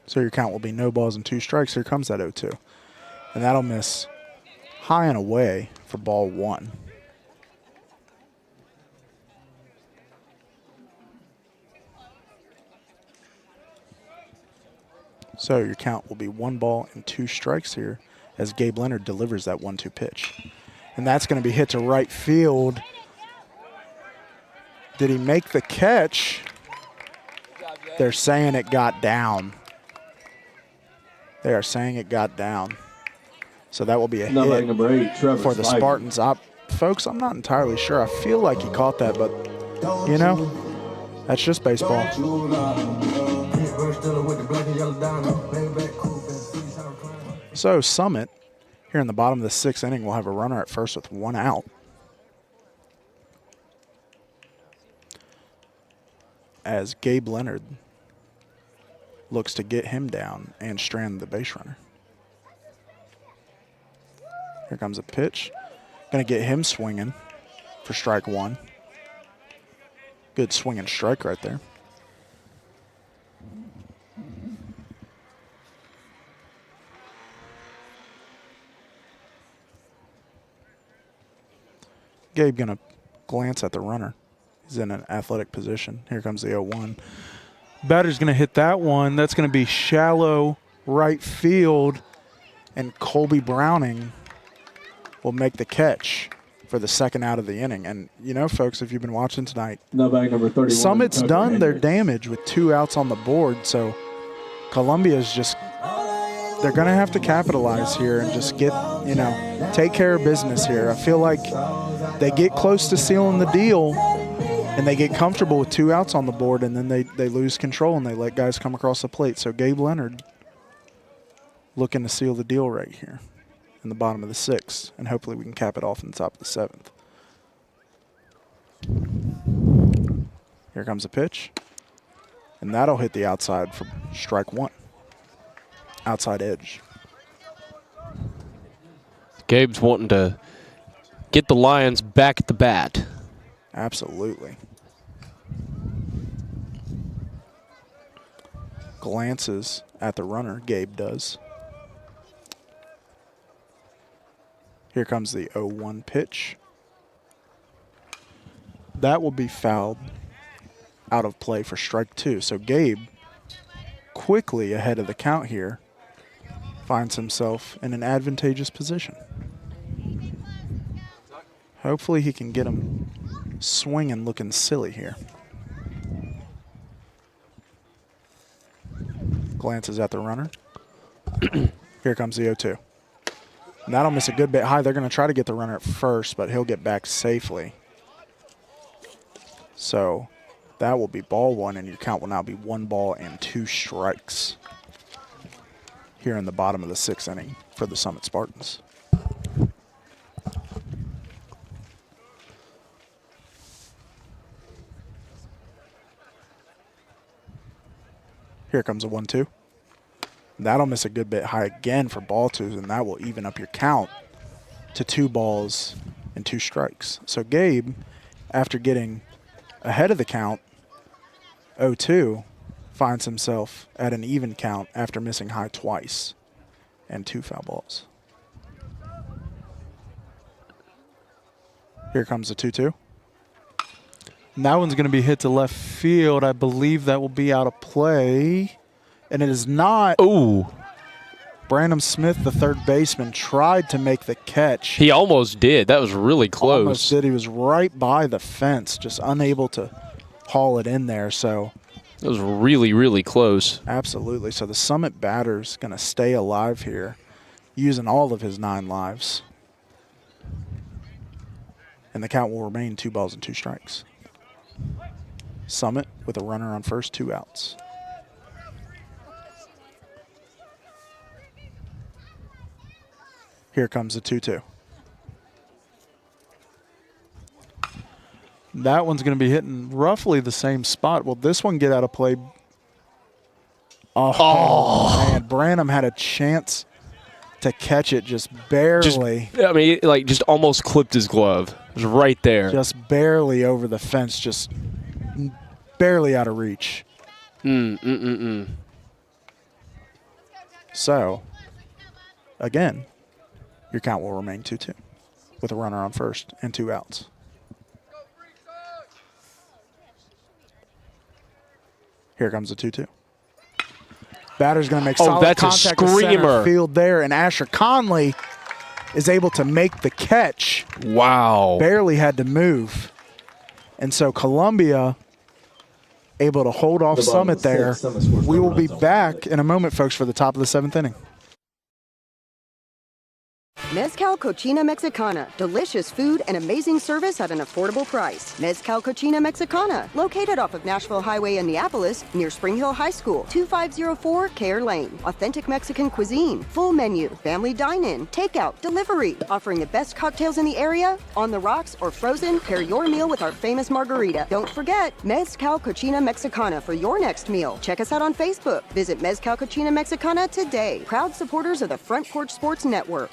So your count will be no balls and 2 strikes. Here comes that 0-2. And that'll miss high and away for ball 1. So your count will be 1 ball and 2 strikes here as Gabe Leonard delivers that 1-2 pitch. And that's going to be hit to right field. Did he make the catch? They're saying it got down. They are saying it got down. So that will be a hit Number 8, Trevor for the Snyder. Spartans. Folks, I'm not entirely sure. I feel like he caught that, but, you know, that's just baseball. So Summit, here in the bottom of the 6th inning, will have a runner at first with 1 out. As Gabe Leonard looks to get him down and strand the base runner. Here comes a pitch. Going to get him swinging for strike 1. Good swing and strike right there. Gabe going to glance at the runner. He's in an athletic position. Here comes the 0-1. Batter's going to hit that one. That's going to be shallow right field, and Colby Browning will make the catch for the 2nd out of the inning. And, you know, folks, if you've been watching tonight, Number 31, Summit's Tucker done their Hendricks. damage with 2 outs on the board, so Columbia's just – they're going to have to capitalize here and just get, you know, take care of business here. I feel like they get close to sealing the deal and they get comfortable with 2 outs on the board, and then they lose control and they let guys come across the plate. So Gabe Leonard looking to seal the deal right here in the bottom of the 6th, and hopefully we can cap it off in the top of the 7th. Here comes a pitch, and that'll hit the outside for strike 1. Outside edge. Gabe's wanting to get the Lions back at the bat. Absolutely. Glances at the runner, Gabe does. Here comes the 0-1 pitch. That will be fouled out of play for strike 2. So Gabe, quickly ahead of the count here, finds himself in an advantageous position. Hopefully he can get him swinging looking silly here. Glances at the runner. Here comes the 0-2. And that'll miss a good bit high. They're going to try to get the runner at first, but he'll get back safely. So that will be ball 1, and your count will now be 1 ball and 2 strikes here in the bottom of the 6th inning for the Summit Spartans. Here comes a 1-2. That'll miss a good bit high again for ball 2, and that will even up your count to 2 balls and 2 strikes. So Gabe, after getting ahead of the count, 0-2, finds himself at an even count after missing high twice and 2 foul balls. Here comes the 2-2. And that one's going to be hit to left field. I believe that will be out of play. And it is not. Ooh. Brandon Smith, the third baseman, tried to make the catch. He almost did. That was really close. Almost did. He was right by the fence, just unable to haul it in there. So it was really, really close. Absolutely. So the Summit batter's going to stay alive here, using all of his 9 lives. And the count will remain 2 balls and 2 strikes. Summit with a runner on first, 2 outs. Here comes the 2-2. That one's going to be hitting roughly the same spot. Will this one get out of play? Oh. Man. Branham had a chance to catch it, just barely. Just almost clipped his glove. It was right there. Just barely over the fence, just barely out of reach. So, again, your count will remain 2-2 with a runner on first and 2 outs. Here comes the 2-2. Batter's going to make solid that's contact a with center screamer. field there, and Asher Conley is able to make the catch. Wow. Barely had to move. And so Columbia able to hold off Summit there. We will be back in a moment, folks, for the top of the 7th inning. Mezcal Cochina Mexicana. Delicious food and amazing service at an affordable price. Mezcal Cochina Mexicana. Located off of Nashville Highway in Neapolis, near Spring Hill High School. 2504 Care Lane. Authentic Mexican cuisine. Full menu. Family dine-in. Takeout. Delivery. Offering the best cocktails in the area. On the rocks or frozen, pair your meal with our famous margarita. Don't forget, Mezcal Cochina Mexicana for your next meal. Check us out on Facebook. Visit Mezcal Cochina Mexicana today. Proud supporters of the Front Porch Sports Network.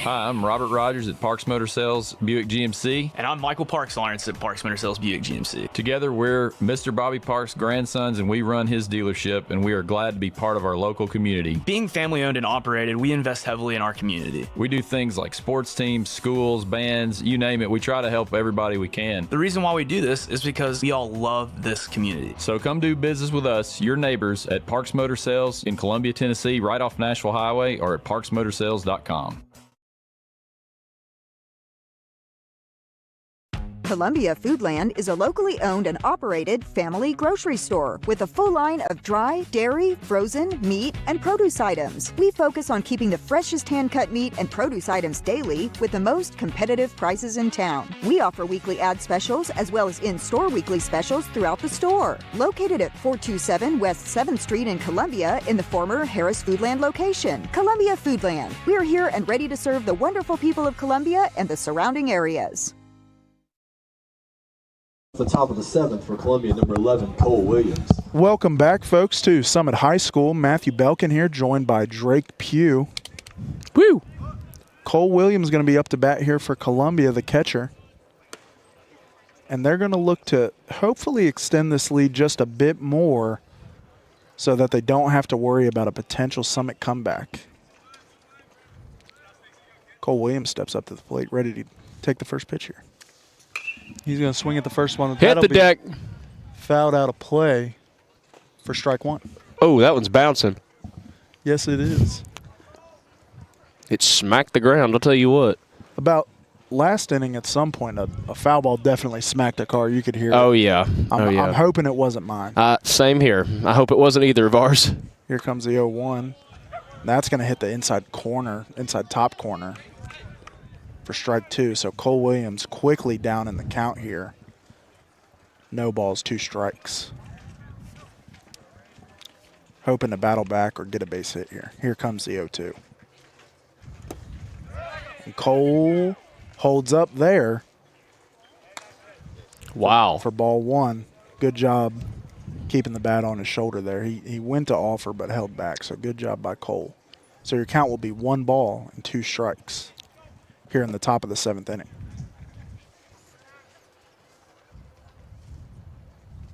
Hi, I'm Robert Rogers at Parks Motor Sales Buick GMC. And I'm Michael Parks Lawrence at Parks Motor Sales Buick GMC. Together, we're Mr. Bobby Parks' grandsons, and we run his dealership, and we are glad to be part of our local community. Being family owned and operated, we invest heavily in our community. We do things like sports teams, schools, bands, you name it. We try to help everybody we can. The reason why we do this is because we all love this community. So come do business with us, your neighbors, at Parks Motor Sales in Columbia, Tennessee, right off Nashville Highway, or at parksmotorsales.com. Columbia Foodland is a locally owned and operated family grocery store with a full line of dry, dairy, frozen, meat, and produce items. We focus on keeping the freshest hand-cut meat and produce items daily with the most competitive prices in town. We offer weekly ad specials as well as in-store weekly specials throughout the store. Located at 427 West 7th Street in Columbia in the former Harris Foodland location. Columbia Foodland. We are here and ready to serve the wonderful people of Columbia and the surrounding areas. The top of the 7th for Columbia, number 11, Cole Williams. Welcome back, folks, to Summit High School. Matthew Belkin here, joined by Drake Pugh. Woo! Cole Williams going to be up to bat here for Columbia, the catcher. And they're going to look to hopefully extend this lead just a bit more so that they don't have to worry about a potential Summit comeback. Cole Williams steps up to the plate, ready to take the first pitch here. He's going to swing at the first one. Hit the deck. Fouled out of play for strike one. Oh, that one's bouncing. Yes, it is. It smacked the ground, I'll tell you what. About last inning at some point, a foul ball definitely smacked a car. You could hear Oh, it. yeah. I'm hoping it wasn't mine. Same here. I hope it wasn't either of ours. Here comes the 0-1. That's going to hit the inside top corner for strike two. So Cole Williams quickly down in the count here. No balls, 2 strikes. Hoping to battle back or get a base hit here. Here comes the 0-2. And Cole holds up there. Wow. For ball 1. Good job keeping the bat on his shoulder there. He went to offer but held back, so good job by Cole. So your count will be 1 ball and 2 strikes here in the top of the 7th inning.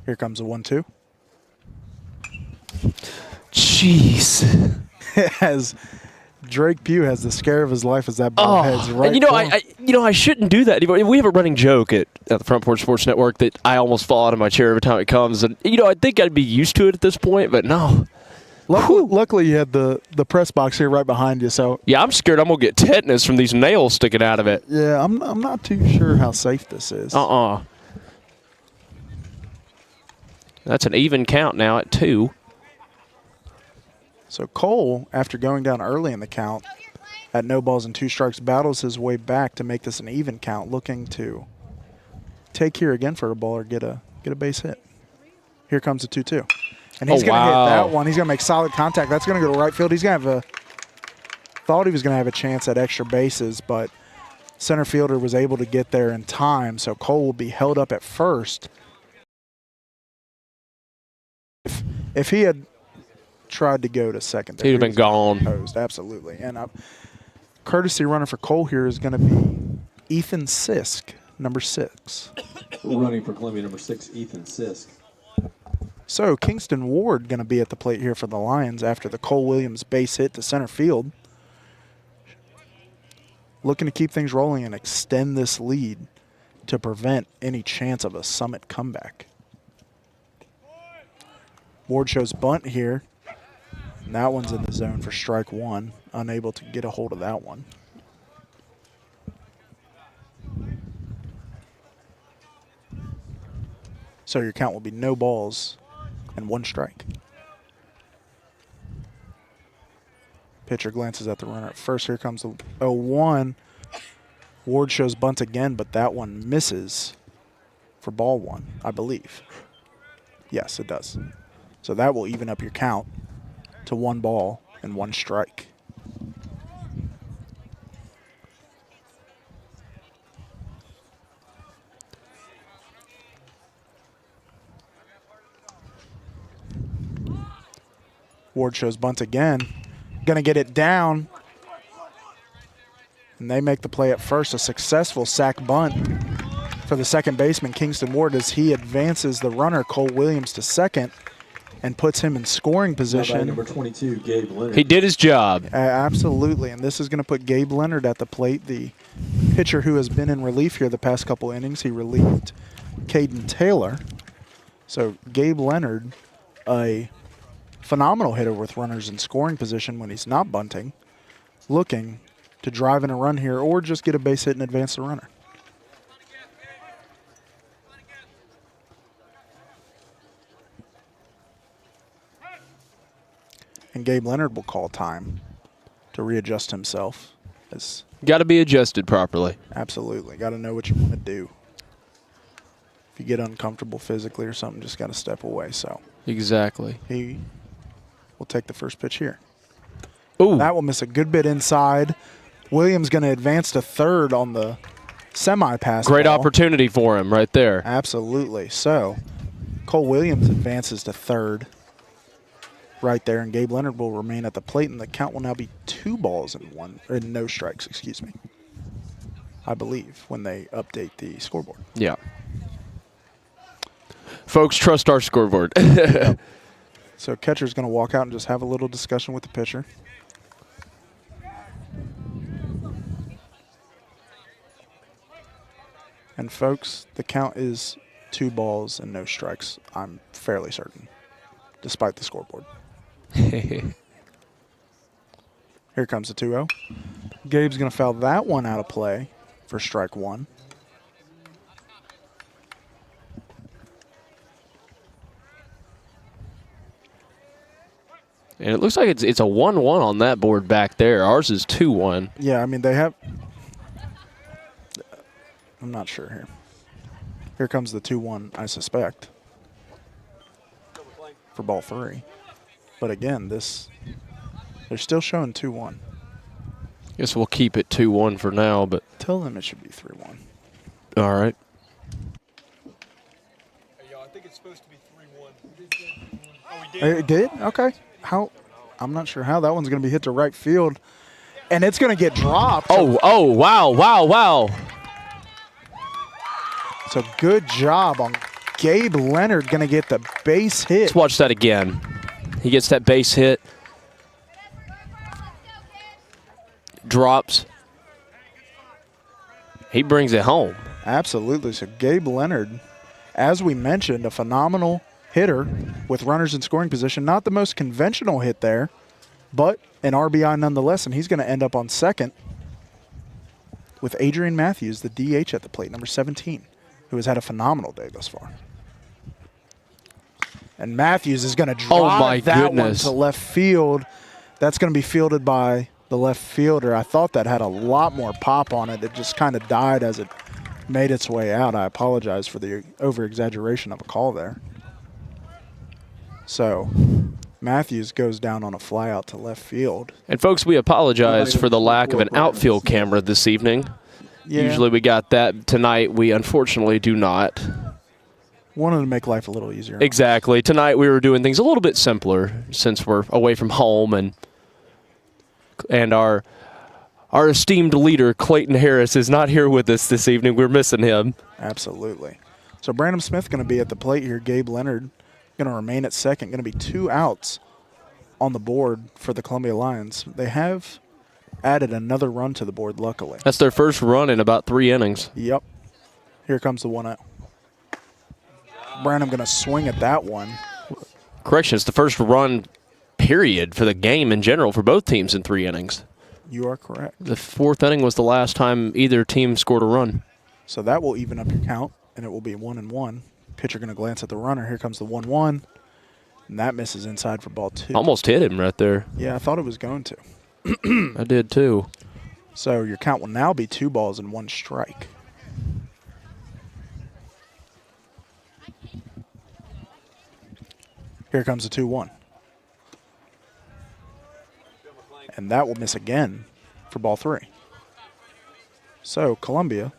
Here comes the 1-2. Jeez. As Drake Pugh has the scare of his life as that ball heads right. And I shouldn't do that. We have a running joke at the Front Porch Sports Network that I almost fall out of my chair every time it comes, and I think I'd be used to it at this point, but no. Luckily, you had the press box here right behind you. So yeah, I'm scared I'm gonna get tetanus from these nails sticking out of it. Yeah, I'm not too sure how safe this is. That's an even count now at 2. So Cole, after going down early in the count at no balls and 2 strikes, battles his way back to make this an even count, looking to take here again for a ball or get a base hit. Here comes the 2-2. And he's going to hit that one. He's going to make solid contact. That's going to go to right field. He's going to thought he was going to have a chance at extra bases, but center fielder was able to get there in time. So Cole will be held up at first. If he had tried to go to second, he'd have been gone. Posed, absolutely. And courtesy runner for Cole here is going to be Ethan Sisk, number 6. Running for Columbia, number 6, Ethan Sisk. So Kingston Ward going to be at the plate here for the Lions after the Cole Williams base hit to center field. Looking to keep things rolling and extend this lead to prevent any chance of a Summit comeback. Ward shows bunt here. And that one's in the zone for strike one. Unable to get a hold of that one. So your count will be no balls and 1 strike. Pitcher glances at the runner at first. Here comes the 0-1. Ward shows bunt again, but that one misses for ball 1, I believe. Yes, it does. So that will even up your count to 1 ball and 1 strike. Ward shows bunt again. Going to get it down. And they make the play at first. A successful sac bunt for the second baseman, Kingston Ward, as he advances the runner, Cole Williams, to second and puts him in scoring position. Number 22, Gabe Leonard. He did his job. Absolutely. And this is going to put Gabe Leonard at the plate, the pitcher who has been in relief here the past couple innings. He relieved Caden Taylor. So Gabe Leonard, a phenomenal hitter with runners in scoring position when he's not bunting, looking to drive in a run here or just get a base hit and advance the runner. And Gabe Leonard will call time to readjust himself. Got to be adjusted properly. Absolutely. Got to know what you want to do. If you get uncomfortable physically or something, just got to step away. So exactly. He will take the first pitch here. Ooh. That will miss a good bit inside. Williams going to advance to third on the semi-pass. Great ball. opportunity for him right there. Absolutely. So Cole Williams advances to third right there, and Gabe Leonard will remain at the plate, and the count will now be 2 balls and no strikes, excuse me, I believe, when they update the scoreboard. Yeah. Folks, trust our scoreboard. Yep. So catcher's going to walk out and just have a little discussion with the pitcher. And folks, the count is 2 balls and no strikes, I'm fairly certain, despite the scoreboard. Here comes the 2-0. Gabe's going to foul that one out of play for strike 1. And it looks like it's a 1-1 on that board back there. Ours is 2-1. Yeah, I mean, they have... I'm not sure here. Here comes the 2-1, I suspect, for ball 3. But again, they're still showing 2-1. Guess we'll keep it 2-1 for now, but tell them it should be 3-1. All right. Hey, y'all, I think it's supposed to be 3-1. Oh, we did? It did? Okay. How? I'm not sure how that one's going to be hit to right field. And it's going to get dropped. Oh, wow. So good job on Gabe Leonard, going to get the base hit. Let's watch that again. He gets that base hit. Drops. He brings it home. Absolutely. So Gabe Leonard, as we mentioned, a phenomenal hitter with runners in scoring position. Not the most conventional hit there, but an RBI nonetheless, and he's going to end up on second with Adrian Matthews, the DH at the plate, number 17, who has had a phenomenal day thus far. And Matthews is going to drive that one to left field. That's going to be fielded by the left fielder. I thought that had a lot more pop on it. It just kind of died as it made its way out. I apologize for the over-exaggeration of a call there. So Matthews goes down on a fly out to left field. And folks, we apologize for the lack of an outfield camera this evening. Yeah. Usually we got that. Tonight we unfortunately do not. Wanted to make life a little easier. Exactly. Tonight we were doing things a little bit simpler since we're away from home, and our esteemed leader, Clayton Harris, is not here with us this evening. We're missing him. Absolutely. So Brandon Smith going to be at the plate here. Gabe Leonard going to remain at second. Going to be 2 outs on the board for the Columbia Lions. They have added another run to the board, luckily. That's their first run in about 3 innings. Yep. Here comes the 1-0. Branham going to swing at that one. Correction, it's the first run period for the game in general for both teams in 3 innings. You are correct. The 4th inning was the last time either team scored a run. So that will even up your count, and it will be 1-1. Pitcher going to glance at the runner. Here comes the 1-1, and that misses inside for ball 2. Almost hit him right there. Yeah, I thought it was going to. I did too. So your count will now be 2 balls and 1 strike. Here comes the 2-1. And that will miss again for ball 3. So Columbia,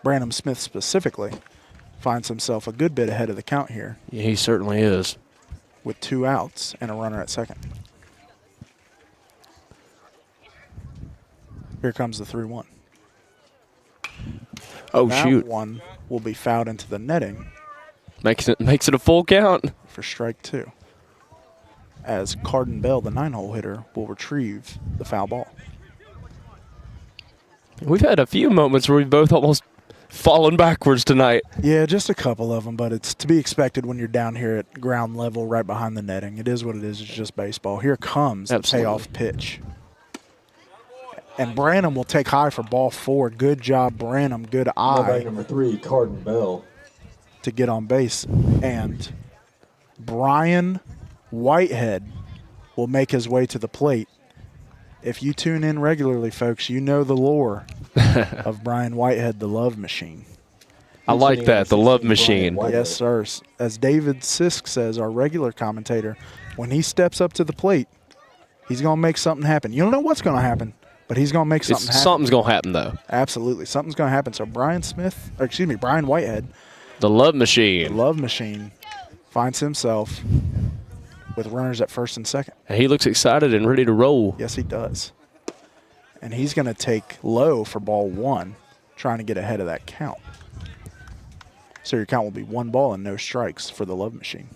Branham Smith specifically, finds himself a good bit ahead of the count here. Yeah, he certainly is. With 2 outs and a runner at second. Here comes the 3-1. Oh, that shoot. One will be fouled into the netting. Makes it a full count. For strike 2. As Carden Bell, the 9-hole hitter, will retrieve the foul ball. We've had a few moments where we've both almost fallen backwards tonight. Yeah, just a couple of them, but it's to be expected when you're down here at ground level right behind the netting. It is what it is. It's just baseball. Here comes the payoff pitch. And Branham will take high for ball 4. Good job, Branham. Good eye. Number 3, Carden Bell. To get on base. And Brian Whitehead will make his way to the plate. If you tune in regularly, folks, you know the lore of Brian Whitehead, the love machine. I like that, the love machine. Yes, sir. As David Sisk says, our regular commentator, when he steps up to the plate, he's going to make something happen. You don't know what's going to happen, but he's going to make something happen. Something's going to happen, though. Absolutely. Something's going to happen. So Brian Whitehead, the love machine, finds himself with runners at first and second. And he looks excited and ready to roll. Yes, he does. And he's going to take low for ball 1, trying to get ahead of that count. So your count will be 1 ball and no strikes for the love machine.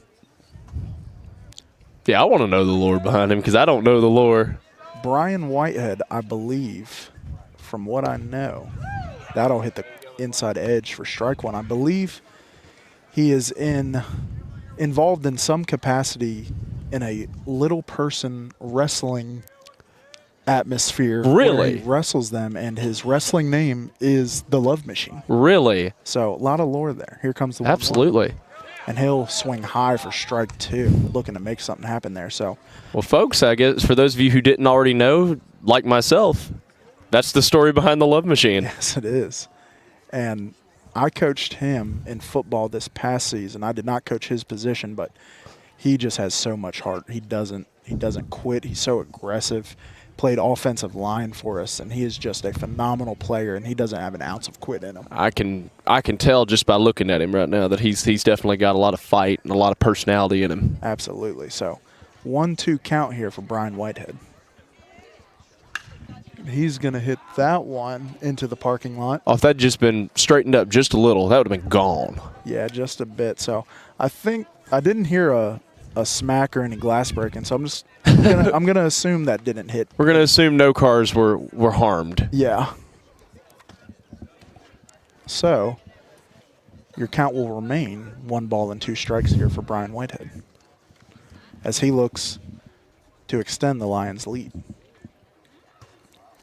Yeah, I want to know the lore behind him because I don't know the lore. Brian Whitehead, I believe, from what I know, that'll hit the inside edge for strike 1. I believe he is involved in some capacity in a little person wrestling atmosphere. Really? Where he wrestles them, and his wrestling name is the Love Machine. Really? So a lot of lore there. Here comes the 1-1. Absolutely. And he'll swing high for strike 2, looking to make something happen there. So, well, folks, I guess for those of you who didn't already know, like myself, that's the story behind the love machine. Yes, it is. And I coached him in football this past season. I did not coach his position, but he just has so much heart. He doesn't quit. He's so aggressive. Played offensive line for us, and he is just a phenomenal player, and he doesn't have an ounce of quit in him. I can tell just by looking at him right now that he's definitely got a lot of fight and a lot of personality in him. Absolutely. So 1-2 count here for Brian Whitehead. He's going to hit that one into the parking lot. Oh, if that had just been straightened up just a little, that would have been gone. Yeah, just a bit. So I think I didn't hear a smack or any glass breaking, so I'm gonna assume that didn't hit. We're gonna assume no cars were harmed. Yeah. So your count will remain 1 ball and 2 strikes here for Brian Whitehead as he looks to extend the Lions' lead.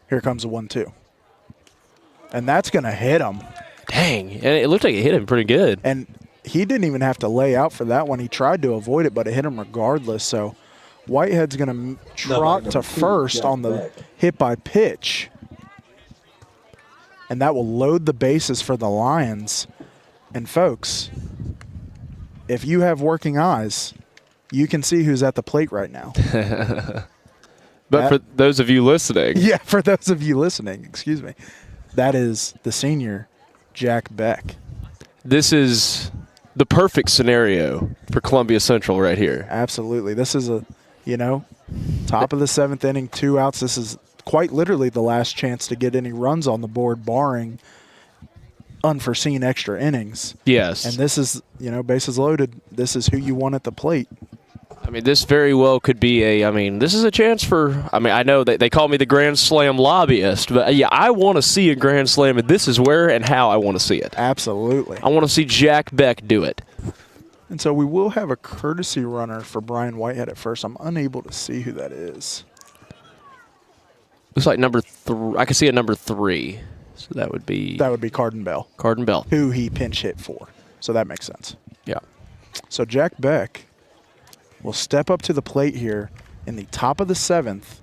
Here comes a 1-2. And that's going to hit him. Dang. And it looked like it hit him pretty good. And he didn't even have to lay out for that one. He tried to avoid it, but it hit him regardless. So Whitehead's going to trot to first on the hit by pitch. And that will load the bases for the Lions. And folks, if you have working eyes, you can see who's at the plate right now. But for those of you listening. Yeah, for those of you listening, excuse me. That is the senior, Jack Beck. This is the perfect scenario for Columbia Central right here. Absolutely. This is top of the 7th inning, 2 outs. This is quite literally the last chance to get any runs on the board, barring unforeseen extra innings. Yes. And this is, bases loaded. This is who you want at the plate. I mean, this very well could be this is a chance for, I know that they call me the Grand Slam lobbyist, but yeah, I want to see a Grand Slam, and this is where and how I want to see it. Absolutely. I want to see Jack Beck do it. And so we will have a courtesy runner for Brian Whitehead at first. I'm unable to see who that is. Looks like number 3. I can see a number 3. So that would be Carden Bell. Carden Bell. Who he pinch hit for. So that makes sense. Yeah. So Jack Beck will step up to the plate here in the top of the 7th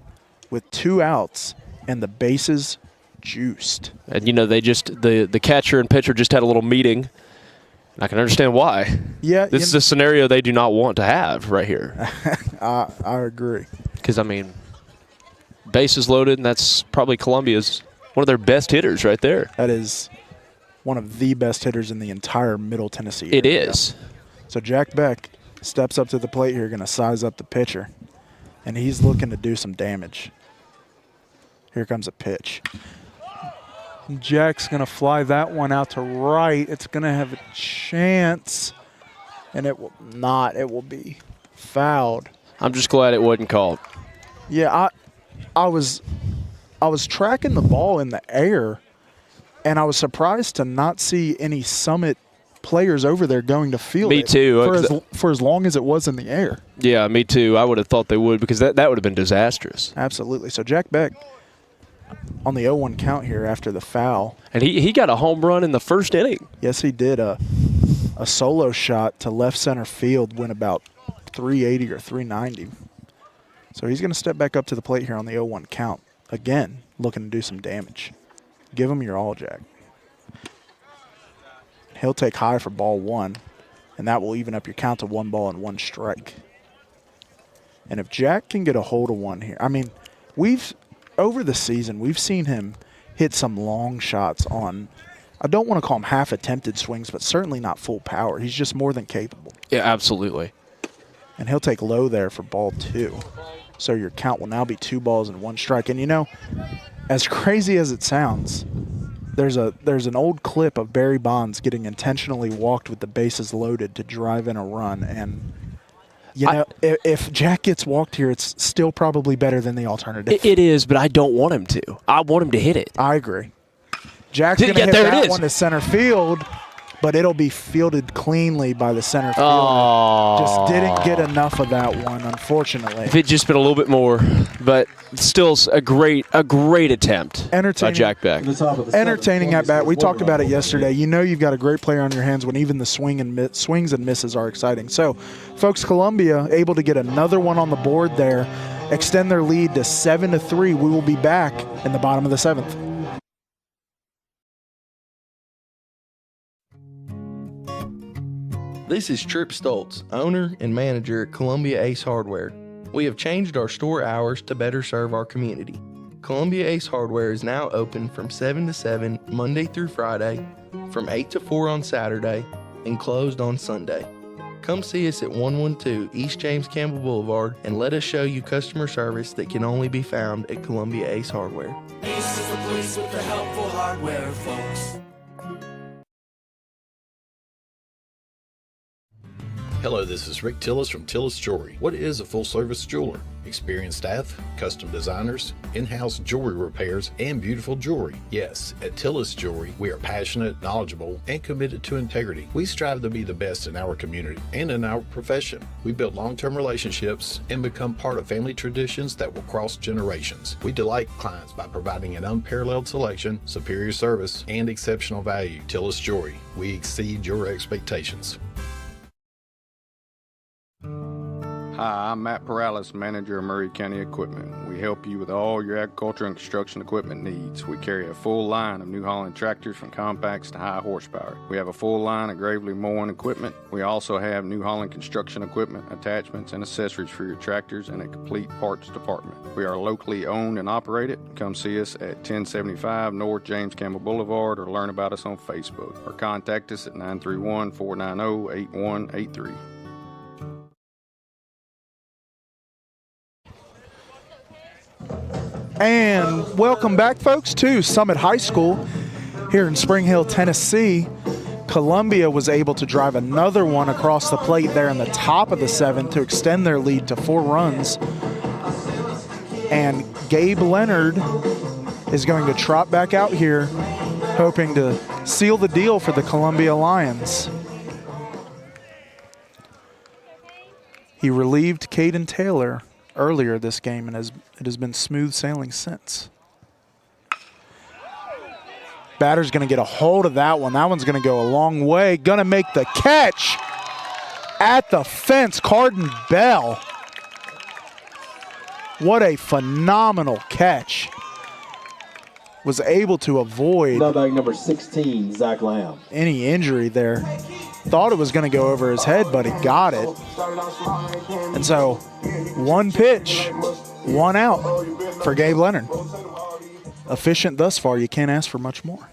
with 2 outs and the bases juiced. And they just the catcher and pitcher just had a little meeting. I can understand why. Yeah. This is a scenario they do not want to have right here. I agree. Because bases loaded, and that's probably Columbia's one of their best hitters right there. That is one of the best hitters in the entire Middle Tennessee area. It is. So Jack Beck steps up to the plate here, going to size up the pitcher, and he's looking to do some damage. Here comes a pitch. Jack's going to fly that one out to right. It's going to have a chance, and it will not. It will be fouled. I'm just glad it wasn't called. Yeah, I was tracking the ball in the air, and I was surprised to not see any Summit players over there going to field Me it too. For as long as it was in the air. Yeah, me too. I would have thought they would, because that would have been disastrous. Absolutely. So Jack Beck on the 0-1 count here after the foul. And he got a home run in the first inning. Yes, he did. A solo shot to left center field, went about 380 or 390. So he's going to step back up to the plate here on the 0-1 count. Again, looking to do some damage. Give him your all, Jack. He'll take high for ball 1, and that will even up your count to 1 ball and 1 strike. And if Jack can get a hold of one here, over the season, we've seen him hit some long shots on, I don't want to call them half-attempted swings, but certainly not full power. He's just more than capable. Yeah, absolutely. And he'll take low there for ball 2. So your count will now be 2 balls and 1 strike. And as crazy as it sounds, there's an old clip of Barry Bonds getting intentionally walked with the bases loaded to drive in a run. And, if Jack gets walked here, it's still probably better than the alternative. It is, but I don't want him to. I want him to hit it. I agree. Jack's going to hit that one to center field, but it'll be fielded cleanly by the center fielder. Oh. Just didn't get enough of that one, unfortunately. If it just been a little bit more, but still a great attempt by Jack Beck. Entertaining at bat. We talked about it yesterday. You've got a great player on your hands when even the swings and misses are exciting. So, folks, Columbia able to get another one on the board there, extend their lead to 7-3. We will be back in the bottom of the 7th. This is Trip Stoltz, owner and manager at Columbia Ace Hardware. We have changed our store hours to better serve our community. Columbia Ace Hardware is now open from 7 to 7 Monday through Friday, from 8 to 4 on Saturday, and closed on Sunday. Come see us at 112 East James Campbell Boulevard and let us show you customer service that can only be found at Columbia Ace Hardware. Ace is the place with the helpful hardware, folks. Hello, this is Rick Tillis from Tillis Jewelry. What is a full-service jeweler? Experienced staff, custom designers, in-house jewelry repairs, and beautiful jewelry. Yes, at Tillis Jewelry, we are passionate, knowledgeable, and committed to integrity. We strive to be the best in our community and in our profession. We build long-term relationships and become part of family traditions that will cross generations. We delight clients by providing an unparalleled selection, superior service, and exceptional value. Tillis Jewelry, we exceed your expectations. Hi, I'm Matt Perales, manager of Murray County Equipment. We help you with all your agriculture and construction equipment needs. We carry a full line of New Holland tractors from compacts to high horsepower. We have a full line of Gravely mowing equipment. We also have New Holland construction equipment, attachments, and accessories for your tractors and a complete parts department. We are locally owned and operated. Come see us at 1075 North James Campbell Boulevard or learn about us on Facebook or contact us at 931-490-8183. And welcome back, folks, to Summit High School here in Spring Hill, Tennessee. Columbia was able to drive another one across the plate there in the top of the 7th to extend their lead to 4 runs. And Gabe Leonard is going to trot back out here, hoping to seal the deal for the Columbia Lions. He relieved Caden Taylor earlier this game, and it has been smooth sailing since. Batter's going to get a hold of that one. That one's going to go a long way. Going to make the catch at the fence. Carden Bell. What a phenomenal catch. Was able to avoid number 16, Zach Lamb. Any injury there. Thought it was going to go over his head, but he got it. And so, 1 pitch, 1 out for Gabe Leonard. Efficient thus far. You can't ask for much more.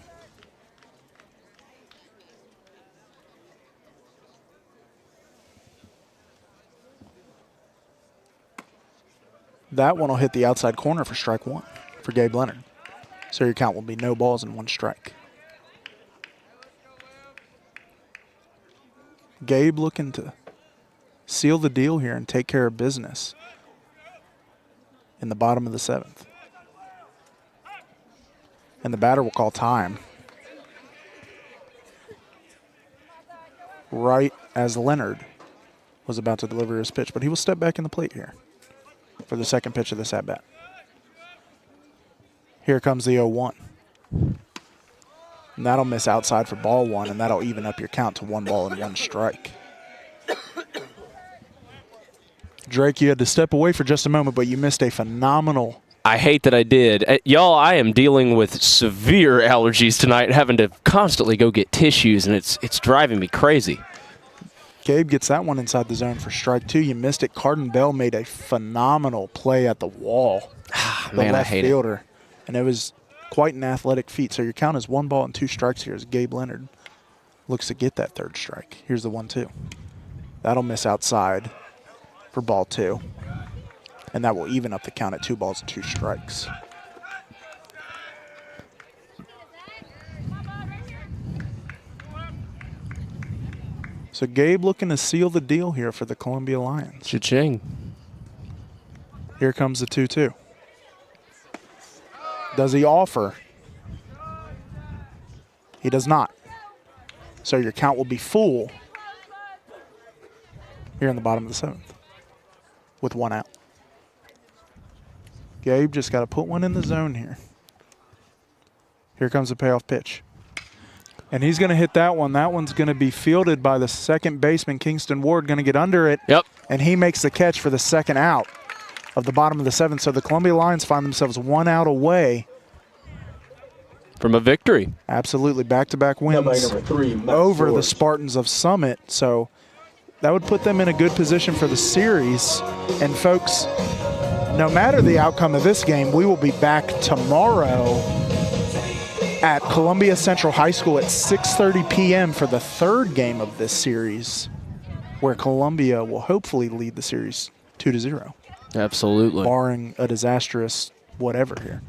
That one will hit the outside corner for strike 1 for Gabe Leonard. So your count will be no balls and 1 strike. Gabe looking to seal the deal here and take care of business in the bottom of the 7th. And the batter will call time right as Leonard was about to deliver his pitch, but he will step back in the plate here for the second pitch of this at-bat. Here comes the 0-1. And that'll miss outside for ball 1, and that'll even up your count to 1 ball and 1 strike. Drake, you had to step away for just a moment, but you missed a phenomenal. I hate that I did. Y'all, I am dealing with severe allergies tonight, having to constantly go get tissues, and it's driving me crazy. Gabe gets that one inside the zone for strike 2. You missed it. Carden Bell made a phenomenal play at the wall. Man, I hate fielder. And it was quite an athletic feat. So your count is 1 ball and 2 strikes here as Gabe Leonard looks to get that 3rd strike. Here's the 1-2. That'll miss outside for ball 2. And that will even up the count at 2 balls and 2 strikes. So Gabe looking to seal the deal here for the Columbia Lions. Cha-ching. Here comes the 2-2. Does he offer? He does not. So your count will be full here in the bottom of the 7th with 1 out. Gabe just got to put one in the zone here. Here comes the payoff pitch. And he's going to hit that one. That one's going to be fielded by the second baseman, Kingston Ward, going to get under it. Yep. And he makes the catch for the 2nd out of the bottom of the 7th. So the Columbia Lions find themselves 1 out away from a victory. Absolutely. Back-to-back wins Number 3, Matt over the George. Spartans of Summit. So that would put them in a good position for the series. And folks, no matter the outcome of this game, we will be back tomorrow at Columbia Central High School at 6:30 p.m. for the 3rd game of this series, where Columbia will hopefully lead the series 2-0. Absolutely. Barring a disastrous whatever here.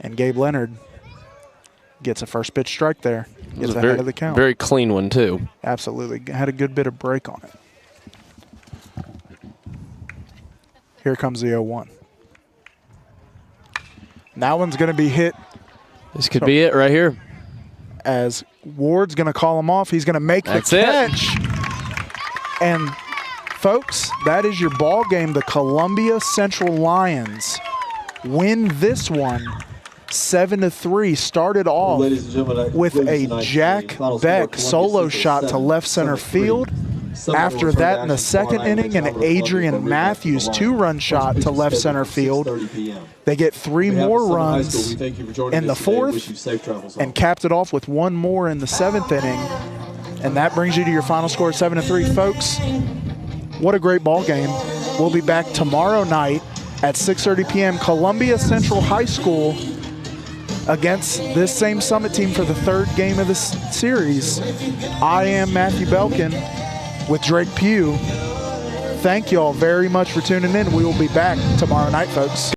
And Gabe Leonard gets a first pitch strike there. Gets ahead of the count. Very clean one, too. Absolutely. Had a good bit of break on it. Here comes the 0-1. That one's going to be hit. This could be it right here. As Ward's going to call him off. He's going to make the catch. And, folks, that is your ball game. The Columbia Central Lions win this one 7-3. Started off with a Jack Beck solo shot to left center field. After that, in the 2nd inning, an Adrian Matthews 2-run shot to left center field. They get 3 more runs in the 4th and capped it off with 1 more in the 7th inning. And that brings you to your final score, 7-3. Folks, what a great ball game. We'll be back tomorrow night at 6:30 p.m. Columbia Central High School against this same Summit team for the 3rd game of this series. I am Matthew Belkin with Drake Pugh. Thank you all very much for tuning in. We will be back tomorrow night, folks.